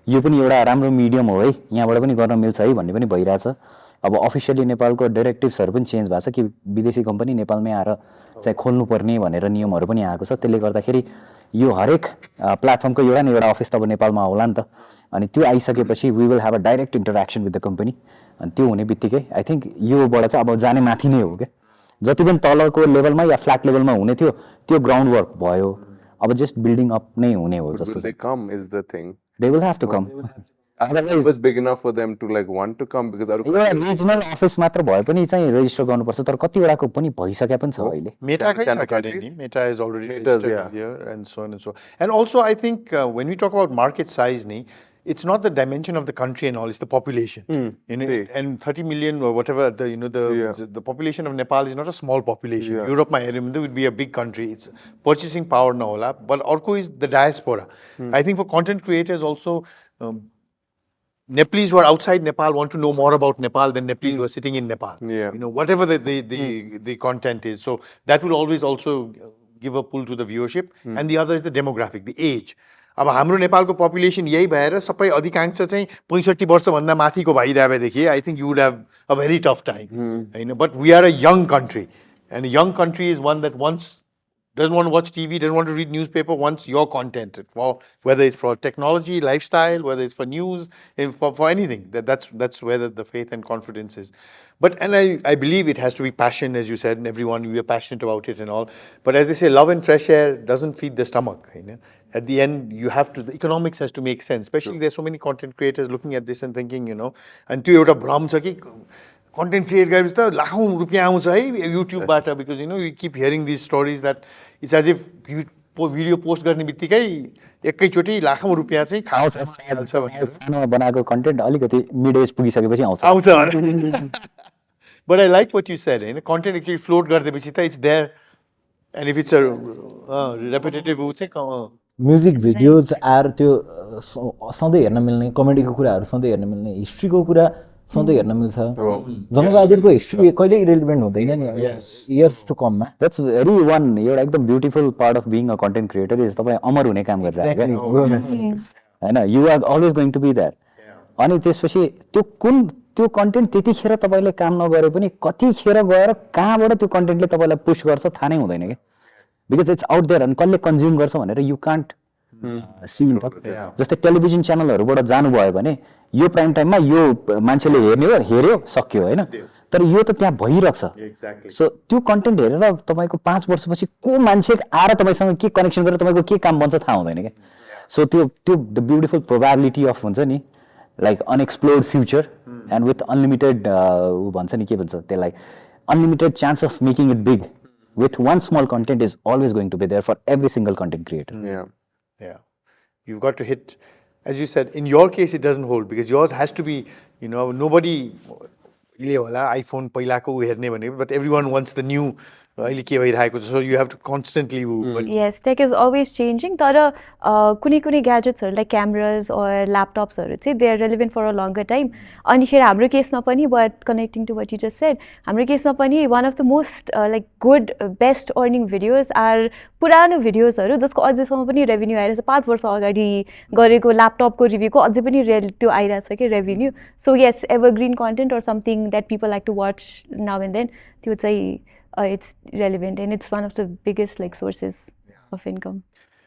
यो पनि एउटा राम्रो मिडियम हो है यहाँबाट पनि गर्न मिल्छ है भन्ने पनि भइरहेछ अब अफिसियली नेपालको डाइरेक्टिभ्सहरू पनि चेन्ज भएको छ कि विदेशी कम्पनी नेपालमै आएर चाहिँ खोल्नुपर्ने भनेर नियमहरू पनि आएको छ त्यसले गर्दाखेरि यो हरेक प्लेटफर्मको एउटा न एउटा अफिस त अब नेपालमा होला नि त अनि त्यो आइसकेपछि we will have a direct interaction with the company अनि त्यो हुने बित्तिकै आई थिङ्क योबाट चाहिँ अब जाने माथि नै हो क्या जति पनि तलको लेभलमा या फ्ल्याट लेभलमा हुने थियो त्यो ग्राउन्ड वर्क भयो अब जस्ट बिल्डिङ अप नै हुने हो जस्तो they will have to come It was big enough for them to like want to come because regional office मात्र भए पनि चाहिँ रेजिस्टर गर्नुपर्छ तर कतिवटाको पनि भइसके पनि छ अहिले Meta is already registered here and so on and so on. And also I think when we talk about market size, it's not the dimension of the country and all, it's the population. And 30 million or whatever, the population of Nepal is not a small population. Europe would be a big country. It's purchasing power now, but Orko is the diaspora. I think for content creators also, Nepalese who are outside Nepal want to know more about Nepal than Nepalese who are sitting in Nepal. Whatever the content is. So that will always also give a pull to the viewership. And the other is the demographic, the age. अब हाम्रो नेपालको population यही भएर सबै अधिकांश चाहिँ 65 वर्षभन्दा माथिको भइरहेदेखि I think you would have a very tough time होइन but we are a young country and young country is one that once doesn't want to watch TV, doesn't want to read newspaper, wants your content, whether it's for technology, lifestyle, whether it's for news, for anything. That's where the faith and confidence is. And I believe it has to be passion, as you said, and everyone, we are passionate about it and all. But as they say, love and fresh air doesn't feed the stomach. At the end, you have to, the economics has to make sense. Especially there's so many content creators looking at this and thinking, and to एउटा भ्रम छ कि content create गरेपछि त लाखौं रुपियाँ आउँछ है युट्युबबाट because you keep hearing these stories that it's as if video post गर्ने बित्तिकै एकैचोटि लाखौं रुपियाँ चाहिँ खान्छ सानोमा बनाएको कन्टेन्ट अलिकति मिड एज पुगिसकेपछि आउँछ but I like what you said हैन कन्टेन्ट एक्चुअली फ्लोट गर्दैपछि त it's there and if it's a repetitive उ चाहिँ म्युजिक भिडियोज आर त्यो सधैँ हेर्न मिल्ने कमेडीको कुराहरू सधैँ हेर्न मिल्ने हिस्ट्रीको कुरा सधैँ हेर्न मिल्छ जङ्गबहादुरको हिस्ट्री कहिले इरेलिभेन्ट हुँदैन नि इयर्स टु कममा द्याट्स भेरी वान एउटा एकदम beautiful part of being a content creator is तपाईँ अमर हुने काम गरिरहेको होइन you are always going to be that अनि त्यसपछि त्यो कन्टेन्ट त्यतिखेर तपाईँले काम नगरे पनि कतिखेर गएर कहाँबाट त्यो कन्टेन्टले तपाईँलाई पुस गर्छ थाहा नै हुँदैन क्या बिकज इट्स आउट देयर अनि कसले कन्ज्युम गर्छ भनेर यु कान्ट सी जस्तै टेलिभिजन च्यानलहरूबाट जानुभयो भने यो प्राइम टाइममा यो मान्छेले हेर्यो सक्यो होइन तर यो त त्यहाँ भइरहेछ सो त्यो कन्टेन्ट हेरेर तपाईँको 5 वर्षपछि को मान्छे आएर तपाईँसँग के कनेक्सन गरेर तपाईँको के काम बन्छ थाहा हुँदैन क्या सो त्यो द ब्युटिफुल प्रोबेबिलिटी अफ हुन्छ नि like unexplored future and with unlimited भन्छ नि के भन्छ त्यसलाई unlimited chance of making it big with one small content is always going to be there for every single content creator. Yeah. You've got to hit, as you said, in your case it doesn't hold because yours has to be, nobody iPhone पहिलाको हेर्ने भने but everyone wants the new अहिले के भइरहेको छ, so you have to constantly but Yes, tech is always changing. तर कुनै ग्याजेट्सहरू like cameras or ल्यापटप्सहरू चाहिँ they are relevant for a longer time. अनिखेर हाम्रो केसमा पनि, but connecting to what you just said, हाम्रो केसमा पनि one of the most like good best earning videos are पुरानो भिडियोजहरू जसको अझैसम्म पनि रेभेन्यू आइरहेछ. 5 वर्ष अगाडि गरेको ल्यापटपको रिभ्यूको अझै पनि त्यो आइरहेछ कि revenue. So yes, Evergreen content or something that people like to watch now and then, त्यो चाहिँ it's relevant and it's one of the biggest like sources of income.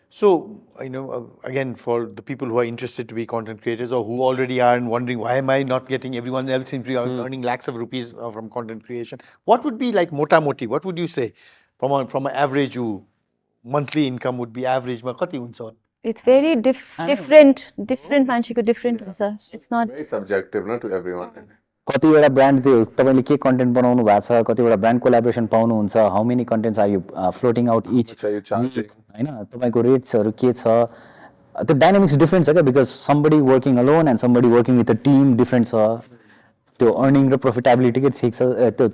So, again, for the people who are interested to be content creators or who already are and wondering why am I not getting, everyone else seems to be earning lakhs of rupees from content creation, what would be like mota moti, what would you say from an average monthly income would be average ma kati huncha? It's very different मान्छेको different हुन्छ. It's not Very subjective, not to everyone. कतिवटा brand त्यो तपाईँले के content बनाउनु भएको छ, कतिवटा ब्रान्ड कोलाबोरेसन पाउनुहुन्छ, how many contents are you floating out each, होइन तपाईँको रेट्सहरू के छ, त्यो डाइनामिक्स डिफ्रेन्ट छ क्या, because somebody working alone and somebody working with a team different छ. त्यो अर्निङ र प्रोफिटेबिलिटी के ठिक छ त्यो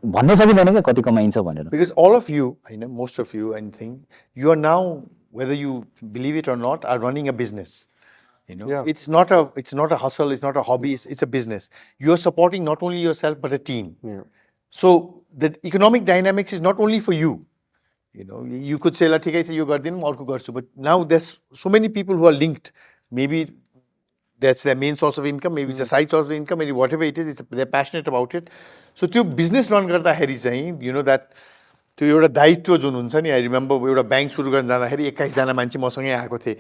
भन्नै सकिँदैन क्या कति कमाइन्छ भनेर. Because all of you, most of you, I think, you are now, whether you believe it or not, are running a business. It's not a hustle, it's not a hobby, it's a business. You're supporting not only yourself but a team. So the economic dynamics is not only for you. You could say la thik hai yo gardin arko garchu, but now there's so many people who are linked. Maybe that's their main source of income, maybe it's a side source of income, maybe whatever it is, they're passionate about it. So त्यो business run गर्दाखेरि चाहिँ that त्यो एउटा दायित्व जुन हुन्छ नि, I remember एउटा ब्याङ्क सुरु गर्न जाँदाखेरि 21 जना मान्छे मसँगै आएको थिए.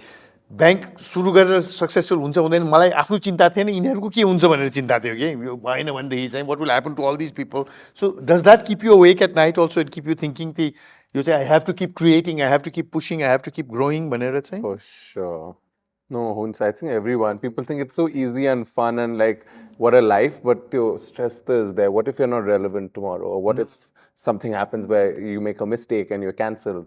ब्याङ्क सुरु गरेर सक्सेसफुल हुन्छ हुँदैन मलाई आफ्नो चिन्ता थिएन, यिनीहरूको के हुन्छ भनेर चिन्ता थियो कि यो भएन भनेदेखि चाहिँ what will happen to all these people. So does that keep you awake at night also and keep you thinking कि you say I have to keep creating, I have to keep pushing, I have to keep growing भनेर चाहिँ? For sure. No, Hunsa, I think everyone, people think it's so easy and fun and like what a life, but the stress is there. What if you're not relevant tomorrow, or what if something happens where you make a mistake and you're cancelled?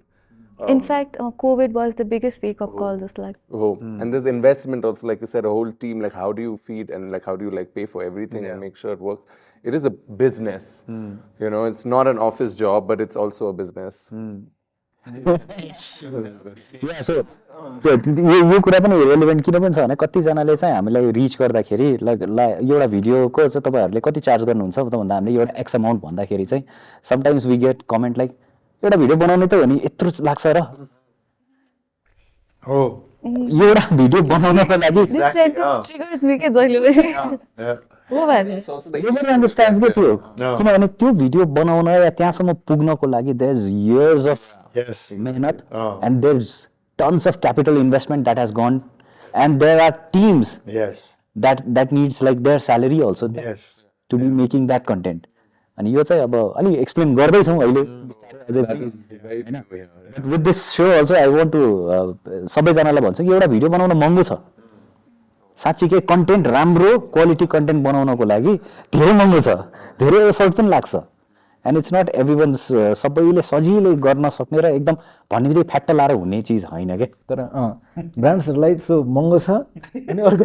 In fact, COVID was the biggest wake-up call. Just like and there's investment also, like you said, a whole team. Like how do you feed and like how do you like pay for everything and make sure it works? It is a business. It's not an office job, but it's also a business. Yeah, so यो कुरा पनि relevant किन पनि छ भने कतिजनाले चाहिँ हामीलाई रिच गर्दाखेरि एउटा भिडियोको चाहिँ तपाईँहरूले कति चार्ज गर्नुहुन्छ त भन्दा हामीले एउटा एक्स अमाउन्ट भन्दाखेरि चाहिँ sometimes we get comment like एउटा भिडियो बनाउने त हो नि यत्रो लाग्छ र हो एउटा भिडियो बनाउनको लागि किनभने त्यो भिडियो बनाउन या त्यहाँसम्म पुग्नको लागि देयर इज इयर्स अफ मेहनत and there is tons of capital investment that has gone, and there are teams that needs like their salary also to be making that content. And यो चाहिँ अब अलि explain गर्दै छौं अहिले with this show also I want to सबैजनालाई भन्छु कि एउटा भिडियो बनाउन महँगो छ साच्चै कन्टेन्ट राम्रो क्वालिटी कन्टेन्ट बनाउनको लागि धेरै महँगो छ धेरै एफर्ट पनि लाग्छ and it's not everyone's सबैले सजिलै गर्न सक्ने र एकदम भन्ने बित्तिकै फ्याक्ट लाएर हुने चीज हैन के तर ब्रान्ड्सहरुलाई सो महँगो छ अनि अर्को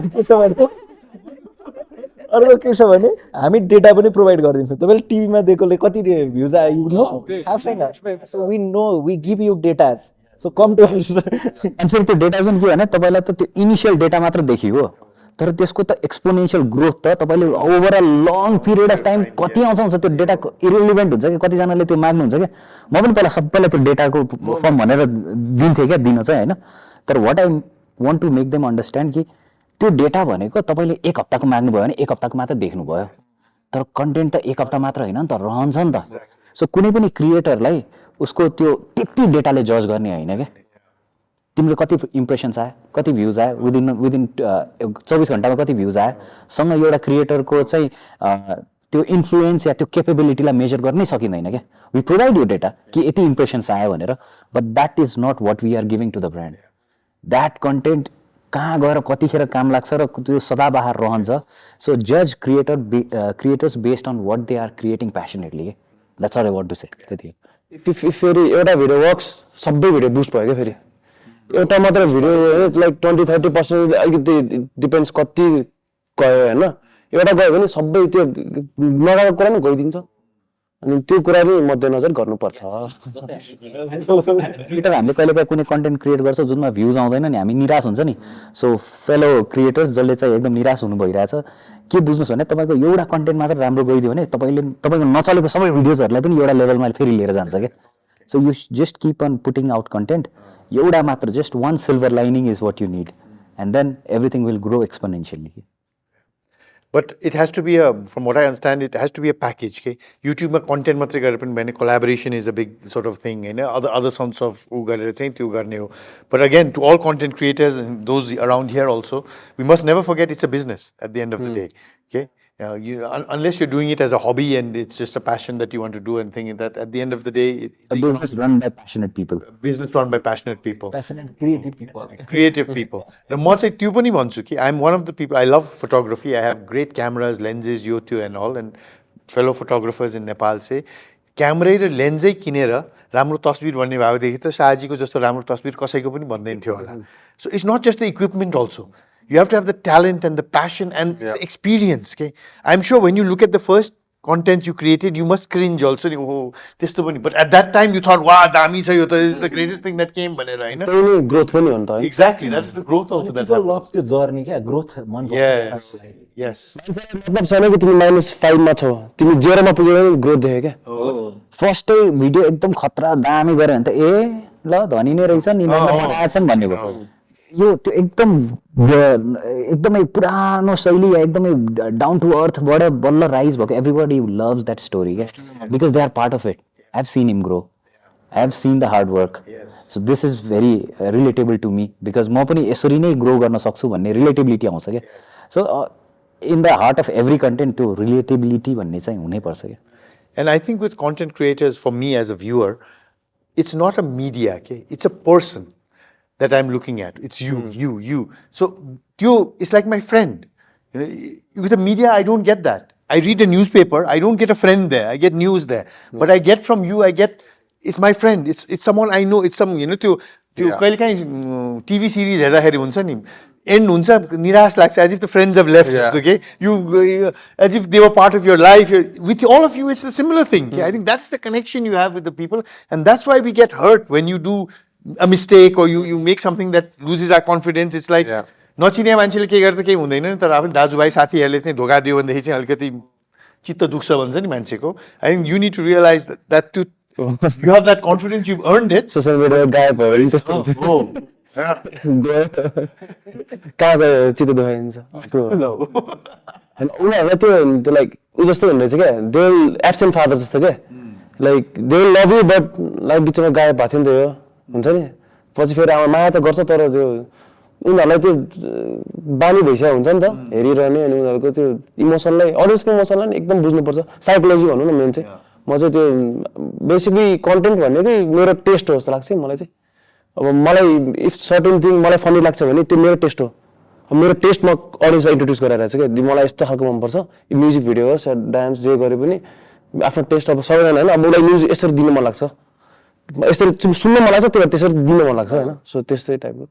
के छ भने हामी डेटा पनि प्रोवाइड गर्दिन्छौँ तपाईले टिभीमा देखेकोले कति भ्युज आयो यु नो हैन so we know we give you data so come to us अनि फेरि त्यो डेटा पनि के भने तपाईलाई त त्यो इनिशियल डेटा मात्र देखियो तर त्यसको त एक्सपोनेन्शियल ग्रोथ त तपाईले over a long period of time कति आउँछ त्यो डेटा इरिलेभेन्ट हुन्छ कि कति जनाले त्यो माग्नु हुन्छ के म पनि पहिला सबैलाई त्यो डेटाको फर्म भनेर दिन्थे के दिन चाहिँ हैन तर what I want to make them understand कि त्यो डेटा भनेको तपाईले एक हप्ताको माग्नु भयो भने एक हप्ताको मात्र देख्नु भयो तर कन्टेन्ट त एक हप्ता मात्र हैन नि त रहन्छ नि त सो कुनै पनि क्रिएटरलाई उसको त्यो त्यति डेटाले जज गर्ने हैन के तिमीले कति इम्प्रेसन्स आयो कति भ्युज आयो विदिन 24 घण्टामा कति भ्युज आयो सँग एउटा क्रिएटरको चाहिँ त्यो इन्फ्लुएन्स या त्यो केपेबिलिटीलाई मेजर गर्नै सकिँदैन क्या वी प्रोभाइड यु डेटा कि यति इम्प्रेसन्स आयो भनेर but that is not what we are giving to the brand that content कहाँ गएर कतिखेर काम लाग्छ र त्यो सदाबहार रहन्छ सो जज creators based on what they are creating passionately के that's what I want to say त्यति फेरि एउटा भिडियो वर्क्स सबै भिडियो बुस्ट भयो क्या फेरि एउटा मात्र भिडियो लाइक 20-30% अलिकति डिपेन्ड्स कति गयो हैन एउटा गयो भने सबै त्यो लगाएको कुरा पनि गइदिन्छ अनि त्यो कुरा पनि मध्यनजर गर्नुपर्छ क्रिएटर हामीले कहिलेकाहीँ कुनै कन्टेन्ट क्रिएट गर्छ जुनमा भ्युज आउँदैन नि हामी निराश हुन्छ नि सो फेलो क्रिएटर्स जसले चाहिँ एकदम निराश हुनु भइरहेछ के बुझ्नुहोस् भने तपाईँको एउटा कन्टेन्ट मात्र राम्रो गइदियो भने तपाईँको नचलेको सबै भिडियोजहरूलाई पनि एउटा लेभलमा फेरि लिएर जान्छ क्या so you just keep on putting out content एउटा मात्र just one silver lining is what you need and then everything will grow exponentially But it has to be from what I understand, it has to be a package. Okay? YouTube content matre gare pani bhane collaboration is a big sort of thing. You know, other sorts of But again, to all content creators and those around here also, we must never forget it's a business at the end of the day. Okay. Unless you're doing it as a hobby and it's just a passion that you want to do and thinking that at the end of the day, a business run by passionate people. Business run by passionate people. Passionate, creative people. Creative people. I'm one of the people, I love photography. I have great cameras, lenses, YouTube and all. And fellow photographers in Nepal say, camera र लेन्सै किनेर राम्रो तस्बिर भन्ने भावदेखि त शाहजीको जस्तो राम्रो तस्बिर कसैको पनि भन्दैन थियो होला. So it's not just the equipment also. You have to have the talent and the passion and the experience. Okay? I'm sure when you look at the first content you created, you must cringe also. Oh, this but at that time you thought, wow, dami cha, this is the greatest thing that came. Growth Exactly, that's the growth also that happens. Growth. Yes, yes. मतलब छैन कि तिमी -5 मा छौ तिमी 0 मा पुगेर growth देखे के फर्स्ट भिडियो एकदम खतरा दामी गरे भने त ए ल धनी नै रहेछ नि आछन् भन्ने भयो यो त्यो एकदमै पुरानो शैली एकदमै डाउन टु अर्थ बाट बल्ल राइज भएको everybody loves that story because they are part of it I have seen him grow I have seen the hard work so this is very relatable to me because म पनि यसरी नै grow गर्न सक्छु भन्ने relatability आउँछ क्या so in the heart of every content to relatability भन्ने चाहिँ हुनै पर्छ क्या. And I think with content creators, for me as a viewer, it's not a media, okay? It's a person that I'm looking at. It's you. So it's like my friend. You know, with a media, I don't get that. I read a newspaper, I don't get a friend there. I get news there. But I get from you, it's my friend. It's someone I know. It's some, you know, कहिले काहीँ TV series हेर्दाखेरि हुन्छ नि end huncha nirash lagcha as if the friends have left. Okay, you as if they were part of your life. With all of you, it's a similar thing. Okay? I think that's the connection you have with the people, and that's why we get hurt when you do a mistake or you make something that loses our confidence. It's like नचिने मान्छेले के गर्दा केही हुँदैन नि तर आफ्नो दाजुभाइ साथीहरूले चाहिँ धोका दियो भनेदेखि चाहिँ अलिकति चित्त दुख्छ भन्छ नि मान्छेको. I think you need to realize that you have that confidence, you've earned it. Social media गायब भयो भने त्यस्तो कहाँ गयो चित्त दुखाइन्छ त्यो हैन उनीहरुलाई त्यो लाइक उ जस्तो हुँदैछ क्या दे एब्सेन्ट फादर जस्तो क्या like they love you but like बिचमा गायब भएको थियो नि त्यो हुन्छ नि पछि फेरि आमा माया त गर्छ तर त्यो उनीहरुलाई त्यो बानी भइसक्यो हुन्छ नि त हेरिरहने अनि उनीहरुको त्यो इमोसनलाई अडियन्सको इमोसनलाई एकदम बुझ्नुपर्छ साइकोलोजी भन्नु न मेन चाहिँ म चाहिँ त्यो बेसिकली कन्टेन्ट भनेकै मेरो टेस्ट हो जस्तो लाग्छ मलाई चाहिँ अब मलाई इफ सर्टेन थिङ मलाई फनी लाग्छ भने त्यो मेरो टेस्ट हो मेरो टेस्टमा अडियन्सलाई इन्ट्रोड्युस गराइरहेको छ क्या मलाई यस्तो खालको मनपर्छ म्युजिक भिडियो होस् या डान्स जे गरे पनि आफ्नो टेस्ट अब सबैजना होइन अब मलाई म्युजिक यसरी दिन मन लाग्छ यसरी सुन्न मन लाग्छ त्यो त्यसरी दिन मन लाग्छ होइन सो त्यस्तै टाइपको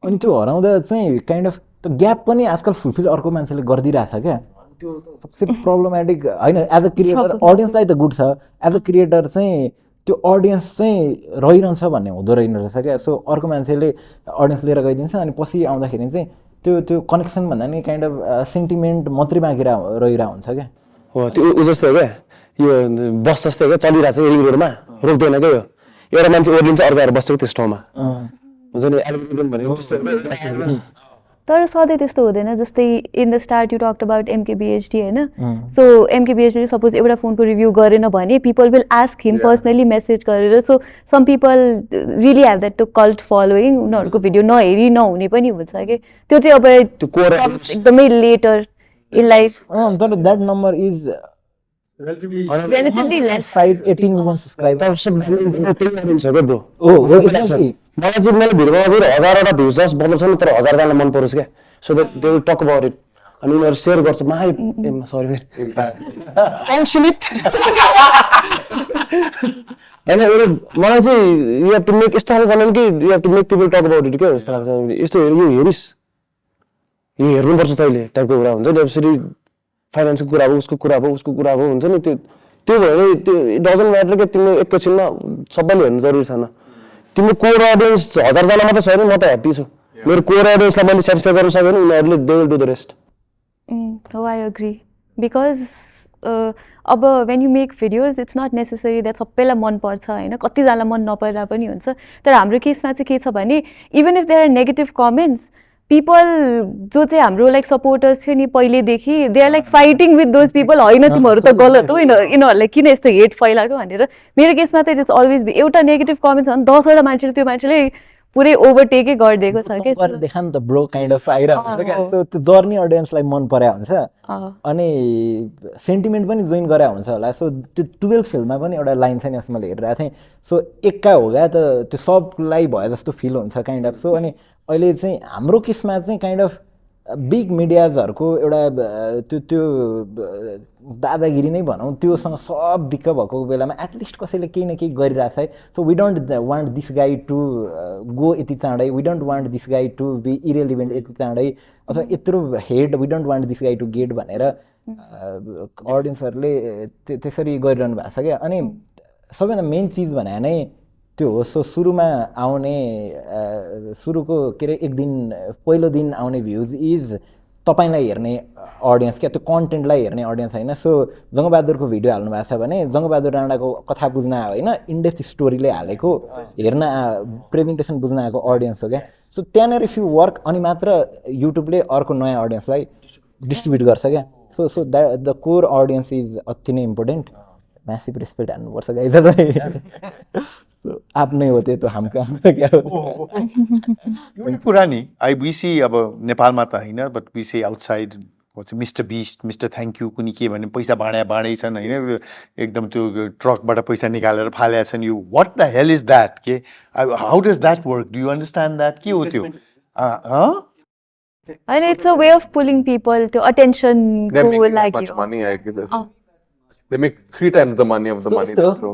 अनि त्यो हराउँदा चाहिँ काइन्ड अफ त्यो ग्याप पनि आजकल फुलफिल अर्को मान्छेले गरिदिरहेछ क्या त्यो सबसे प्रब्लमेटिक होइन एज अ क्रिएटर अडियन्सलाई त गुड छ एज अ क्रिएटर चाहिँ त्यो अडियन्स चाहिँ रहिरहन्छ भन्ने हुँदो रहेछ क्या सो अर्को मान्छेले अडियन्स लिएर गइदिन्छ अनि पछि आउँदाखेरि चाहिँ त्यो कनेक्सन भन्दा नि काइन्ड अफ सेन्टिमेन्ट मात्रै बाँकी रहिरहेको हुन्छ क्या हो त्यो उ जस्तो हो क्या यो बस जस्तो हो क्या चलिरहेको छ रिङ रोडमा रोक्दैन क्या यो एउटा मान्छे ओर्लिन्छ अर्को आएर बस्छ त्यस ठाउँमा हुन्छ नि एल्गोरिदम भनेको तर सधैँ त्यस्तो हुँदैन जस्तै in the start you talked about MKBHD होइन सो एमकेबिएचडी सपोज एउटा फोनको रिभ्यू गरेन भने people will ask him personally message गरेर so some people really have that to cult following उनीहरूको भिडियो नहेरी नहुने पनि हुन्छ कि त्यो चाहिँ अब एकदमै लेटर इन लाइफ तर that number is relatively less size 18 million subscribers bro exactly मलाई चाहिँ मैले भिडियो बनाउँदा 1000वटा भ्युज जस्ट मतलब छ नि तर 1000 जनालाई मन परोस् क्या so that they will talk about it अनि उनीहरु शेयर गर्छ माइ सरी अनि मलाई चाहिँ यु हेभ टु मेक यस्तो खालको कन्टेन्ट कि you have to make people talk about it के जस्तो लाग्छ यस्तो यो हेरिस यो हेर्नुपर्छ तैँले टाइपको कुरा हुन्छ नि यसरी फाइनान्सको कुरा हो उसको कुरा हो हुन्छ नि त्यो त्यो भएर त्यो इट डजन्ट म्याटर कि तिम्रो एकैछिनमा सबैले हेर्नु जरुरी छैन तिम्रो कोर अडियन्स 1000 जना मात्र छैन म त ह्याप्पी छु मेरो कोर अडियन्सलाई मैले सेटिस्फाई गर्न सक्यो भने उनीहरूले they will do the rest हो आई एग्री बिकज अब when you make videos it's not necessary that सबैलाई मनपर्छ होइन कतिजनालाई मन नपरेर पनि हुन्छ तर हाम्रो केसमा चाहिँ के छ भने even if there are negative comments people जो चाहिँ हाम्रो लाइक सपोर्टर्स थियो नि पहिलेदेखि they are like fighting with those people होइन तिमीहरू त गलत हो यिनीहरूलाई किन यस्तो हेट फैलाएको भनेर मेरो केसमा चाहिँ इट्स अलवेज एउटा नेगेटिभ कमेन्ट छ भने 10वटा मान्छेले त्यो मान्छेले पुरै ओभरटेकै गरिदिएको छ कि देखा नि त ब्रो काइन्ड अफ आइरहेको हुन्छ क्या सो त्यो जर्नी अडियन्सलाई मन परेको हुन्छ अनि सेन्टिमेन्ट पनि जोइन गरे हुन्छ होला सो त्यो 12th फेलमा पनि एउटा लाइन छ नि अस्ति मैले हेरिरहेको थिएँ सो एक्का हो गया त त्यो सबलाई भयो जस्तो फिल हुन्छ काइन्ड अफ सो अनि अहिले चाहिँ हाम्रो केसमा चाहिँ काइन्ड अफ बिग मिडियाजहरूको एउटा त्यो दादागिरी नै भनौँ त्योसँग सब दिक्क भएको बेलामा एटलिस्ट कसैले केही न केही गरिरहेछ है so we don't want this guy to go यति चाँडै we don't want this guy to be irrelevant यति चाँडै अथवा यत्रो head we don't want this guy to get भनेर अडियन्सहरूले त्यसरी गरिरहनु भएको छ क्या अनि सबैभन्दा मेन चिज भने नै त्यो हो सो सुरुमा आउने सुरुको के अरे एक दिन पहिलो दिन आउने भ्युज इज तपाईँलाई हेर्ने अडियन्स क्या त्यो कन्टेन्टलाई हेर्ने अडियन्स होइन सो जङ्गबहादुरको भिडियो हाल्नु भएको छ भने जङ्गबहादुर राणाको कथा बुझ्न आयो होइन इन्डेप्थ स्टोरीले हालेको हेर्न प्रेजेन्टेसन बुझ्न आएको अडियन्स हो क्या सो त्यहाँनिर इफ यु वर्क अनि मात्र युट्युबले अर्को नयाँ अडियन्सलाई डिस्ट्रिब्युट गर्छ क्या so that the core audience is अति नै इम्पोर्टेन्ट म्यासिभ रेस्पेक्ट हान्नुपर्छ गाइजलाई आफ्नै हो त्यो हाम्रो क्या एउटा कुरा नि वी सी अब नेपालमा त होइन but we see outside mister Beast mister thank you कुनै के भने पैसा बाँडै छन् होइन एकदम त्यो ट्रकबाट पैसा निकालेर फालेका छन् you what the hell is that के how does that work do you understand that के हो त्यो होइन it's a way of pulling people त्यो अटेन्सनको लागि They make 3 times the money of the money they throw.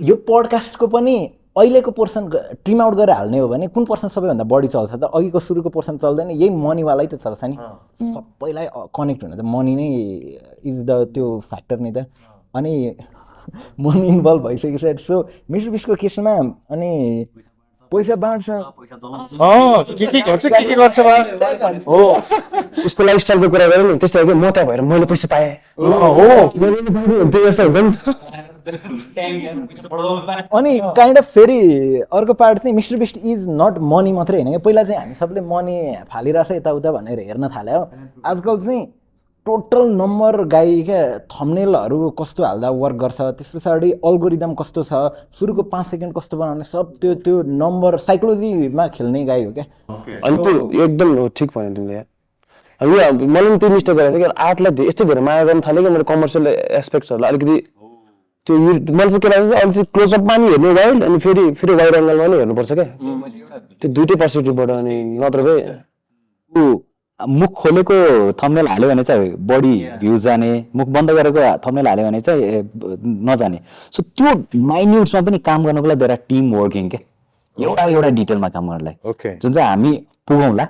यो पोडकास्टको पनि अहिलेको पोर्सन ट्रिम आउट गरेर हाल्ने हो भने कुन पोर्सन सबैभन्दा बढी चल्छ त अघिको सुरुको पोर्सन चल्दैन यही मनीवालै त चल्छ नि सबैलाई कनेक्ट हुन त मनी नै इज द त्यो फ्याक्टर नि त अनि मनी इन्भल्भ भइसकेको छ सो मिस्टर बिस्टको केसमा अनि पैसा बाँड्छ के गर्छ हो उसको लाइफस्टाइलको कुरा गरौँ नि त्यस्तै हो कि म त भएर मैले पैसा पाएँ अनि काइन्ड अफ फेरि अर्को पार्ट चाहिँ mister Beast is not money मात्रै होइन क्या पहिला चाहिँ हामी सबले मनी फालिरहेछ यताउता भनेर हेर्न थाल्यो आजकल चाहिँ टोटल नम्बर गाई क्या थम्बनेलहरू कस्तो हाल्दा वर्क गर्छ त्यस पछाडि अल्गोरिदम कस्तो छ सुरुको 5 सेकेन्ड कस्तो बनाउने सब त्यो नम्बर साइकोलोजीमा खेल्ने गाई हो क्या अनि त्यो एकदम ठिक भन्यो तिमीले यो मैले पनि त्यो मिस्टेक गरेको थिएँ कि आर्टलाई यस्तो धेरै माया गर्न थालेँ कि मैले कमर्सियल एस्पेक्ट्सहरूलाई अलिकति त्यो मान्छे के लाग्छ अलिकति क्लोजअपमा नि हेर्ने वाइल्ड अनि फेरि वाइड एङ्गलमा नि हेर्नुपर्छ क्या त्यो दुइटै पर्सपेक्टिभबाट अनि नत्र भए मुख खोलेको थम्बनेल हाल्यो भने चाहिँ बढी भ्युज जाने मुख बन्द गरेको थम्बनेल हाल्यो भने चाहिँ नजाने सो त्यो माइन्युट्समा पनि काम गर्नको लागि धेरै टिम वर्किङ के एउटा डिटेलमा काम गर्नलाई जुन चाहिँ हामी पुगौँला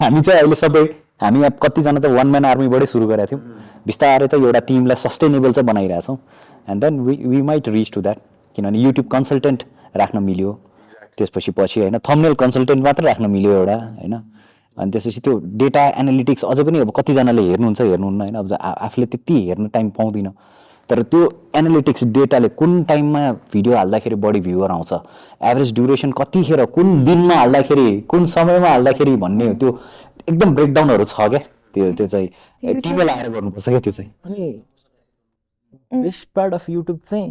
हामी चाहिँ अहिले सबै हामी अब कतिजना त 1 म्यान आर्मीबाटै सुरु गरेका थियौँ बिस्तारै त एउटा टिमलाई सस्टेनेबल चाहिँ बनाइरहेछौँ and then we might reach to that किनभने युट्युब कन्सल्टेन्ट राख्न मिल्यो त्यसपछि होइन थम्बनेल कन्सल्टेन्ट मात्र राख्न मिल्यो एउटा होइन अनि त्यसपछि त्यो डेटा एनालिटिक्स अझ पनि अब कतिजनाले हेर्नुहुन्न होइन अब आफूले त्यति हेर्न टाइम पाउँदिन तर त्यो एनालिटिक्स डेटाले कुन टाइममा भिडियो हाल्दाखेरि बढी भ्युअर आउँछ एभरेज ड्युरेसन कतिखेर कुन दिनमा हाल्दाखेरि कुन समयमा हाल्दाखेरि भन्ने त्यो एकदम ब्रेकडाउनहरू छ क्या त्यो चाहिँ टिमले लगाएर गर्नुपर्छ क्या त्यो चाहिँ अनि बेस्ट पार्ट अफ युट्युब चाहिँ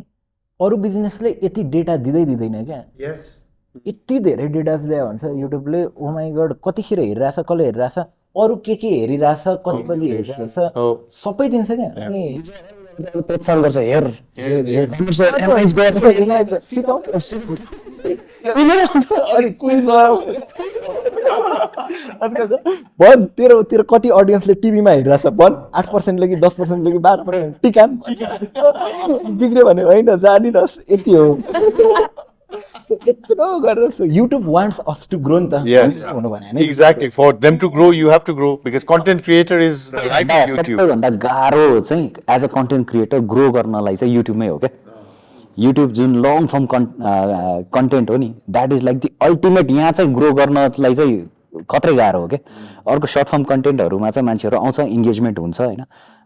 अरू बिजनेसले यति डेटा दिँदैन क्या यति धेरै डेटा दियो भन्छ युट्युबले ओ माई गड कतिखेर हेरिरहेछ कसले हेरिरहेछ अरू के हेरिरहेछ कति बजी हेरिरहेछ सबै दिन्छ क्या अनि प्रोत्साहन गर्छ हेर भन तेरो कति अडियन्सले टिभीमा हेरिरहेछ भन 8%ले कि 10%ले कि 12% टिका बिग्रियो भने होइन जानिनस् यति हो यत्रो गरेर so YouTube wants us to grow नि त Yes, हुनु भने हैन exactly. For them to grow, you have to grow because content creator is the life of YouTube. सबैभन्दा गाह्रो चाहिँ as a content creator grow गर्नलाई चाहिँ युट्युबमै हो क्या युट्युब जुन लङ फर्म कन्टेन्ट हो नि that is like the ultimate यहाँ चाहिँ ग्रो गर्नलाई चाहिँ खत्रै गाह्रो हो क्या अर्को सर्ट फर्म कन्टेन्टहरूमा चाहिँ मान्छेहरू आउँछ इन्गेजमेन्ट हुन्छ होइन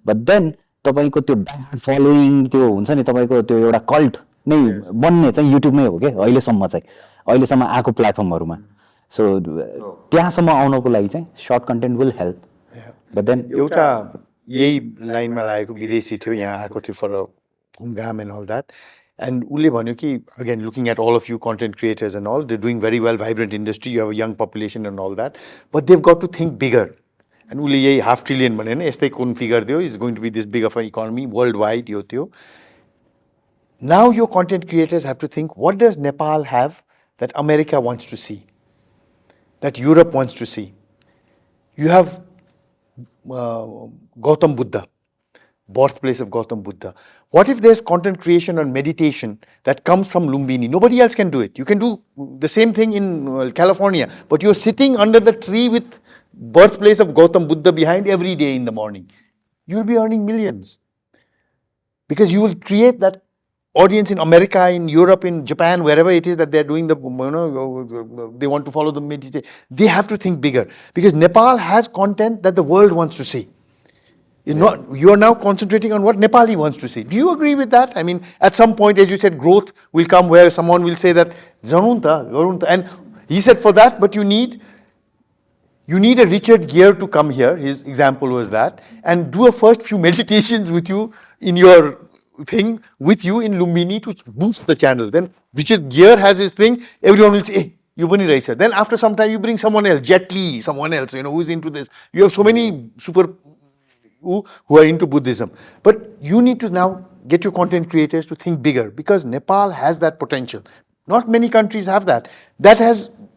बट देन तपाईँको त्यो फलोइङ त्यो हुन्छ नि तपाईँको त्यो एउटा कल्ट नै बन्ने चाहिँ युट्युबमै हो क्या अहिलेसम्म आएको प्लेटफर्महरूमा सो त्यहाँसम्म आउनको लागि चाहिँ short content will help but then एउटा यही लाइनमा लागेको विदेशी थियो यहाँ आएको थियो फर घुमघाम एन्ड अल द्याट एन्ड उसले भन्यो कि again looking at all of you content creators and all they doing very well vibrant industry you have a young population and all that but they've got to think bigger and उसले यही $500 billion भन्यो होइन यस्तै कुन figure दियो is going to be this big of an economy world wide यो थियो Now your content creators have to think, what does Nepal have that America wants to see, that Europe wants to see? You have Gautam Buddha, birthplace of Gautam Buddha. What if there's content creation on meditation that comes from Lumbini? Nobody else can do it. You can do the same thing in California, but you're sitting under the tree with birthplace of Gautam Buddha behind every day in the morning. You'll be earning millions because you will create that audience in America, in Europe, in Japan, wherever it is that they're doing the, they want to follow the meditation. They have to think bigger because Nepal has content that the world wants to see. You are now concentrating on what Nepali wants to see. Do you agree with that? I mean, at some point, as you said, growth will come where someone will say that, Zarunta, and he said for that, but you need a Richard Gere to come here, his example was that, and do a first few meditations with you in your thing with you in Lumbini to boost the channel. Then Richard Gere has his thing, everyone will say, hey, you bunny racer. Then after some time you bring someone else, Jet Li, someone else, who's into this. You have so many who are into Buddhism. But you need to now get your content creators to think bigger because Nepal has that potential. Not many countries have that.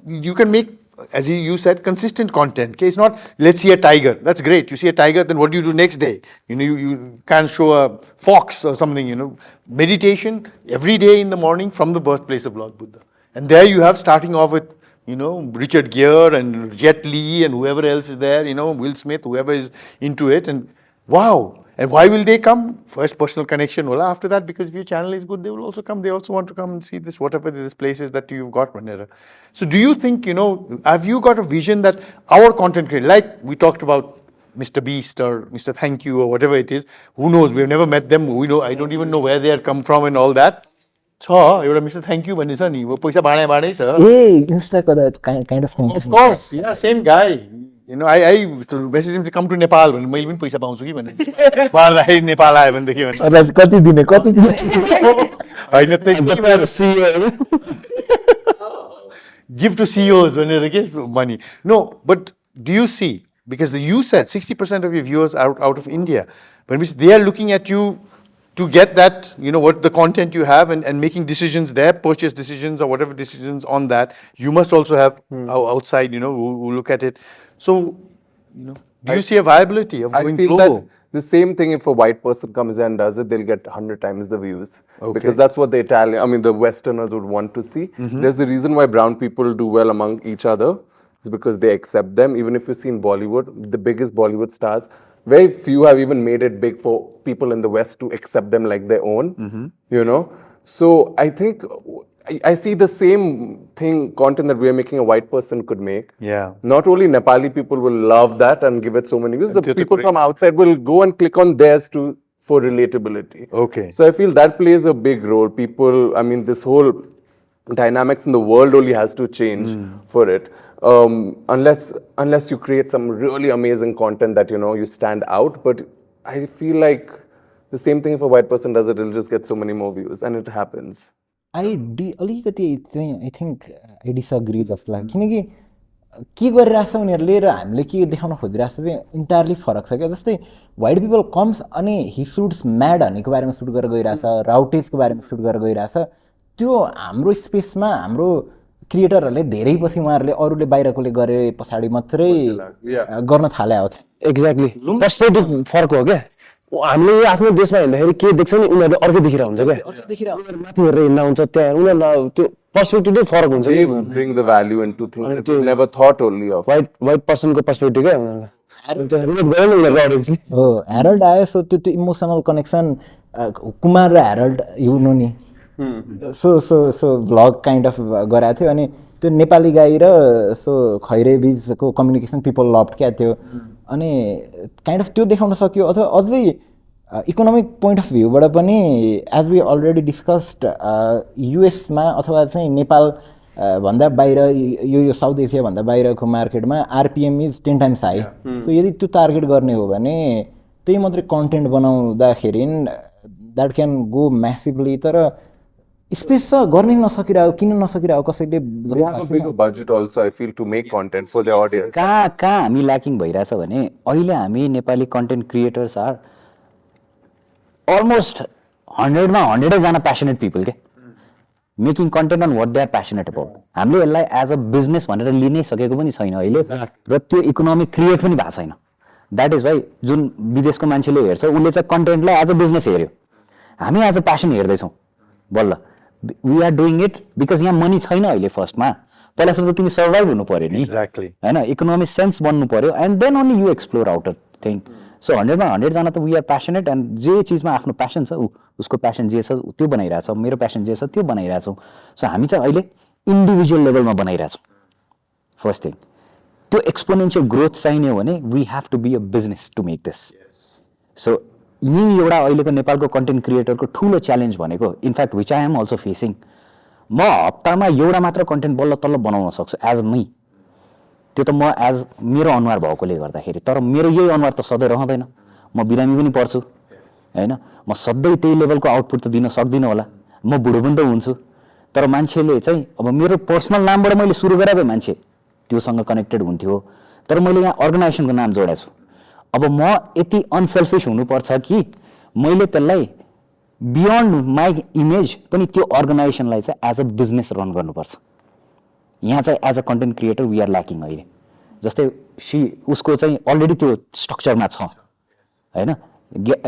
You can make, as you said, consistent content. Okay? It's not, let's see a tiger. That's great. You see a tiger, then what do you do next day? You can't show a fox or something, Meditation every day in the morning from the birthplace of Lord Buddha. And there you have starting off with, Richard Gere and Jet Li and whoever else is there, Will Smith, whoever is into it. And wow. And why will they come? First, personal connection. Well, after that, because if your channel is good, they will also come. They also want to come and see this, whatever these places that you've got. So do you think, have you got a vision that our content creator, like we talked about Mr. Beast or Mr. Thank You or whatever it is, who knows? We've never met them. I don't even know where they had come from and all that. So, Mr. Thank You, kind of thing. Of course, yeah, same guy. I message him to come to Nepal भने मैले पनि पैसा पाउँछु कि भने बाह्रदाखेरि नेपाल आयो भनेदेखि भने कति दिने होइन त्यही give to CEOs भनेर के money. No, but do you see, because you said 60% of your viewers are out of India, but they are looking at you to get that, what the content you have and making decisions there, purchase decisions or whatever decisions on that. You must also have outside, who look at it. So, do you see a viability of going global? I feel that the same thing, if a white person comes and does it, they'll get 100 times the views. Okay. Because that's what the Westerners would want to see. Mm-hmm. There's a reason why brown people do well among each other. It's because they accept them. Even if you see in Bollywood, the biggest Bollywood stars, very few have even made it big for people in the West to accept them like their own, So I think I see the same content that we are making a white person could make. Yeah. Not only Nepali people will love that and give it so many views, the people from outside will go and click on theirs for relatability. Okay. So I feel that plays a big role. People, this whole dynamics in the world only has to change for it. Unless you create some really amazing content that, you stand out. But I feel like the same thing if a white person does it, it'll just get so many more views. And it happens. अलिकति चाहिँ I think I disagree जस्तो लाग्छ किनकि के गरिरहेको छ उनीहरूले र हामीले के देखाउन खोजिरहेको छ चाहिँ इन्टायरली फरक छ क्या जस्तै वाइट पिपल कम्स अनि हि सुट्स म्याड भन्नेको बारेमा सुट गरेर गइरहेछ राउटेजको बारेमा सुट गरेर गइरहेछ त्यो हाम्रो स्पेसमा हाम्रो क्रिएटरहरूले धेरै पछि उहाँहरूले अरूले बाहिरकोले गरे पछाडि मात्रै गर्न थाले हो एक्ज्याक्टली पर्सपेक्टिभ फरक हो क्या हामीले आफ्नो देशमा हिँड्दाखेरि के देख्छ नि उनीहरूले अर्कै देखिरहेको हुन्छ क्या उनीहरू माथि हेरेर हिँड्दा हुन्छ त्यहाँ उनीहरूलाई त्यो पर्सपेक्टिभ नै फरक हुन्छ They bring the value into things that you never thought only of. White पर्सनको पर्सपेक्टिभ क्या उनीहरूको हो ह्यारल्ड आयो सो त्यो इमोसनल कनेक्सन कुमार र ह्यारल्ड हुनु नि so so so vlog kind of गराएको थियो अनि त्यो नेपाली गाई र सो खैरे बिचको कम्युनिकेसन पिपल लभड क्या त्यो अनि काइन्ड अफ त्यो देखाउन सक्यो अथवा अझै इकोनोमिक पोइन्ट अफ भ्यूबाट पनि एज वी अलरेडी डिस्कस्ड युएसमा अथवा चाहिँ नेपाल भन्दा बाहिर यो साउथ एसियाभन्दा बाहिरको मार्केटमा RPM is 10 times high so यदि त्यो टार्गेट गर्ने हो भने त्यही मात्रै कन्टेन्ट बनाउँदाखेरि द्याट क्यान गो म्यासिभली तर स्पेस छ गर्नै नसकिरहेको किन नसकिरहेको कसैले They have a bigger budget also, I feel, to make content for their audience. कहाँ हामी ल्याकिङ भइरहेछ भने अहिले हामी Nepali content creators are almost 100मा 100 जना प्यासनेट पिपल के making content on what they are passionate about हामीले यसलाई एज अ बिजनेस भनेर लिनै सकेको पनि छैन अहिले र त्यो इकोनोमी क्रिएट पनि भएको छैन द्याट इज वाइ जुन विदेशको मान्छेले हेर्छ उसले चाहिँ कन्टेन्टलाई एज अ बिजनेस हेऱ्यो हामी एज अ प्यासन हेर्दैछौँ बल्ल we are doing it because यहाँ मनी छैन अहिले फर्स्टमा पहिला सुरु त तिमी सर्भाइभ हुनु पर्यो नि होइन इकोनोमिक सेन्स बन्नु पर्यो and then only you explore outer thing so 100मा 100 जना त वी आर प्यासनेट एन्ड जे चिजमा आफ्नो प्यासन छ उसको प्यासन जे छ त्यो बनाइरहेछ मेरो प्यासन जे छ त्यो बनाइरहेछौँ सो हामी चाहिँ अहिले इन्डिभिजुअल लेभलमा बनाइरहेछौँ फर्स्ट थिङ त्यो एक्सपोनेन्सियल ग्रोथ चाहिने हो भने we have to be a business to make this so यही एउटा अहिलेको नेपालको कन्टेन्ट क्रिएटरको ठुलो च्यालेन्ज भनेको in fact which I am also facing म हप्तामा एउटा मात्र कन्टेन्ट बल्ल तल्ल बनाउन सक्छु एज मी त्यो त म एज मेरो अनुहार भएकोले गर्दाखेरि तर मेरो यही अनुहार त सधैँ रहँदैन म बिरामी पनि पर्छु होइन म सधैँ त्यही लेभलको आउटपुट त दिन सक्दिनँ होला म बुढो पनि त हुन्छु तर मान्छेले चाहिँ अब मेरो पर्सनल नामबाट मैले सुरु गरेँ भए मान्छे त्योसँग कनेक्टेड हुन्थ्यो तर मैले यहाँ अर्गनाइजेसनको नाम जोडेको छु अब म यति अनसेल्फिस हुनुपर्छ कि मैले त्यसलाई बियोन्ड माई इमेज पनि त्यो अर्गनाइजेसनलाई चाहिँ एज अ बिजनेस रन गर्नुपर्छ यहाँ चाहिँ as a content creator we are lacking अहिले जस्तै उसको चाहिँ अलरेडी त्यो स्ट्रक्चरमा छ होइन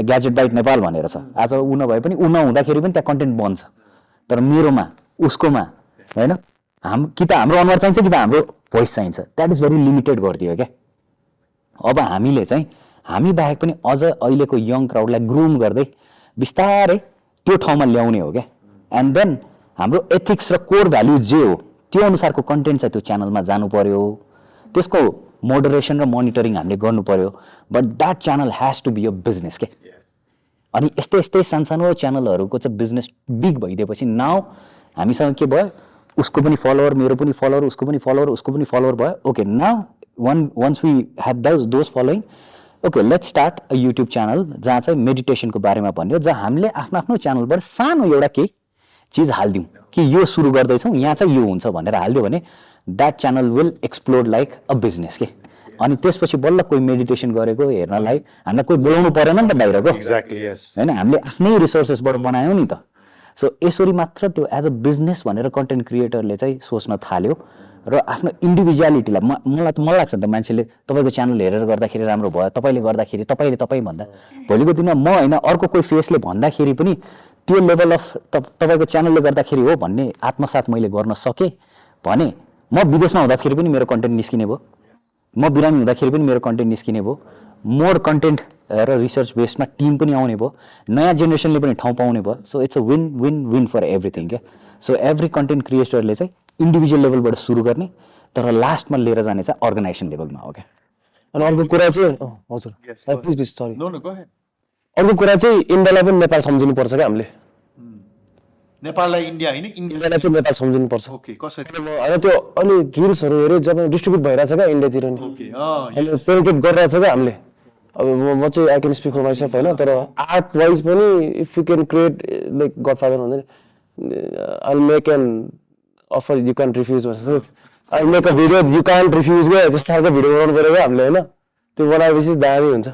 ग्याजेट बाइट नेपाल भनेर छ आज ऊ नभए पनि ऊ नहुँदाखेरि पनि त्यहाँ कन्टेन्ट बन्छ तर मेरोमा उसकोमा होइन कि त हाम्रो अनुहार चाहिन्छ कि त हाम्रो भोइस चाहिन्छ द्याट इज भेरी लिमिटेड गरिदियो क्या अब हामीले चाहिँ हामी बाहेक पनि अझ अहिलेको यङ क्राउडलाई ग्रुम गर्दै बिस्तारै त्यो ठाउँमा ल्याउने हो क्या एन्ड देन हाम्रो एथिक्स र कोर भ्याल्यु जे हो त्यो अनुसारको कन्टेन्ट चाहिँ त्यो च्यानलमा जानु पर्यो त्यसको मोडरेसन र मोनिटरिङ हामीले गर्नु पर्यो but that channel has to be a business के अनि यस्तै यस्तै सानसानो च्यानलहरूको चाहिँ बिजनेस बिग भइदिएपछि नाउ हामीसँग के भयो उसको पनि फलोवर मेरो पनि फलोवर उसको पनि फलोवर उसको पनि फलोवर भयो okay now once we have those following okay let's start a YouTube channel जहाँ चाहिँ मेडिटेसनको बारेमा भन्यो जहाँ हामीले आफ्नो आफ्नो च्यानलबाट सानो एउटा केही चिज हालिदिउँ कि यो सुरु गर्दैछौँ यहाँ चाहिँ यो हुन्छ भनेर हालिदियो भने that channel will explore like a business के अनि त्यसपछि बल्ल कोही मेडिटेसन गरेको हेर्नलाई हामीलाई कोही बोलाउनु परेन नि त बाहिरको होइन हामीले आफ्नै रिसोर्सेसबाट बनायौँ नि त सो यसरी मात्र त्यो एज अ बिजनेस भनेर कन्टेन्ट क्रिएटरले चाहिँ सोच्न थाल्यो र आफ्नो इन्डिभिजुअलिटीलाई मलाई लाग्छ नि त मान्छेले तपाईँको च्यानल हेरेर गर्दाखेरि राम्रो भयो तपाईँले गर्दाखेरि तपाईँ भन्दा भोलिको दिनमा म होइन अर्को कोही फेसले भन्दाखेरि पनि त्यो लेभल अफ तपाईँको च्यानलले गर्दाखेरि हो भन्ने आत्मसात मैले गर्न सकेँ भने म विदेशमा हुँदाखेरि पनि मेरो कन्टेन्ट निस्किने भयो म बिरामी हुँदाखेरि पनि मेरो कन्टेन्ट निस्किने भयो मोर कन्टेन्ट र रिसर्च बेस्डमा टिम पनि आउने भयो नयाँ जेनेरेसनले पनि ठाउँ पाउने भयो so it's a win win win for everything क्या सो एभ्री कन्टेन्ट क्रिएटरले चाहिँ इन्डिभिजुअल लेभलबाट सुरु गर्ने तर लास्टमा लिएर जाने चाहिँ अर्गनाइजेसन लेभलमा हो क्या अनि अर्को कुरा चाहिँ हजुर सरी अर्को कुरा चाहिँ इन्डियालाई पनि नेपाल सम्झिनुपर्छ क्या हामीले नेपाललाई इन्डिया होइन इन्डियालाई चाहिँ नेपाल सम्झिनुपर्छ ओके कसरी होइन त्यो अनि रिल्सहरू हेऱ्यो जब डिस्ट्रिब्युट भइरहेछ क्या इन्डियातिर नि अनि सेलिब्रेट गरिरहेछ क्या हामीले अब म चाहिँ I can speak for myself होइन तर आर्ट वाइज पनि if you can create like Godfather भन्दा I make an offer you can refuse भन्छ I make a video you can refuse क्या जस्तो खालको भिडियो बनाउनु पऱ्यो क्या हामीले होइन त्यो बनाएपछि दामी हुन्छ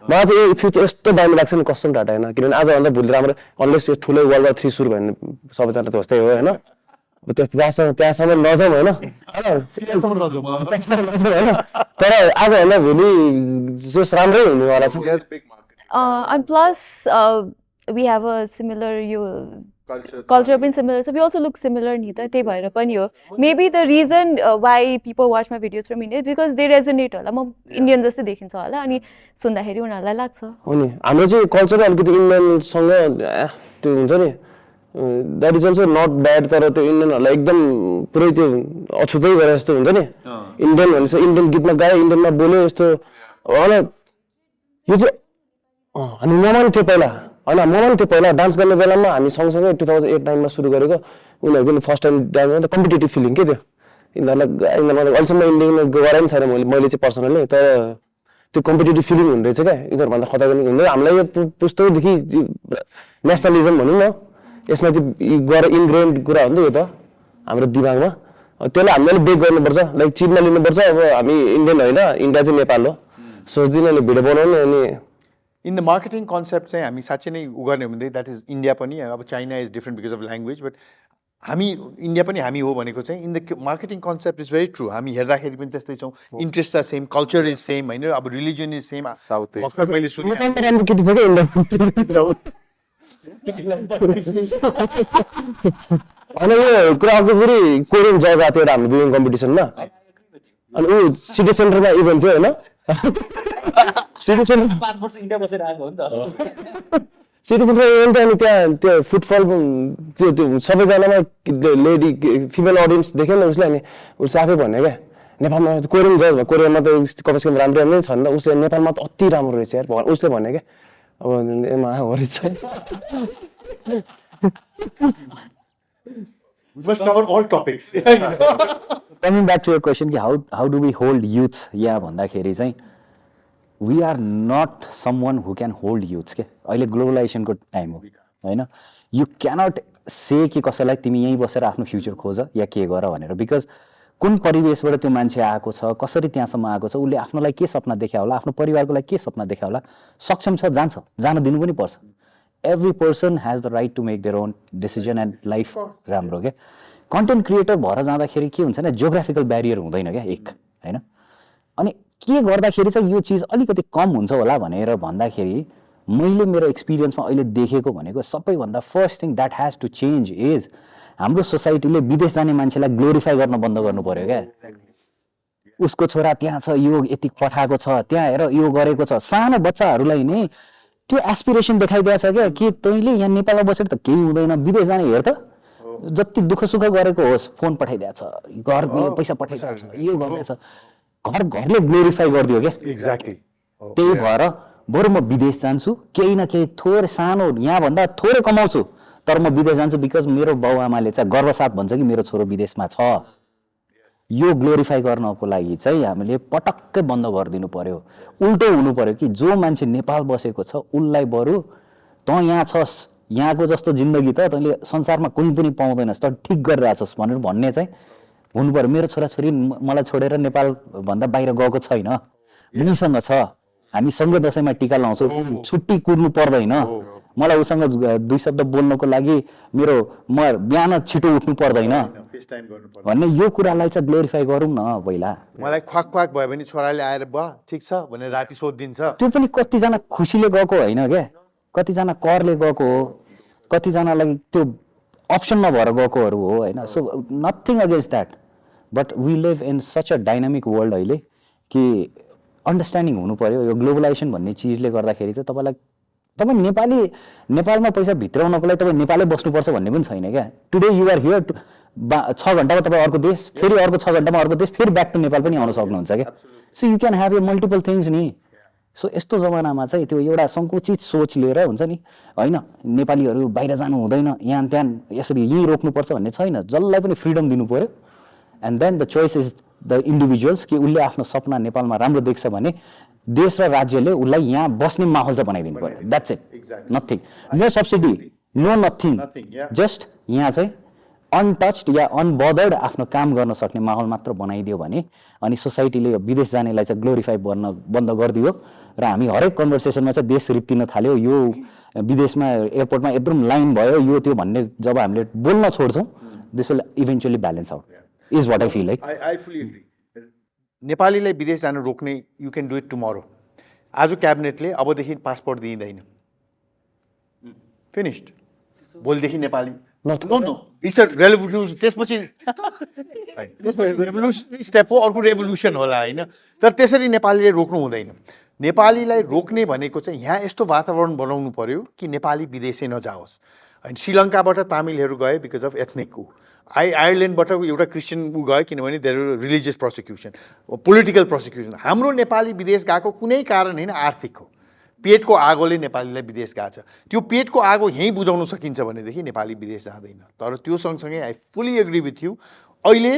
मलाई चाहिँ यो फ्युचर यस्तो दामी लाग्छ नि कस्टम डाटा होइन किनभने आजभन्दा भोलि राम्रो अनलेस यो ठुलो वर्ल्ड वार 3 सुरु भयो भने सबैजना त जस्तै हो होइन त्यहाँसम्म नजाउँ होइन तर आजभन्दा भोलि जस राम्रै हुनेवाला छ And plus, we have a similar culture been similar, so we also look similar ni ta, त्यही भएर पनि हो. Maybe the reason why people watch my videos from India is because they resonate होला. म इन्डियन जस्तै देखिन्छ होला अनि सुन्दाखेरि उनीहरूलाई लाग्छ. हो नि, हाम्रो चाहिँ कल्चर अलिकति इन्डियनसँग त्यो हुन्छ नि, that is also not bad, तर त्यो इन्डियनहरूलाई एकदम पुरै त्यो अछुतै गरे जस्तो हुन्छ नि. इन्डियन भनेपछि इन्डियन गीतमा गायो, इन्डियनमा बोल्यो यस्तो होइन. यो चाहिँ अनि ममा थियो पहिला, होइन ममा थियो पहिला डान्स गर्ने बेलामा हामी सँगसँगै 2008-09 सुरु गरेको. उनीहरूको पनि first time dance competitive feeling के थियो. यिनीहरूलाई अहिलेसम्म इन्डियनमा गराइ पनि छैन मैले चाहिँ पर्सनली, तर त्यो कम्पिटेटिभ फिलिङ हुँदो रहेछ क्या. यिनीहरूभन्दा खतरनाक हुँदैन. हामीलाई यो पुस्तकदेखि नेसनलिजम भनौँ न, यसमा चाहिँ गएर इन्ग्रेन्ड कुरा हो नि त यो त हाम्रो दिमागमा. त्यसलाई हामीले ब्रेक गर्नुपर्छ. लाइक चिनमा लिनुपर्छ. अब हामी इन्डियन होइन, इन्डिया चाहिँ नेपाल हो सोच्दिनँ अनि भिडियो बनाउनु. अनि इन द मार्केटिङ कन्सेप्ट चाहिँ हामी साँच्चै नै उ गर्ने हुँदै द्याट इज इन्डिया पनि. अब China is different because of language, but हामी इन्डिया पनि हामी हो भनेको चाहिँ in the marketing concept is very true. हामी हेर्दाखेरि पनि त्यस्तै छौँ. Interest are same, culture is same होइन. अब रिलिजन इज सेम. साउथ भर्खर मैले सुने केटी छ क्या इन्डिया. होइन यो कुरा अर्को फेरि कोरियन जज आएको थियो हाम्रो ड्युरिङ कम्पिटिसनमा. अनि ऊ सिटी सेन्टरमा इभेन्ट थियो होइन. सिटी सेन्टर 5 वर्ष इन्डिया बसेर आएको हो नि त. सिटी सेन्टरमा इभेन्ट थियो. अनि त्यहाँ त्यो फुटफल त्यो सबैजनामा लेडी फिमेल अडियन्स देख्यो नि उसले. अनि उसले आफै भन्यो क्या नेपालमा कोरियन जज भयो, कोरियनमा त कमसेकम राम्रो नै छ नि त. उसले नेपालमा त अति राम्रो रहेछ यार उसले भन्यो क्या. अब एमा हो रहेछ. We must cover all topics. Coming back to your question, how do we hold youth? Yeah, भन्दाखेरि चाहिँ we are not someone who can hold youths के. अहिले ग्लोबलाइजेसनको टाइम हो होइन. You cannot say कि कसैलाई तिमी यहीँ बसेर आफ्नो फ्युचर खोज या के गर भनेर. बिकज कुन परिवेशबाट त्यो मान्छे आएको छ, कसरी त्यहाँसम्म आएको छ, उसले आफ्नोलाई के सपना देख्या होला, आफ्नो परिवारको लागि के सपना देख्या होला, सक्षम छ जान्छ, जान दिनु पनि पर्छ. Every person has the right to make their own decision and life राम्रो क्या. कन्टेन्ट क्रिएटर भएर जाँदाखेरि के हुन्छ भने जियोग्राफिकल ब्यारियर हुँदैन क्या एक होइन. अनि के गर्दाखेरि चाहिँ यो चिज अलिकति कम हुन्छ होला भनेर भन्दाखेरि मैले मेरो एक्सपिरियन्समा अहिले देखेको भनेको सबैभन्दा first thing that has to change is हाम्रो सोसाइटीले विदेश जाने मान्छेलाई ग्लोरिफाई गर्न बन्द गर्नु पर्यो क्या. उसको छोरा त्यहाँ छ, यो यति पठाएको छ, त्यहाँ हेर यो गरेको छ. सानो बच्चाहरूलाई नै त्यो एस्पिरेसन देखाइदिएको छ क्या कि तैँले यहाँ नेपालमा बसेर त केही हुँदैन, विदेश जाने हेर त जति दुःख सुख गरेको होस् फोन पठाइदिएको छ, घरमा पैसा पठाइदिएको छ, यो गरिदिएको छ. घरले ग्लोरिफाई गरिदियो क्या. एक्ज्याक्टली. त्यही भएर बरु म विदेश जान्छु, केही न केही थोरै सानो यहाँभन्दा थोरै कमाउँछु तर म विदेश जान्छु बिकज मेरो बाउ आमाले चाहिँ गर्वसाथ भन्छ कि मेरो छोरो विदेशमा छ. यो ग्लोरिफाई गर्नको लागि चाहिँ हामीले पटक्कै बन्द गरिदिनु पर्यो. उल्टो हुनु पर्यो कि जो मान्छे नेपाल बसेको छ उसलाई बरु त यहाँ छस्, यहाँको जस्तो जिन्दगी त तैँले संसारमा कुनै पनि पाउँदैनस्, त ठिक गरिरहेछस् भनेर भन्ने चाहिँ हुनु पर्यो. मेरो छोराछोरी मलाई छोडेर नेपाल भन्दा बाहिर गएको छैन, मसँग छ. हामी सँगै दसैँमा टिका लाउँछौँ, छुट्टी कुर्नु पर्दैन. मलाई उसँग 2 शब्द बोल्नको लागि म बिहान छिटो उठ्नु पर्दैन भन्ने यो कुरालाई चाहिँ ग्लोरिफाई गरौँ न. पहिला मलाई ख्वाक ख्वाक भयो भने छोराले आएर भयो ठिक छ भनेर राति सोधिदिन्छ. त्यो पनि कतिजना खुसीले गएको होइन क्या, कतिजना करले गएको हो, कतिजनालाई त्यो अप्सन नभएर गएकोहरू हो होइन. So nothing against that, but we live in such a dynamic world अहिले कि अन्डरस्ट्यान्डिङ हुनु पर्यो. यो ग्लोबलाइजेसन भन्ने चिजले गर्दाखेरि चाहिँ तपाईँ नेपालमा पैसा भित्राउनको लागि तपाईँ नेपालै बस्नुपर्छ भन्ने पनि छैन क्या. टुडे यु आर हियर 6 घन्टामा तपाईँ अर्को देश, फेरि अर्को 6 घन्टामा अर्को देश, फेरि ब्याक टु नेपाल पनि आउन सक्नुहुन्छ क्या. सो यु क्यान ह्याभ यो मल्टिपल थिङ्स नि. सो यस्तो जमानामा चाहिँ त्यो एउटा सङ्कुचित सोच लिएर हुन्छ नि होइन, नेपालीहरू बाहिर जानु हुँदैन, यहाँ त्यहाँ यसरी यहीँ रोक्नुपर्छ भन्ने छैन. जसलाई पनि फ्रिडम दिनु पर्यो. And then the choice is the individual's कि उसले आफ्नो सपना नेपालमा राम्रो देख्छ भने देश र राज्यले उसलाई यहाँ बस्ने माहौल चाहिँ बनाइदिनु पर्यो. That's it. Nothing, no subsidy, no nothing, just यहाँ चाहिँ अनटच्ड या अनबदर्ड आफ्नो काम गर्न सक्ने माहौल मात्र बनाइदियो भने अनि सोसाइटीले यो विदेश जानेलाई चाहिँ ग्लोरिफाई गर्न बन्द गरिदियो र हामी हरेक कन्भर्सेसनमा चाहिँ देश रित्तिन थाल्यो. यो विदेशमा एयरपोर्टमा एकदम लाइन भयो यो त्यो भन्ने जब हामीले बोल्न छोड्छौँ, this will eventually balance out is what I feel like. I fully agree. नेपालीलाई विदेश जान रोक्ने you can do it tomorrow. आज क्याबिनेटले अबदेखि पासपोर्ट दिइँदैन, फिनिस्ड, भोलिदेखि नेपाली इट्स अ रेभोल्युसन, त्यसपछि रेभोल्युसनरी स्टेप हो, अर्को रेभोल्युसन होला होइन। तर त्यसरी नेपालीले रोक्नु हुँदैन। नेपालीलाई रोक्ने भनेको चाहिँ यहाँ यस्तो वातावरण बनाउनु पर्यो कि नेपाली विदेशै नजाओस्। होइन, श्रीलङ्काबाट तामिलहरू गए बिकज अफ एथनिक ऊ, आयरल्यान्डबाट एउटा क्रिस्चियन ऊ गयो किनभने there religious prosecution, political prosecution. हाम्रो नेपाली विदेश गएको कुनै कारण होइन, आर्थिक हो। पेटको आगोले नेपालीलाई विदेश गएको छ, त्यो पेटको आगो यहीँ बुझाउन सकिन्छ भनेदेखि नेपाली विदेश जाँदैन। तर त्यो सँगसँगै I fully agree with you, अहिले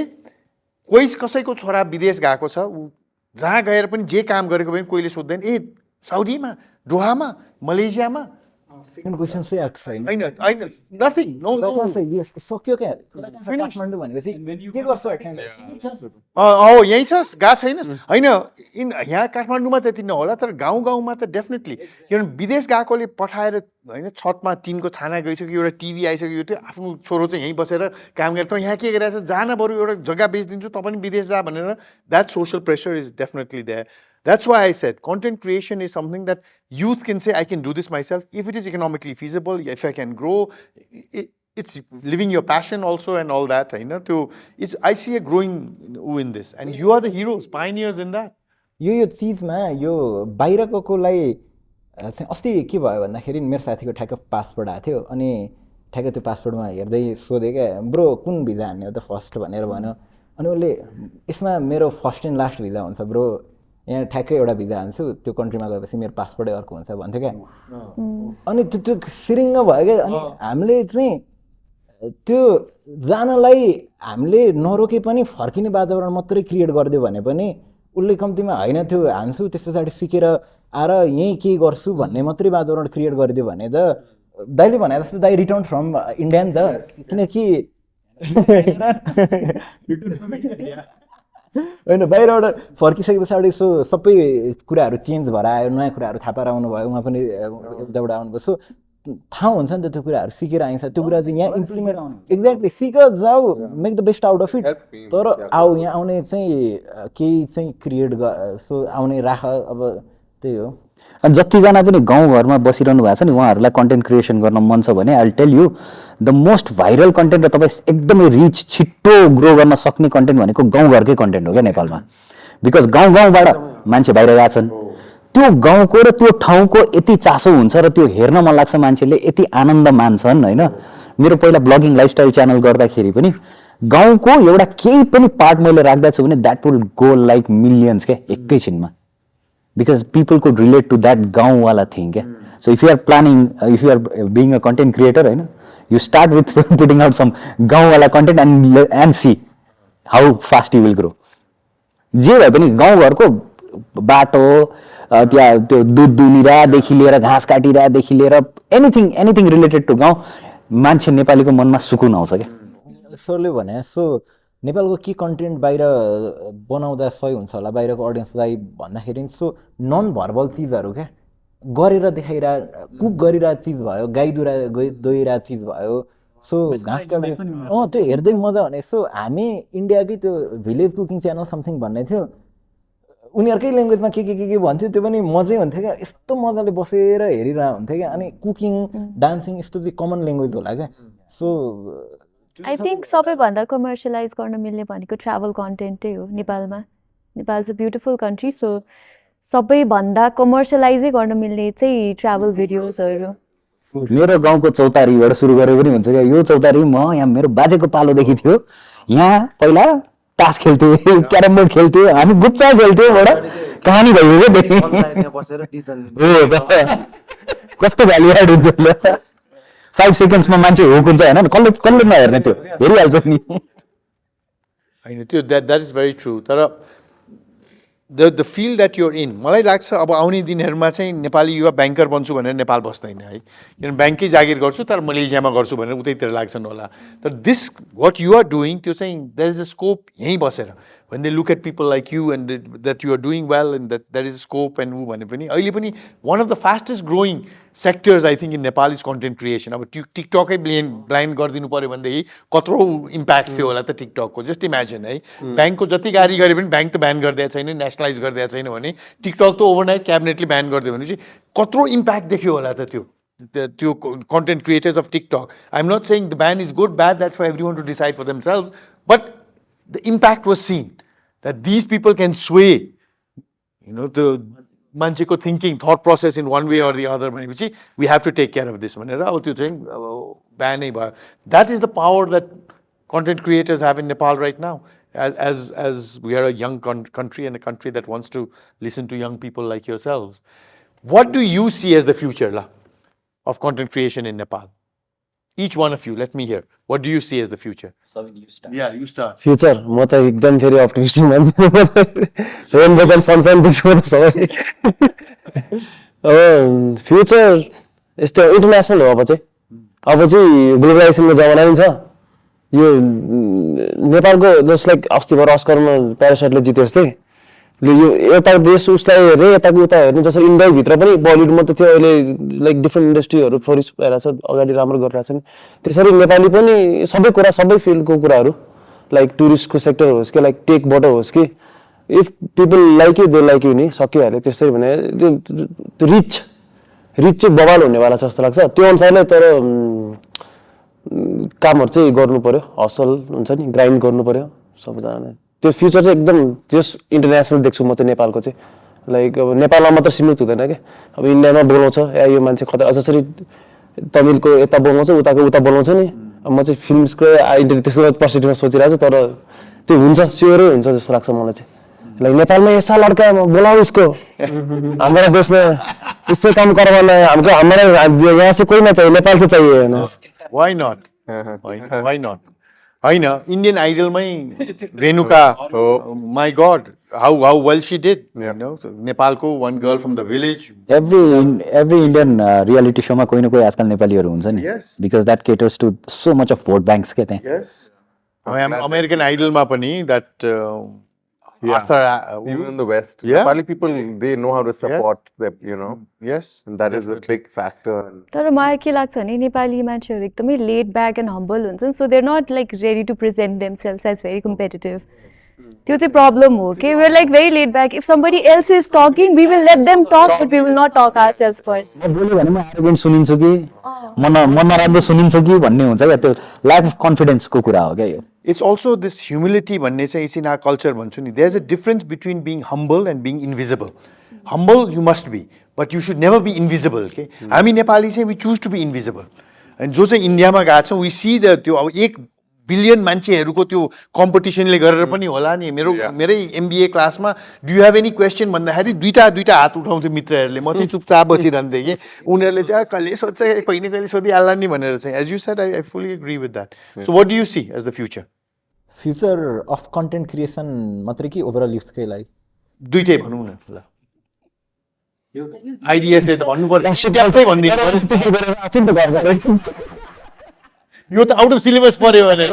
कोही कसैको छोरा विदेश गएको छ, ऊ जहाँ गएर पनि जे काम गरेको पनि कोहीले सोध्दैन ए साउदीमा, दोहामा, मलेसियामा। सेकेन्ड क्वेसन चाहिँ आएको छैन। होइन होइन, नथिङ, नो सक्यो क्या, काठमाडौँ भनेपछि के गर्छ? यहीँ छस्, गएको छैनस्? होइन, यहाँ काठमाडौँमा त्यति नहोला, तर गाउँ गाउँमा त डेफिनेटली। किनभने विदेश गएकोले पठाएर होइन, छतमा टिनको छाना गइसक्यो, एउटा टिभी आइसक्यो, त्यो आफ्नो छोरो चाहिँ यहीँ बसेर काम गरेर त यहाँ के गरिरहेछ, जान बरु एउटा जग्गा बेचिदिन्छु त पनि विदेश जा भनेर, that social pressure is definitely there. That's why I said content creation is something that youth can say, I can do this myself. If it is economically feasible, if I can grow, it's living your passion also and all that. I see a growing in this. And you are the heroes, pioneers in that. यो चिजमा यो बाहिरकोलाई चाहिँ अस्ति के भयो भन्दाखेरि मेरो साथीको ठ्याक्क पासपोर्ट आएको थियो, अनि ठ्याक्क त्यो पासपोर्टमा हेर्दै सोधेँ क्या, ब्रो कुन भिजा हान्ने हो त फर्स्ट भनेर भन्यो। अनि उसले यसमा मेरो फर्स्ट एन्ड लास्ट भिजा हुन्छ ब्रो, यहाँ ठ्याक्कै एउटा भिजा हान्छु, त्यो कन्ट्रीमा गएपछि मेरो पासपोर्टै अर्को हुन्छ भन्थ्यो क्या। अनि त्यो सिरिङ्ग भयो क्या। अनि हामीले चाहिँ त्यो जानलाई हामीले नरोके पनि फर्किने वातावरण मात्रै क्रिएट गरिदियो भने पनि उसले कम्तीमा होइन त्यो हान्छु त्यस पछाडि सिकेर आएर यहीँ के गर्छु भन्ने मात्रै वातावरण क्रिएट गरिदियो भने त दाइले भने जस्तो दाइ रिटर्न फ्रम इन्डिया नि त, किनकि होइन बाहिरबाट फर्किसके पछाडि सो सबै कुराहरू चेन्ज भएर आयो, नयाँ कुराहरू थाहा पाएर आउनुभयो, उहाँ पनि उताबाट आउनुभयो। सो थाहा हुन्छ नि त त्यो कुराहरू सिकेर आइन्छ, त्यो कुरा चाहिँ यहाँ इम्प्लिमेन्ट एक्ज्याक्टली सिक जाऊ, make the best out of it. तर आऊ यहाँ आउने चाहिँ केही चाहिँ क्रिएट सो आउने राख, अब त्यही हो। अनि जतिजना पनि गाउँघरमा बसिरहनु भएको छ नि, उहाँहरूलाई कन्टेन्ट क्रिएसन गर्न मन छ भने I tell you the most viral content र तपाईँ एकदमै रिच छिट्टो ग्रो गर्न सक्ने कन्टेन्ट भनेको गाउँघरकै कन्टेन्ट हो क्या नेपालमा। बिकज गाउँ गाउँबाट मान्छे बाहिर गएको छन्, त्यो गाउँको र त्यो ठाउँको यति चासो हुन्छ र त्यो हेर्न मन लाग्छ, मान्छेले यति आनन्द मान्छन् होइन। मेरो पहिला ब्लगिङ लाइफस्टाइल च्यानल गर्दाखेरि पनि गाउँको एउटा केही पनि पार्ट मैले राख्दैछु भने that will go like millions क्या एकैछिनमा, because people could relate to that gaon-wala thing. So if you are planning, if you are being a content creator, you start with putting out some gaon-wala content and see how fast you will grow. जे भए पनि गाउँघरको बाटो, त्यहाँ त्यो दुध दुनिरादेखि लिएर घाँस काटिरादेखि लिएर एनिथिङ रिलेटेड टु गाउँ, मान्छे नेपालीको मनमा सुकुन आउँछ क्या। सरले भने सो नेपालको के कन्टेन्ट बाहिर बनाउँदा सही हुन्छ होला बाहिरको अडियन्सलाई भन्दाखेरि, सो नन भर्बल चिजहरू क्या गरेर देखाइरह, कुक गरिरहेको चिज भयो, गाई दोहिरहेको चिज भयो, सो घाँस काट्ने त्यो हेर्दै मजा हुने। सो हामी इन्डियाकै त्यो भिलेज कुकिङ च्यानल समथिङ भन्ने थियो, उनीहरूकै ल्याङ्ग्वेजमा के भन्थ्यो, त्यो पनि मजै हुन्थ्यो क्या, यस्तो मजाले बसेर हेरिरहेको हुन्थ्यो क्या। अनि कुकिङ डान्सिङ यस्तो चाहिँ कमन ल्याङ्ग्वेज होला क्या। सो आई थिङ्क सबैभन्दा कमर्सियलाइज गर्न मिल्ने भनेको ट्राभल कन्टेन्टै हो नेपालमा। Nepal is a beautiful country, so सबैभन्दा कमर्सियलाइजै गर्न मिल्ने चाहिँ ट्राभल भिडियोजहरू। मेरो गाउँको चौतारीबाट सुरु गरे पनि हुन्छ क्या। यो चौतारी म यहाँ मेरो बाजेको पालोदेखि थियो, यहाँ पहिला तास खेल्थ्यो, क्यारम बोर्ड खेल्थ्यो, हामी गुच्चा खेल्थ्यो, बाट कहानी भइगयो कस्तो भ्याल्यु एड हुन्छ। 5 सेकेन्ड्समा मान्छे हुक हुन्छ होइन, कसले नहेर्ने त्यो हेरिहाल्छ नि। होइन त्यो द्याट इज भेरी ट्रु। तर the feel that you're in, मलाई लाग्छ अब आउने दिनहरूमा चाहिँ नेपाली युवा ब्याङ्कर बन्छु भनेर नेपाल बस्दैन है, किनभने ब्याङ्कै जागिर गर्छु तर मलेसियामा गर्छु भनेर उतैतिर लाग्छन् होला। तर this what you are doing त्यो चाहिँ देयर इज अ स्कोप यहीँ बसेर when they look at people like you and that you are doing well and that there is scope and one of the fastest growing sectors I think in Nepal is content creation. अब TikTok blind गरिदिनु पर्यो भनेदेखि कत्रो impact थियो होला त TikTok को. Just imagine है, बैंक को जति गाली गरे पनि बैंक त ब्यान गरिदिएको छैन, नेशनलाइज गरिदिएको छैन भने TikTok त ओभरनाइट क्याबिनेटले ब्यान गरिदियो भनेपछि कत्रो इम्प्याक्ट देखियो होला त त्यो content creators of TikTok. I'm not saying the ban is good, bad, that's for everyone to decide for themselves, but the impact was seen that these people can sway, the mancheko thinking, thought process in one way or the other. We have to take care of this. That is the power that content creators have in Nepal right now. As we are a young country and a country that wants to listen to young people like yourselves. What do you see as the future of content creation in Nepal? Each one of you, let me hear. What do you see as the future? Sabeen, you start. Yeah, you start. Future, म त एकदम फेरि optimistic मान्छे, rainbow and sunshine देख्छु म सबै। अब future यस्तो इन्टरनेसनल हो। अब चाहिँ ग्लोबलाइजेसनको जमाना पनि छ। यो नेपालको जस्ट लाइक अस्ति भर अस्करमा प्यारासाइटले जिते जस्तै यो यता देश उसलाई हेर्ने यताको उता हेर्ने, जसरी इन्डियाभित्र पनि बलिउडमा त थियो, अहिले लाइक डिफ्रेन्ट इन्डस्ट्रीहरू फ्लोरिस भइरहेछ, अगाडि राम्रो गरिरहेछ नि, त्यसरी नेपाली पनि सबै कुरा, सबै फिल्डको कुराहरू लाइक टुरिस्टको सेक्टर होस् कि लाइक टेकबाट होस् कि, if people like you they like you नि, सकिहाल्यो। त्यसरी भने त्यो रिच चाहिँ बवाल हुनेवाला छ जस्तो लाग्छ। त्यो अनुसारले तर कामहरू चाहिँ गर्नु पर्यो, हसल हुन्छ नि, ग्राइन्ड गर्नु पर्यो सबैजनाले। त्यो फ्युचर चाहिँ एकदम जस इन्टरनेसनल देख्छु म चाहिँ नेपालको चाहिँ, लाइक अब नेपालमा मात्र सीमित हुँदैन क्या, अब इन्डियामा बोलाउँछ या यो मान्छे खतरा, जसरी तमिलको यता बोलाउँछ उताको उता बोलाउँछ नि, अब म चाहिँ फिल्मसको त्यसको पर्सपेक्टिभमा सोचिरहेको छु, तर त्यो हुन्छ, स्योरै हुन्छ जस्तो लाग्छ मलाई चाहिँ। लाइक नेपालमा ऐसा लड़का बोलाओ इसको, हमारे देश में इससे काम करवाना है हमको, हमारे यहाँ से कोई ना चाहिए, नेपाल से चाहिए। Why not? Why not? Indian Idol Renuka, my God, how well she did. So Nepal ko one girl from the village. Every Indian reality show ma koi na koi aajkal Nepaliharu huncha ni. Yes. Because that caters to so much of vote banks ke tyaha. Yes. American Idol ma pani that even in the West, Nepali people, they know how to support them, Yes. and that is a big factor. तर मलाई के लाग्छ भने नेपाली मान्छेहरू एकदमै laid back and humble हुन्छन्, so they're not like ready to present themselves as very competitive. त्यो चाहिँ problem हो कि we're like very laid back. If somebody else is talking, we will let them talk, but we will not talk ourselves first. म बोल्यो भने म arrogant सुनिन्छु कि म नराम्रो सुनिन्छ कि भन्ने हुन्छ क्या, त्यो lack of confidence को कुरा हो क्या यो। It's also this humility भन्ने चाहिँ is in our culture भन्छु नि. There's a difference between being humble and being invisible. Humble you must be, but you should never be invisible. Okay? हामी नेपाली चाहिँ we choose to be invisible. And जो चाहिँ इन्डियामा गएको छ, we see the त्यो अब 1 बिलियन मान्छेहरूको त्यो कम्पिटिसनले गरेर पनि होला नि। मेरै MBA क्लासमा do you have any question भन्दाखेरि दुईटा हात उठाउँथ्यो मित्रहरूले, म चाहिँ चुपचाप बसिरहन्थेँ कि उनीहरूले चाहिँ कहिले सोध्छ कहिले कहिले सोधिहाल्ला नि भनेर चाहिँ। As you said, I fully agree with that. So what do you see as the future? Future of content creation मात्रै कि ओभरअल युथकै लागि? दुईटै भनौँ न ल। आइडियासले त भन्नुपर्छ, सिट्याल्दै भनिदिनु यो त आउट अफ सिलेबस पर्यो भनेर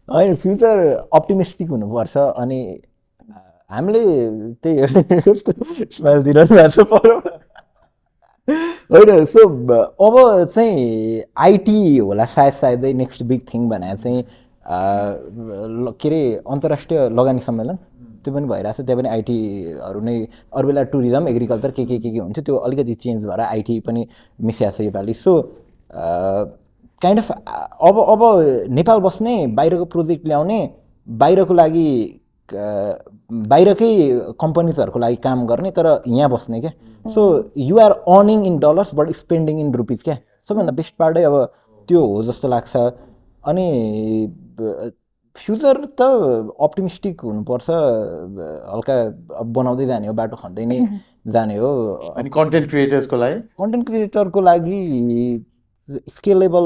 होइन, फ्युचर अप्टिमिस्टिक हुनुपर्छ। अनि हामीले त्यही स्माइल दिइरहनु भएको छ होइन। सो अब चाहिँ आइटी होला सायदै नेक्स्ट बिग थिङ भनेर चाहिँ के अरे अन्तर्राष्ट्रिय लगानी सम्मेलन त्यो पनि भइरहेछ, त्यहाँ पनि आइटीहरू नै, अरू बेला टुरिज्म एग्रिकल्चर के हुन्थ्यो, त्यो अलिकति चेन्ज भएर आइटी पनि मिसिया छ योपालि। सो काइन्ड अफ अब नेपाल बस्ने, बाहिरको प्रोजेक्ट ल्याउने, बाहिरको लागि बाहिरकै कम्पनीजहरूको लागि काम गर्ने, तर यहाँ बस्ने क्या। So you are earning in dollars but spending in rupees क्या, सबभन्दा बेस्ट पार्टै अब त्यो हो जस्तो लाग्छ। अनि फ्युचर त अप्टिमिस्टिक हुनुपर्छ, हल्का बनाउँदै जाने हो, बाटो खन्दै नै जाने हो। अनि कन्टेन्ट क्रिएटरको लागि स्केलेबल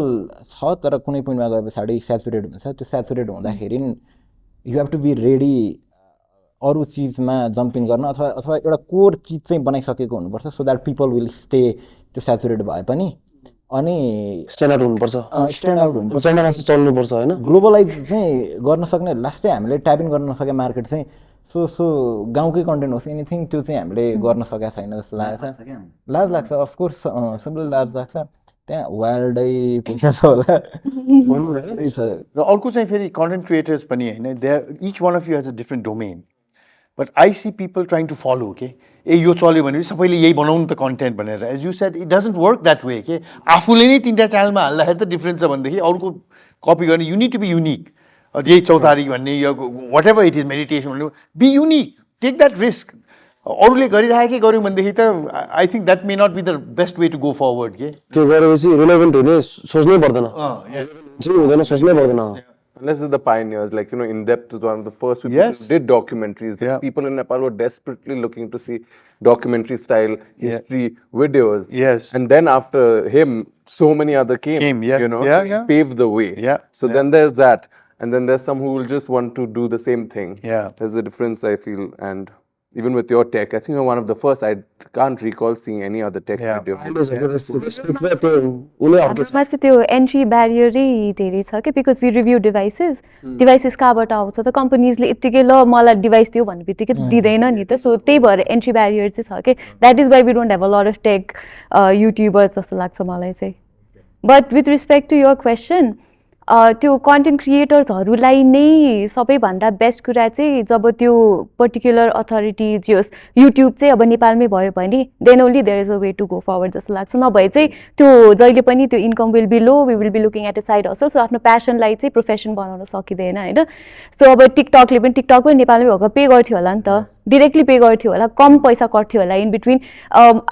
छ, तर कुनै पोइन्टमा गए पछाडि स्याचुरेट हुन्छ। त्यो स्याचुरेट हुँदाखेरि you have to be ready अरू चिजमा जम्प इन गर्न, अथवा एउटा कोर चिज चाहिँ बनाइसकेको हुनुपर्छ, so that people will stay त्यो स्याचुरेट भए पनि। अनि स्ट्यान्ड आउट हुनुपर्छ स्ट्यान्ड आउट हुनुपर्छ चल्नमा चाहिँ चल्नुपर्छ होइन ग्लोबलाइज चाहिँ गर्न सक्ने लास्टै हामीले ट्याप इन गर्न नसके मार्केट चाहिँ सो गाउँकै कन्टेन्ट होस् एनिथिङ त्यो चाहिँ हामीले गर्न सकेका छैन जस्तो लागेको छ लाज लाग्छ अफकोर्स सिम्पली लाज लाग्छ त्यहाँ वाइल्डै पैसा छ होला र अर्को चाहिँ फेरि कन्टेन्ट क्रिएटर्स पनि होइन there each one of you has a different domain but I see people trying to follow के ए यो चल्यो भने सबैले यही बनाउनु त कन्टेन्ट भनेर as you said it doesn't work that way के आफूले नै तिनवटा च्यानलमा हाल्दाखेरि त डिफ्रेन्स छ भनेदेखि अरूको कपी गर्ने you need to be unique यही चौतारी भन्ने यो whatever it is meditation भन्ने be unique take that risk अरूले गरिरहेकै गऱ्यौँ भनेदेखि त I think that may not be the best way to go forward के त्यो गरेपछि रिलेभेन्ट हुने सोच्नै पर्दैन चाहिँ हुँदैन सोच्नै पर्दैन Unless they're the pioneers, like, Indepth was one of the first people who did documentaries. The people in Nepal were desperately looking to see documentary style history videos. Yes. And then after him, so many other came, paved the way. So then there's that. And then there's some who will just want to do the same thing. There's a difference, I feel. And even with your tech, I think you're one of the first. I can't recall seeing any other tech video. हाम्रोमा चाहिँ त्यो entry ब्यारियरै धेरै छ कि because we review devices कहाँबाट आउँछ त कम्पनीजले यत्तिकै ल मलाई डिभाइस दियो भन्ने बित्तिकै दिँदैन नि त सो त्यही भएर एन्ट्री ब्यारियर चाहिँ छ कि that is why we don't have a lot of tech YouTubers जस्तो लाग्छ मलाई चाहिँ but with respect to your question त्यो कन्टेन्ट क्रिएटर्सहरूलाई नै सबैभन्दा बेस्ट कुरा चाहिँ जब त्यो पर्टिकुलर अथोरिटिज होस् युट्युब चाहिँ अब नेपालमै भयो भने then only there is a way to go forward जस्तो लाग्छ नभए चाहिँ त्यो जहिले पनि त्यो income will be low we will be looking at a side hustle so आफ्नो प्यासनलाई चाहिँ प्रोफेसन बनाउन सकिँदैन होइन सो अब टिकटकले पनि टिकटक पनि नेपालमै भएको पे गर्थ्यो होला नि त डिरेक्टली पे गर्थ्यो होला कम पैसा कट्थ्यो होला in between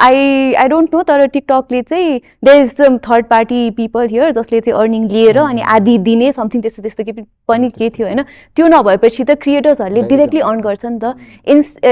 I don't know तर टिकटकले चाहिँ there is some third party people here जसले चाहिँ अर्निङ लिएर अनि आधी दिने समथिङ त्यस्तो त्यस्तो पनि के थियो होइन त्यो नभएपछि त क्रिएटर्सहरूले डिरेक्टली अर्न गर्छ नि त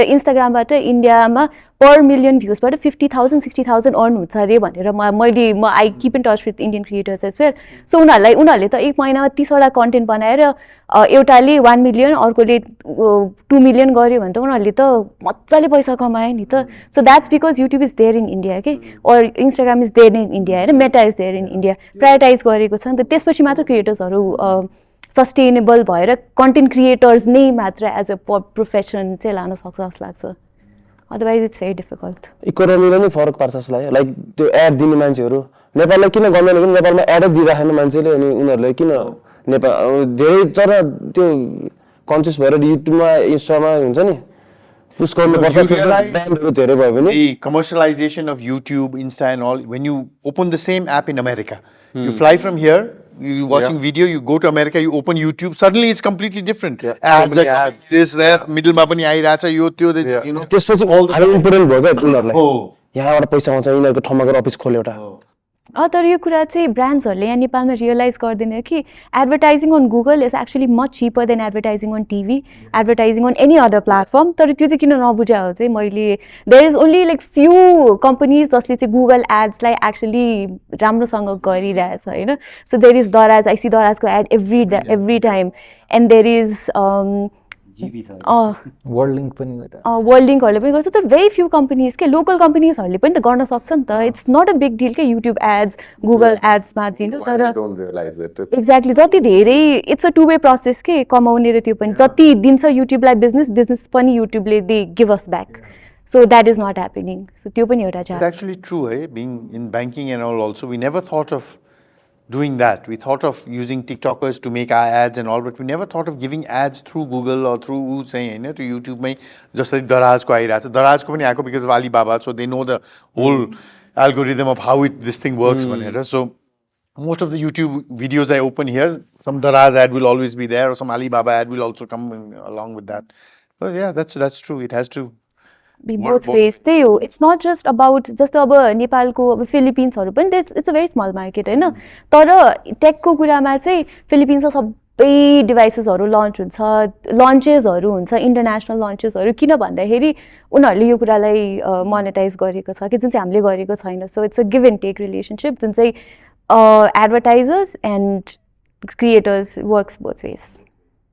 इन्स्टाग्रामबाट इन्डियामा पर मिलियन भ्युजबाट 50,000 60,000 अर्न हुन्छ अरे भनेर म I keep in touch with Indian creators as well so उनीहरूले त एक महिनामा 30वटा कन्टेन्ट बनाएर एउटाले 1 मिलियन अर्कोले 2 मिलियन गर्यो भने त उनीहरूले त मजाले पैसा कमायो नि त so that's because YouTube is there in India के और Instagram is there in India होइन Meta is there in India prioritize गरेको छ नि त त्यसपछि मात्र क्रिएटर्सहरू सस्टेनेबल भएर कन्टेन्ट क्रिएटर्स नै मात्र एज अ प्रोफेसन चाहिँ लान सक्छ जस्तो लाग्छ अदरवाइज इट्स भेरी डिफिकल्ट इकोनोमीलाई नै फरक पार्छ जस्तो लाग्यो लाइक त्यो एड दिने मान्छेहरू नेपाललाई किन गर्दैन भने नेपालमा एड दिइराखेन मान्छेले अनि उनीहरूले किन नेपाल धेरै तर त्यो कन्सियस भएर युट्युबमा इन्स्टामा हुन्छ नि पुश गर्नुपर्छ ब्रान्डहरू धेरै भयो भने the commercialization of YouTube, Insta and all, when you open the same app in America, you fly from here, you watching video, you go to America, you open YouTube, suddenly it's completely different. Ads, this, that, middle ma pani आइरहेछ यो त्यो you know. त्यसपछि all important भयो क्या उनीहरूलाई यहाँबाट पैसा आउँछ यिनीहरूको ठाउँमा गएर अफिस खोल्यो एउटा तर यो कुरा चाहिँ ब्रान्ड्सहरूले यहाँ नेपालमा रियलाइज गर्दैन कि advertising on Google is actually much cheaper than advertising on TV advertising on any other platform तर त्यो चाहिँ किन नबुझा हो चाहिँ मैले there is only like few companies जसले चाहिँ गुगल एड्सलाई एक्चुली राम्रोसँग गरिरहेछ होइन so there is Daraz I see दराजको ad every time and there is World Link पनि वर्ल्ड लिङ्कहरूले पनि गर्छ तर भेरी फ्यु कम्पनीज के लोकल कम्पनीजहरूले पनि त गर्न सक्छ नि त it's not a big deal के युट्युब एड्स गुगल एड्समा दिनु तर एक्ज्याक्टली जति धेरै it's a two way process के कमाउने र त्यो पनि जति दिन्छ युट्युबलाई बिजनेस पनि युट्युबले they give us back so that is not happening so त्यो पनि एउटा It's actually true, being in banking and all also, we never thought of doing that. We thought of using TikTokers to make our ads and all, but we never thought of giving ads through Google or through to YouTube. Just like Daraz ko aayirahcha. Daraz ko pani aako because of Alibaba, so they know the whole algorithm of how this thing works. So most of the YouTube videos I open here, some Daraz ad will always be there, or some Alibaba ad will also come along with that. But yeah, that's true. It has to be both ways त्यही हो it's not just about जस्तो अब नेपालको अब फिलिपिन्सहरू पनि it's a very small market होइन तर टेकको कुरामा चाहिँ फिलिपिन्समा सबै डिभाइसेसहरू लन्चेसहरू हुन्छ इन्टरनेसनल लन्चेसहरू किन भन्दाखेरि उनीहरूले यो कुरालाई मोनेटाइज गरेको छ कि जुन चाहिँ हामीले गरेको छैन so it's a give and take relationship जुन चाहिँ advertisers and creators works both ways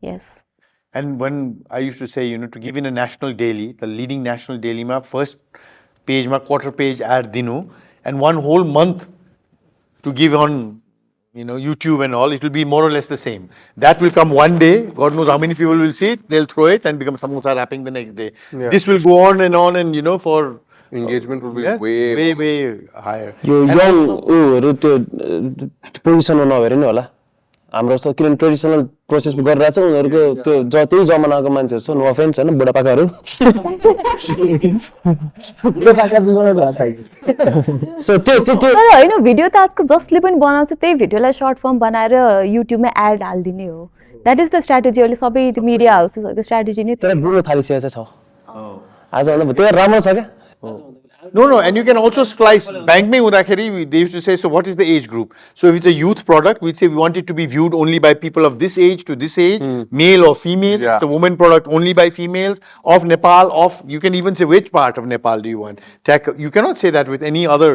yes And when I used to say, to give in a national daily, the leading national daily, first page, quarter page ad dinu, and one whole month to give on, YouTube and all. It will be more or less the same. That will come one day. God knows how many people will see it. They'll throw it and become samosa wrapping the next day. Yeah. This will go on, and for engagement will be way higher. यो young उहरू त्यो पोजिसनमा नभएर नि होला हाम्रो जस्तो किनभने traditional process गरिरहेको छ उनीहरूको त्यो त्यही जमानाको मान्छेहरू छ नो अफेन्स होइन बुढापाकाहरू सो त्यो होइन भिडियो त आजकल जसले पनि बनाउँछ त्यही भिडियोलाई सर्ट फर्म बनाएर युट्युबमा एड हालिदिने हो द्याट इज द स्ट्राटेजी अहिले सबै मिडिया हाउसेसहरूको स्ट्राटेजी नै त्यसलाई बुझ्नु थालिसकेको छ आजभन्दा त्यो राम्रो छ क्या No, and you can also splice. Bank mein udakeri, they used to say, so what is the age group? So if it's a youth product, we'd say we want it to be viewed only by people of this age to this age, male or female. Yeah. It's a woman product only by females, of Nepal, you can even say which part of Nepal do you want. You cannot say that with any other.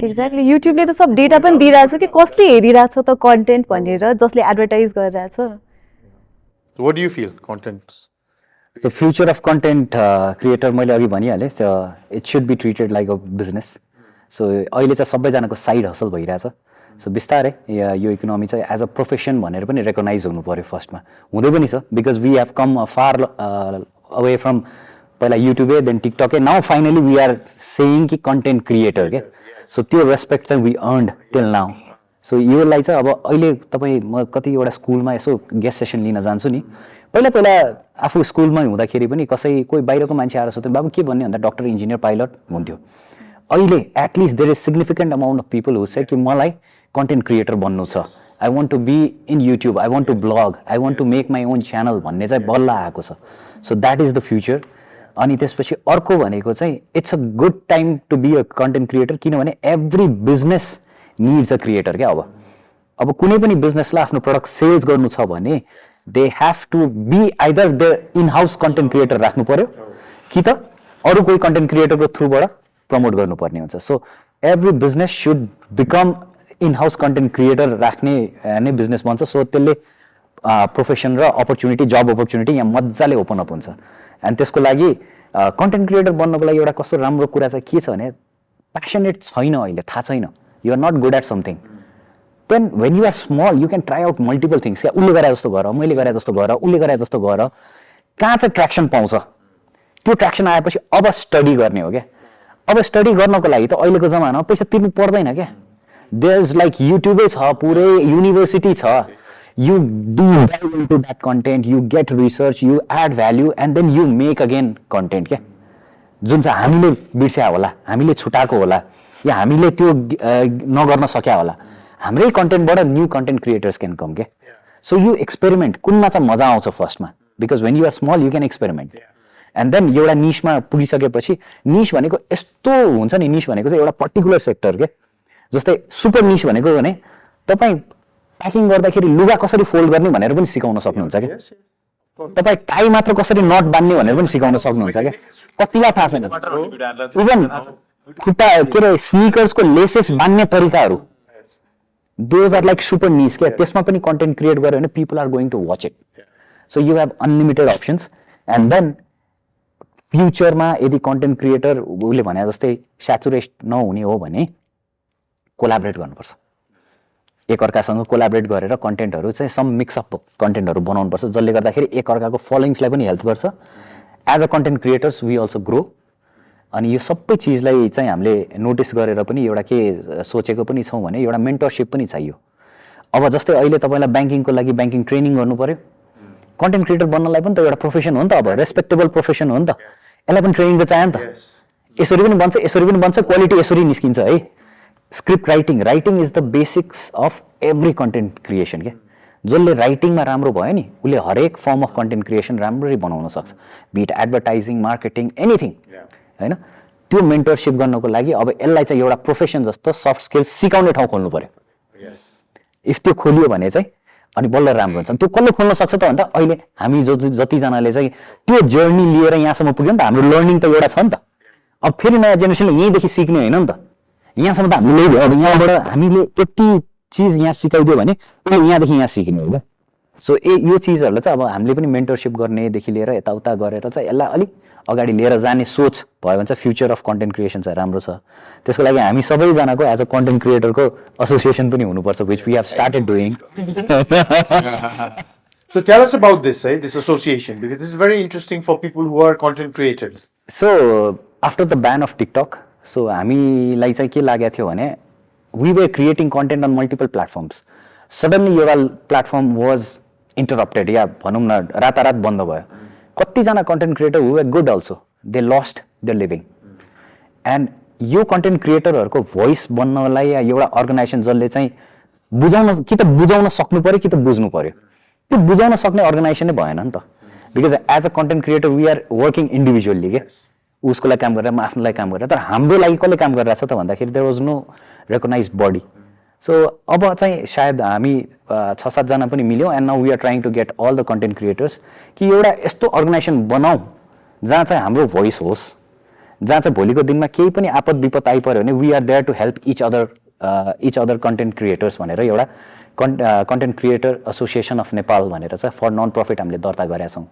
Exactly युट्युबले त सब data पनि दिइरहेछ कि कसले हेरिरहेछ त content भनेर जसले एडभर्टाइज गरिरहेछ So what do you feel, content? So future of content creator मैले अघि भनिहालेँ it should be treated like a business. So अहिले चाहिँ सबैजनाको साइड हसल भइरहेछ सो बिस्तारै यो इकोनोमी चाहिँ एज अ प्रोफेसन भनेर पनि रेकगनाइज हुनु पर्यो फर्स्टमा हुँदै पनि छ because we have come far away from पहिला युट्युबे देन टिकटके now finally we are saying कि कन्टेन्ट क्रिएटर क्या सो त्यो रेस्पेक्ट चाहिँ we earned till now so योलाई चाहिँ अब अहिले तपाईँ म कतिवटा स्कुलमा यसो गेस्ट सेसन लिन जान्छु नि पहिला आफू स्कुलमै हुँदाखेरि पनि कोही बाहिरको मान्छे आएर सोध्थ्यो बाबु के भन्ने भन्दा डक्टर इन्जिनियर पाइलट हुन्थ्यो अहिले at least there is significant amount of people who say कि मलाई कन्टेन्ट क्रिएटर बन्नु छ I want to be in YouTube I want to blog I want to make my own channel भन्ने चाहिँ बल्ल आएको छ so that is the future अनि त्यसपछि अर्को भनेको चाहिँ it's a good time to be a content creator किनभने every business needs a creator क्या अब कुनै पनि बिजनेसलाई आफ्नो प्रडक्ट सेल्स गर्नु छ भने they have to be either the in-house content creator राख्नु पर्यो कि त अरू कोही content creator को थ्रुबाट प्रमोट गर्नुपर्ने हुन्छ so every business should become in-house content creator राख्ने नै बिजनेस बन्छ सो त्यसले प्रोफेसन र अपर्च्युनिटी जब अपर्च्युनिटी यहाँ मजाले ओपन अप हुन्छ एन्ड त्यसको लागि कन्टेन्ट क्रिएटर बन्नको लागि एउटा कस्तो राम्रो कुरा चाहिँ के छ भने प्यासनेट छैन अहिले थाहा छैन you are not good at something then when you are small you can try out multiple things क्या उसले गरे जस्तो गर मैले गरे जस्तो गर उसले गरे जस्तो गर कहाँ चाहिँ ट्र्याक्सन पाउँछ त्यो ट्र्याक्सन आएपछि अब स्टडी गर्ने हो क्या अब स्टडी गर्नको लागि त अहिलेको जमानामा पैसा तिर्नु पर्दैन क्या देयर इज लाइक युट्युबै छ पुरै युनिभर्सिटी छ you do dive into that content you get research you add value and then you make again content क्या जुन चाहिँ हामीले बिर्स्या होला हामीले छुटाएको होला या हामीले त्यो नगर्न सक्या होला हाम्रै कन्टेन्टबाट new content creators can come के सो यु एक्सपेरिमेन्ट कुनमा चाहिँ मजा आउँछ फर्स्टमा because when you are small you can experiment and then एउटा निशमा पुगिसकेपछि निश भनेको यस्तो हुन्छ नि निश भनेको चाहिँ एउटा पर्टिकुलर सेक्टर के जस्तै सुपर निश भनेको भने तपाईँ प्याकिङ गर्दाखेरि लुगा कसरी फोल्ड गर्ने भनेर पनि सिकाउन सक्नुहुन्छ क्या तपाईँ टाई मात्र कसरी नट बान्ने भनेर पनि सिकाउन सक्नुहुन्छ क्या कतिलाई थाहा छैन इभन खुट्टा के अरे स्निकर्सको लेसेस बान्ने तरिकाहरू those are like super niche क्या त्यसमा पनि कन्टेन्ट क्रिएट गर्यो भने people are going to watch it so you have unlimited options and then फ्युचरमा यदि कन्टेन्ट क्रिएटर उसले भने जस्तै स्याचुरेट नहुने हो भने कोलाबरेट गर्नुपर्छ एकअर्कासँग कोलाबरेट गरेर कन्टेन्टहरू चाहिँ सम मिक्सअप कन्टेन्टहरू बनाउनुपर्छ जसले गर्दाखेरि एकअर्काको फलोइङ्सलाई पनि हेल्प गर्छ as a content creators we also grow अनि यो सबै चिजलाई चाहिँ हामीले नोटिस गरेर पनि एउटा के सोचेको पनि छौँ भने एउटा मेन्टरसिप पनि चाहियो अब जस्तै अहिले तपाईँलाई ब्याङ्किङको लागि ब्याङ्किङ ट्रेनिङ गर्नु पर्यो कन्टेन्ट क्रिएटर बन्नलाई पनि त एउटा प्रोफेसन हो नि त अब रेस्पेक्टेबल प्रोफेसन हो नि त यसलाई पनि ट्रेनिङ त चाहियो नि त यसरी पनि बन्छ क्वालिटी यसरी निस्किन्छ है script writing is the basics of every content creation क्या जसले राइटिङमा राम्रो भयो नि उसले हरेक फर्म अफ कन्टेन्ट क्रिएसन राम्ररी बनाउन सक्छ बिट एडभर्टाइजिङ मार्केटिङ एनिथिङ हैन त्यो मेन्टरसिप गर्नको लागि अब यसलाई चाहिँ एउटा प्रोफेसन जस्तो सफ्ट स्किल्स सिकाउने ठाउँ खोल्नु पर्यो इफ त्यो खोलियो भने चाहिँ अनि बल्ल राम्रो हुन्छ त्यो कसले खोल्न सक्छ त भन्दा अहिले हामी जतिजनाले चाहिँ त्यो जर्नी लिएर यहाँसम्म पुग्यो नि त हाम्रो लर्निङ त एउटा छ नि त अब फेरि नयाँ जेनेरेसनले यहीँदेखि सिक्ने होइन नि त यहाँसम्म त हामीले अब यहाँबाट हामीले यति चिज यहाँ सिकाइदियो भने उसले यहाँदेखि यहाँ सिक्ने हो क्या सो यो चिजहरूलाई चाहिँ अब हामीले पनि मेन्टरसिप गर्नेदेखि लिएर यताउता गरेर चाहिँ यसलाई अलिक अगाडि लिएर जाने सोच भयो भने चाहिँ फ्युचर अफ कन्टेन्ट क्रिएसन चाहिँ राम्रो छ त्यसको लागि हामी सबैजनाको एज अ कन्टेन्ट क्रिएटरको एसोसिएसन पनि हुनुपर्छ which we have started doing So tell us about this, this association, because this is very interesting for people who are content creators. So after the ban of TikTok, so हामीलाई चाहिँ के लागेको थियो भने we were creating content on multiple platforms. Suddenly your platform was interrupted. या भनौँ न रातारात बन्द भयो. कतिजना content creator who were good also, they lost their living. And यो content creatorहरूको voice बन्नलाई या एउटा अर्गनाइजेसन जसले चाहिँ बुझाउन कि त बुझाउन सक्नु पर्यो कि त बुझ्नु पर्यो. त्यो बुझाउन सक्ने अर्गनाइजेसन नै भएन नि त. Because as a content creator we are working individually के उसको लागि काम गरेर म आफ्नो लागि काम गरेर तर हाम्रो लागि कसले काम गरिरहेछ त भन्दाखेरि there was no recognise body so अब चाहिँ सायद हामी 6-7 जना पनि मिल्यौँ and now we are trying to get all the content creators कि एउटा यस्तो अर्गनाइजेसन बनाऊ जहाँ चाहिँ हाम्रो भोइस होस् जहाँ चाहिँ भोलिको दिनमा केही पनि आपद विपद आइपर्यो भने we are there to help each other content creators भनेर एउटा content creator association of Nepal भनेर चाहिँ फर नन प्रफिट हामीले दर्ता गरेका छौँ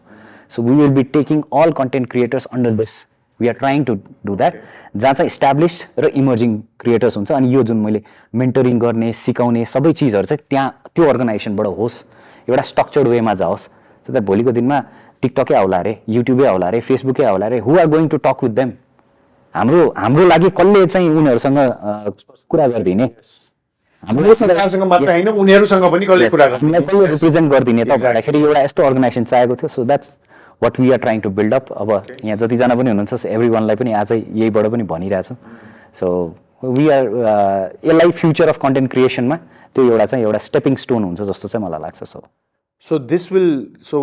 so we will be taking all content creators under this we are trying to do that जहाँ चाहिँ इस्टाब्लिस्ड र इमर्जिङ क्रिएटर्स हुन्छ अनि यो जुन मैले मेन्टरिङ गर्ने सिकाउने सबै चिजहरू चाहिँ त्यहाँ त्यो अर्गनाइजेसनबाट होस् एउटा स्ट्रक्चर्ड वेमा जाओस् सो द्याट भोलिको दिनमा टिकटकै आउला अरे युट्युबै आउला अरे फेसबुकै आउला अरे who are going to talk with them हाम्रो लागि कसले चाहिँ उनीहरूसँग कुरा गरिदिने हाम्रो सरकारसँग मात्र हैन उनीहरुसँग पनि कसले कुरा गर्ने कसले रिप्रेजेन्ट गरिदिने त भन्दाखेरि एउटा यस्तो अर्गनाइजेसन चाहिएको थियो so that's what we are trying to build up अब यहाँ जतिजना पनि हुनुहुन्छ एभ्रीवानलाई पनि आजै यहीबाट पनि भनिरहेछु सो वी आर यसलाई फ्युचर अफ कन्टेन्ट क्रिएसनमा त्यो एउटा चाहिँ एउटा स्टेपिङ स्टोन हुन्छ जस्तो चाहिँ मलाई लाग्छ so this will so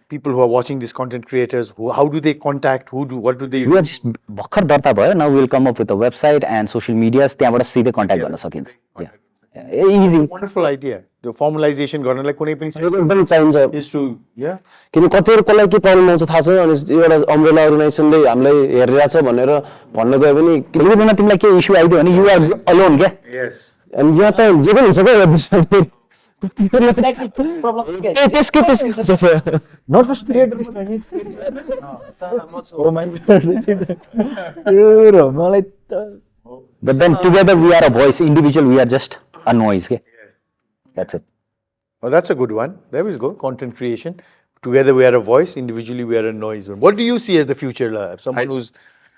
people who are watching these content creators how do they contact what do they we are just भर्खर दर्ता भयो now we will come up with a website and social medias त्यहाँबाट सिधै contact गर्न सकिन्छ easy wonderful idea the formalization गर्नलाई कुनै पनि चाहिन्छ is to yeah किन कतिहरुलाई के प्रब्लम आउँछ थाहा छ अनि एउटा अम्ब्रेला अर्गनाइजेसनले हामीलाई हेरिरहेछ भनेर भन्न गयो भने किनकि दिन तिमीलाई के इस्यु आइदियो भने यु आर अलोन के yes अनि यहाँ त जे पनि हुन्छ के Not just creators, but then together we are a voice. Individual, we are just a noise. Okay? That's it. Oh, that's a good one. There we go. Content creation. Together we are a voice. Individually we are a noise. What do you see as the future? Someone who's.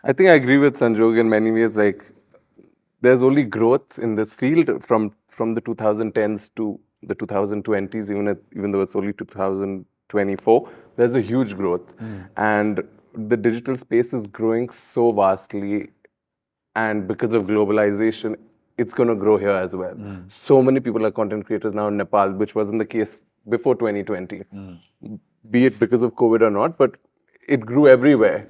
I think I agree with Sanjog in many ways. Like, there's only growth in this field from the 2010s to the 2020s, even though it's only 2024, there's a huge growth. And the digital space is growing so vastly, and because of globalization, it's going to grow here as well. So many people are content creators now in Nepal, which wasn't the case before 2020, be it because of COVID or not, but it grew everywhere.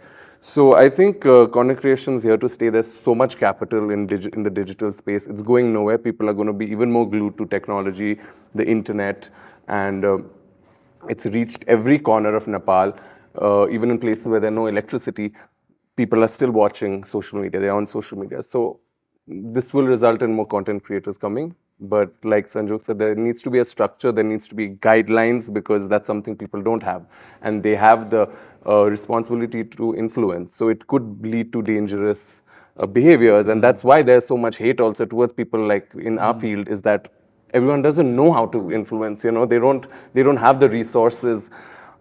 So I think content creation is here to stay. There's so much capital in the digital space. It's going nowhere. People are going to be even more glued to technology, the internet, and it's reached every corner of Nepal. Even in places where there's no electricity, people are still watching social media. They're on social media. So this will result in more content creators coming. But like Sanjog said, there needs to be a structure, there needs to be guidelines, because that's something people don't have. And they have the responsibility to influence. So it could lead to dangerous behaviors. And that's why there's so much hate also towards people like in our field, is that everyone doesn't know how to influence, they don't have the resources.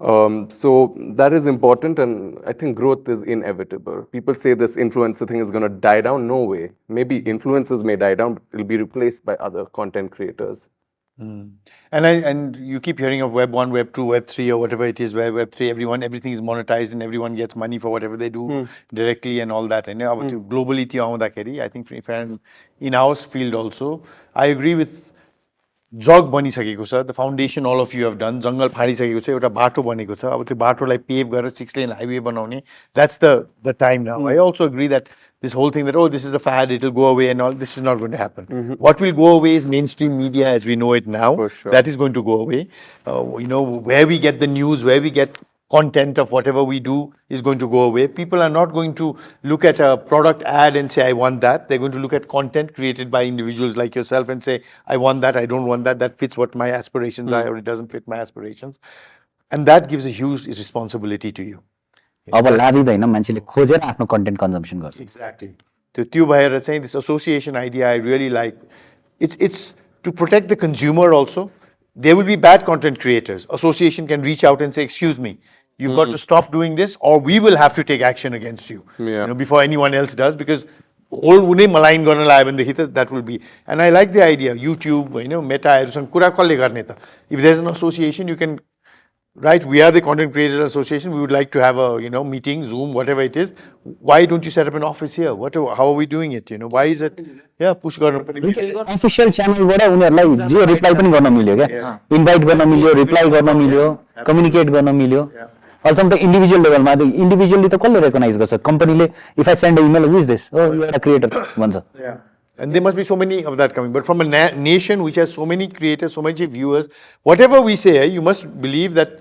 So that is important, and I think growth is inevitable. People say this influencer thing is going to die down. No way. Maybe influencers may die down, but it'll be replaced by other content creators. And you keep hearing of Web 1, Web 2, Web 3 or whatever it is, where Web 3, everything is monetized and everyone gets money for whatever they do directly and all that. And globally, I think in our field also, I agree with जग बनिसकेको छ the foundation all of you have done जङ्गल फाडिसकेको छ एउटा बाटो बनेको छ अब त्यो बाटोलाई पेभ गरेर 6 लेन हाइवे बनाउने that's the time now I also agree that this whole thing that this is a fad it will go away and all this is not going to happen what will go away is mainstream media as we know it now that is going to go away where we get the news where we get content of whatever we do is going to go away. People are not going to look at a product ad and say, I want that. They're going to look at content created by individuals like yourself and say, I want that, I don't want that, that fits what my aspirations are, or it doesn't fit my aspirations. And that gives a huge responsibility to you. अब लादिदैन मान्छेले खोजेर आफ्नो content consumption गर्छ Exactly. त्यो भएर चाहिँ this association idea I really like. It's to protect the consumer also. There will be bad content creators. Association can reach out and say, excuse me, you've got to stop doing this, or we will have to take action against you, you know, before anyone else does, because whole unai malign गर्न लाग्यो भनेदेखि त that will be. And I like the idea. YouTube, you know, Meta-हरुसँग कुरा कसले गर्ने त? If there's an association, you can. Right, we are the Content Creators Association. We would like to have a, you know, meeting, Zoom, whatever it is. Why don't you set up an office here? How are we doing it? You know, why is it? Yeah, push गर्न पनि. Official च्यानलबाट उनीहरूलाई जे reply पनि गर्न मिल्यो क्या invite गर्न मिल्यो रिप्लाई गर्न मिल्यो कम्युनिकेट गर्न मिल्यो अल्सम त इन्डिभिजुअल लेभलमा इन्डिभिजुअली त कसले रेकग्नाइज गर्छ कम्पनीले if I send a email who is this oh you are a creator भन्छ And there must be so many of that coming. But from a nation which has so many creators, so many viewers, whatever we say, you must believe that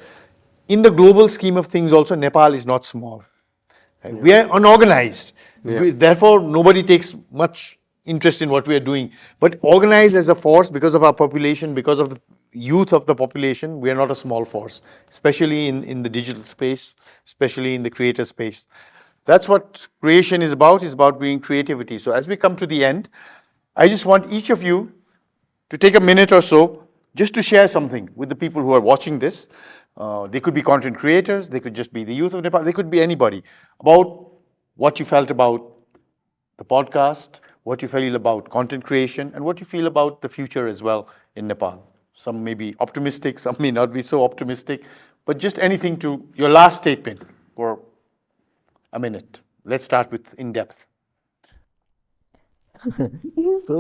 in the global scheme of things also, Nepal is not small. Right? We are unorganized. Therefore, nobody takes much interest in what we are doing. But organized as a force, because of our population, because of the youth of the population, we are not a small force, especially in the digital space, especially in the creator space. That's what creation is about being creativity. So as we come to the end, I just want each of you to take a minute or so just to share something with the people who are watching this. They could be content creators, they could just be the youth of Nepal, they could be anybody, about what you felt about the podcast, what you feel about content creation, and what you feel about the future as well in Nepal. Some may be optimistic, some may not be so optimistic, but just anything to your last statement for a minute. Let's start with Indepth. So,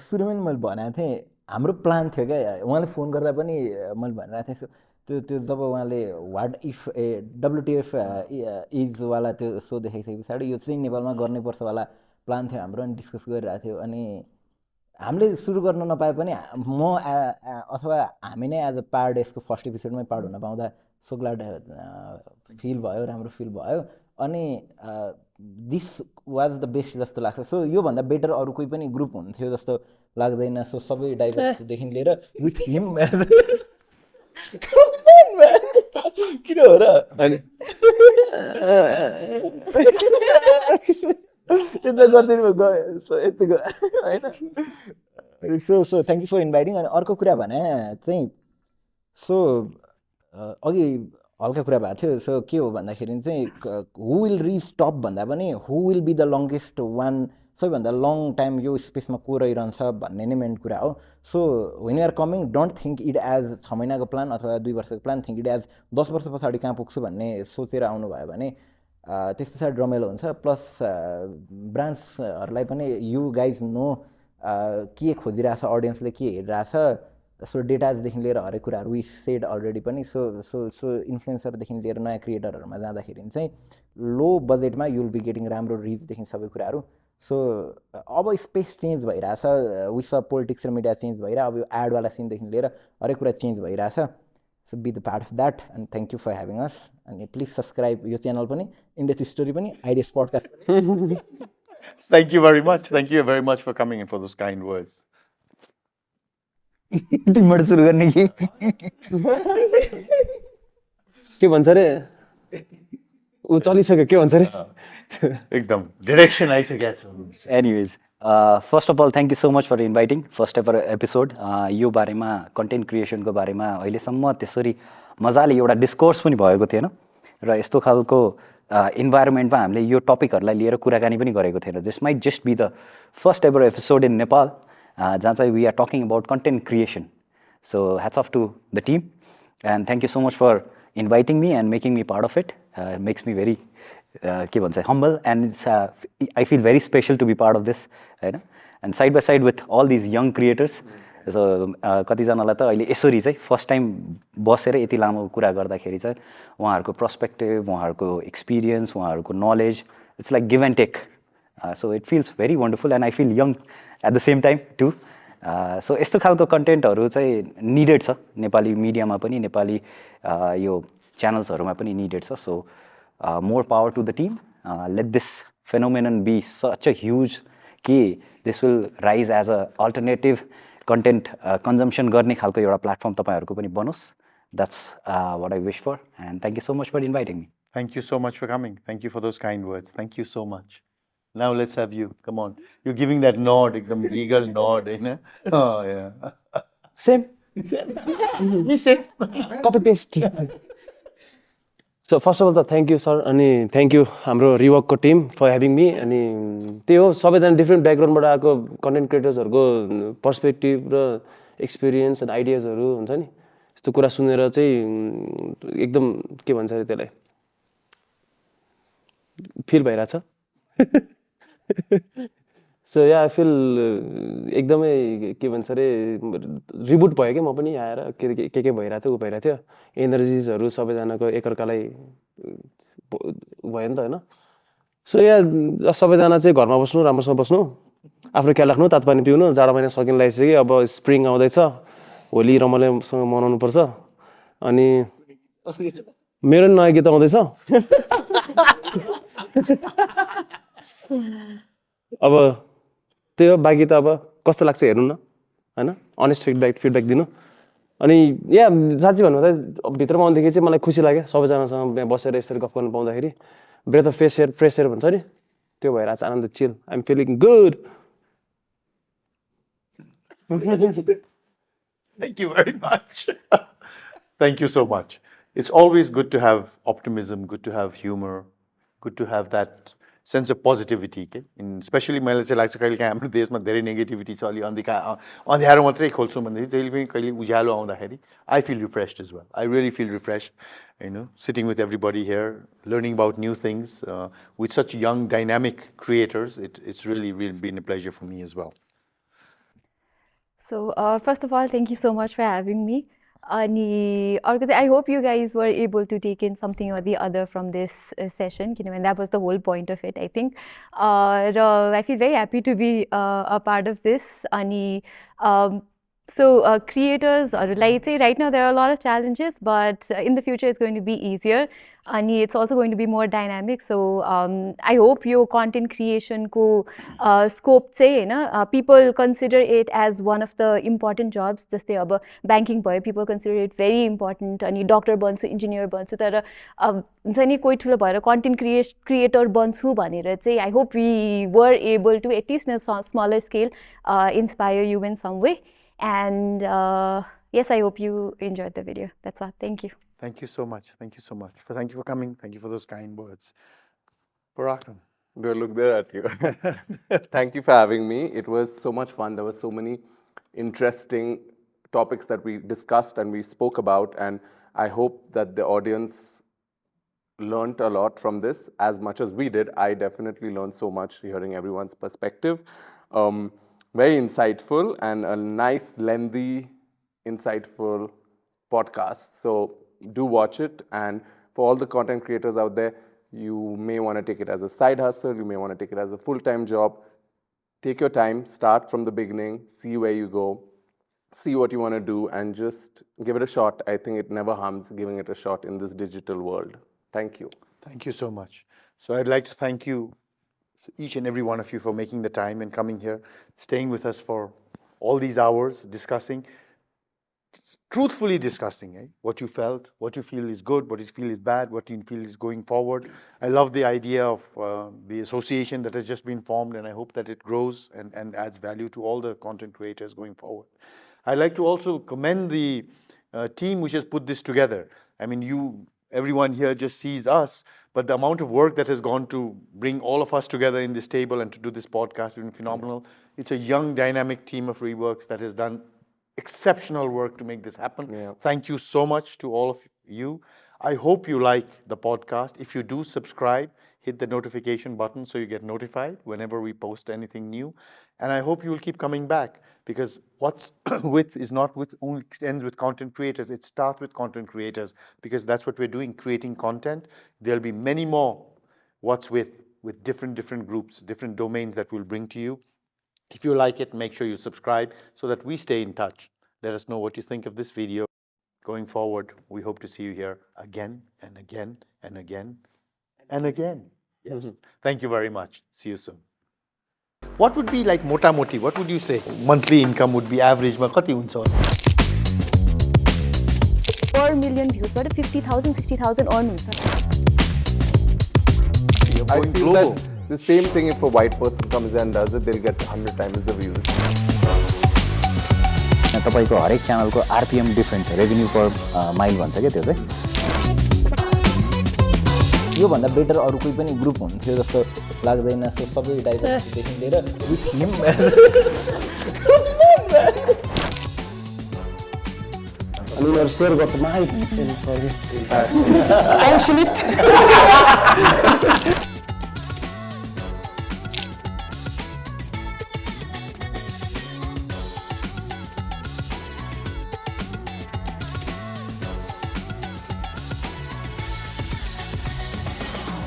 सुरुमै मैले भनेको थिएँ हाम्रो plan थियो क्या उहाँले phone गर्दा पनि मैले भनिरहेको थिएँ त्यो जब उहाँले what if a WTF is वाला त्यो सो देखाइसके पछाडि यो चाहिँ नेपालमा गर्नुपर्छ वाला प्लान थियो हाम्रो अनि डिस्कस गरिरहेको थियो अनि हामीले सुरु गर्न नपाए पनि म अथवा हामी नै एज अ पार्ट यसको फर्स्ट एपिसोडमै पार्ट हुन पाउँदा सो ग्ल्याड फिल भयो राम्रो फिल भयो अनि दिस वाज द बेस्ट जस्तो लाग्छ सो योभन्दा बेटर अरू कोही पनि ग्रुप हुन्थ्यो जस्तो लाग्दैन सो सबै डाइभर्सिटीदेखि लिएर विथ हिम किन हो र यता गरिदिनु गयो सो यतिको होइन so thank you for inviting अनि अर्को कुरा भने चाहिँ सो अघि हल्का कुरा भएको थियो सो के हो भन्दाखेरि चाहिँ हु विल रिच टप भन्दा पनि who will be the longest one सबैभन्दा लङ टाइम यो स्पेसमा को रहिरहन्छ भन्ने नै मेन कुरा हो so when you are coming don't think it as 6 महिनाको प्लान अथवा 2 वर्षको प्लान थिङ्क इट एज 10 वर्ष पछाडि कहाँ पुग्छु भन्ने सोचेर आउनुभयो भने त्यस पछाडि रमाइलो हुन्छ प्लस ब्रान्ड्सहरूलाई पनि यु गाइज नो के खोजिरहेछ अडियन्सले के हेरिरहेछ सो डेटाजदेखि लिएर हरेक कुराहरू वी सेड अलरेडी पनि सो इन्फ्लुएन्सरदेखि लिएर नयाँ क्रिएटरहरूमा जाँदाखेरि चाहिँ लो बजेटमा यु विल बी गेटिङ राम्रो रिचदेखि सबै कुराहरू सो अब स्पेस चेन्ज भइरहेछ विस पोलिटिक्स र मिडिया चेन्ज भइरहेछ अब यो एडवाला सिनदेखि लिएर हरेक कुरा चेन्ज भइरहेछ so be the part of that and thank you for having us अनि प्लिज सब्सक्राइब यो च्यानल पनि इन्डेक्स स्टोरी पनि ideas podcast Thank you very much. Thank you very much for coming and for those kind words. तिमीबाट सुरु गर्ने कि के भन्छ रे ऊ चलिसक्यो के भन्छ रे एकदम डाइरेक्सन आइसकेको छ anyways first of all thank you so much for inviting first ever episode यो बारेमा कन्टेन्ट क्रिएसनको बारेमा अहिलेसम्म त्यसरी मजाले एउटा डिस्कोर्स पनि भएको थिएन र यस्तो खालको इन्भाइरोमेन्टमा हामीले यो टपिकहरूलाई लिएर कुराकानी पनि गरेको थिएन this might just be the first ever episode in Nepal जहाँ चाहिँ we are talking about content creation so hats off to the team and thank you so much for inviting me and making me part of it makes me very के भन्छ humble and I feel very special to be part of this होइन and side by side with all these young creators so कतिजनालाई त अहिले यसरी चाहिँ first time बसेर यति लामो कुरा गर्दाखेरि चाहिँ उहाँहरूको पर्सपेक्टिभ उहाँहरूको एक्सपिरियन्स उहाँहरूको knowledge it's like give and take so it feels very wonderful and I feel young at the same time to so यस्तो खालको कन्टेन्टहरू चाहिँ निडेड छ नेपाली मिडियामा पनि नेपाली यो च्यानल्सहरूमा पनि निडेड छ. So more power to the team. Let this phenomenon be such a huge कि this will rise as a alternative content consumption गर्ने खालको एउटा प्लेटफर्म तपाईहरुको पनि बनोस्. That's what I wish for, and thank you so much for inviting me. Thank you so much for coming. Thank you for those kind words. Thank you so much. Now let's have you. Come on. You're giving that nod, ekdam legal nod, you know? Oh yeah. Same. Me same. Copy paste. So first of all, thank you sir, अनि thank you हाम्रो ReWork को team for having me. अनि त्यही हो, सबैजना different ब्याकग्राउन्डबाट आएको content क्रिएटर्सहरुको perspective र experience and आइडियाजहरु हुन्छ नि, यस्तो कुरा सुनेर चाहिँ एकदम के भन्छ अरे त्यसलाई फिल भइराछ. सो या आई फिल एकदमै के भन्छ अरे रिबुट भयो कि म पनि आएर के भइरहेको थियो, उ भइरहेको थियो, एनर्जिजहरू सबैजनाको एकअर्कालाई भयो नि त होइन. सो या सबैजना चाहिँ घरमा बस्नु, राम्रोसँग बस्नु, आफ्नो ख्याल राख्नु, तातो पानी पिउनु, जाडो महिना सकिन लागिसक्यो, अब स्प्रिङ आउँदैछ, होली रमाइलोसँग मनाउनुपर्छ. अनि मेरो नयाँ गीत आउँदैछ. अब त्यही हो, बाँकी त अब कस्तो लाग्छ हेर्नु न हैन, अनेस्ट फिडब्याक दिनु. अनि या साँच्चै भन्नु त भित्रमा आउँदाखेरि चाहिँ मलाई खुसी लाग्यो सबैजनासँग बसेर यसरी गफ गर्न पाउँदाखेरि. ब्रेथ अफ फ्रेस एयर भन्छ नि, त्यो भइरहेको छ, आनन्द, chill. I am feeling good. Thank you very much. Thank you so much. It's always good to have optimism, good to have humor, good to have that sense of positivity. Okay? Especially मैले चाहिँ लाग्छ कहिले हाम्रो देशमा धेरै negativity छ, अलि अँध्यारो मात्रै खोल्छौँ भन्दाखेरि जहिले पनि कहिले उज्यालो आउँदाखेरि I feel refreshed as well. I really feel refreshed, you know, sitting with everybody here, learning about new things with such young, dynamic creators. It's really been a pleasure for me as well. So first of all, thank you so much for having me. Ani अर्को चाहिँ I hope you guys were able to take in something or the other from this session, and that was the whole point of it, I think. I feel very happy to be a part of this. Ani so creators right now there are a lot of challenges, but in the future it's going to be easier. And it's also going to be more dynamic. So I hope your content creation ko scope say people consider it as one of the important jobs. Just the banking boy, people consider it very important. And doctor bansu, engineer bansu, tara koi thula bhayera content creator bansu bhanera chai I hope we were able to, at least in a smaller scale, inspire you in some way. And yes, I hope you enjoyed the video. That's all. Thank you. Thank you so much. Thank you so much. Thank you for coming. Thank you for those kind words. Parakram. Do I look there at you? Thank you for having me. It was so much fun. There were so many interesting topics that we discussed and we spoke about. And I hope that the audience learned a lot from this as much as we did. I definitely learned so much hearing everyone's perspective. Very insightful and a nice, lengthy, insightful podcast. So do watch it. And for all the content creators out there, you may want to take it as a side hustle. You may want to take it as a full-time job. Take your time, start from the beginning, see where you go, see what you want to do, and just give it a shot. I think it never harms giving it a shot in this digital world. Thank you. Thank you so much. So I'd like to thank you, each and every one of you, for making the time and coming here, staying with us for all these hours, discussing, truthfully discussing what you felt, what you feel is good, what you feel is bad, what you feel is going forward. I love the idea of the association that has just been formed, and I hope that it grows and adds value to all the content creators going forward. I'd like to also commend the team which has put this together. I mean, everyone here just sees us, but the amount of work that has gone to bring all of us together in this table and to do this podcast has been phenomenal. It's a young, dynamic team of ReWorks that has done exceptional work to make this happen. Yeah. Thank you so much to all of you. I hope you like the podcast. If you do, subscribe, hit the notification button so you get notified whenever we post anything new. And I hope you will keep coming back, because what's with is not with only ends with content creators. It starts with content creators, because that's what we're doing, creating content. There'll be many more what's with different groups, different domains that we'll bring to you. If you like it, make sure you subscribe so that we stay in touch. Let us know what you think of this video. Going forward, we hope to see you here again and again and again and again. Yes. Thank you very much. See you soon. What would be like mota moti? What would you say? Monthly income would be average. Ma kati huncha hola? 4 million views, but 50,000, 60,000 earn huncha. You're I going feel global. that the same thing if a white person comes and does it, they'll get 100 times the views. तपाईँको हरेक च्यानलको RPM different छ revenue per mile भन्छ क्या त्यो चाहिँ योभन्दा better अरू कोही पनि ग्रुप हुन्थ्यो जस्तो लाग्दैन सो सबै डाइभर्सिटीदेखि लिएर विथ हिम अनि उनीहरू सेयर गर्छ माइ सरी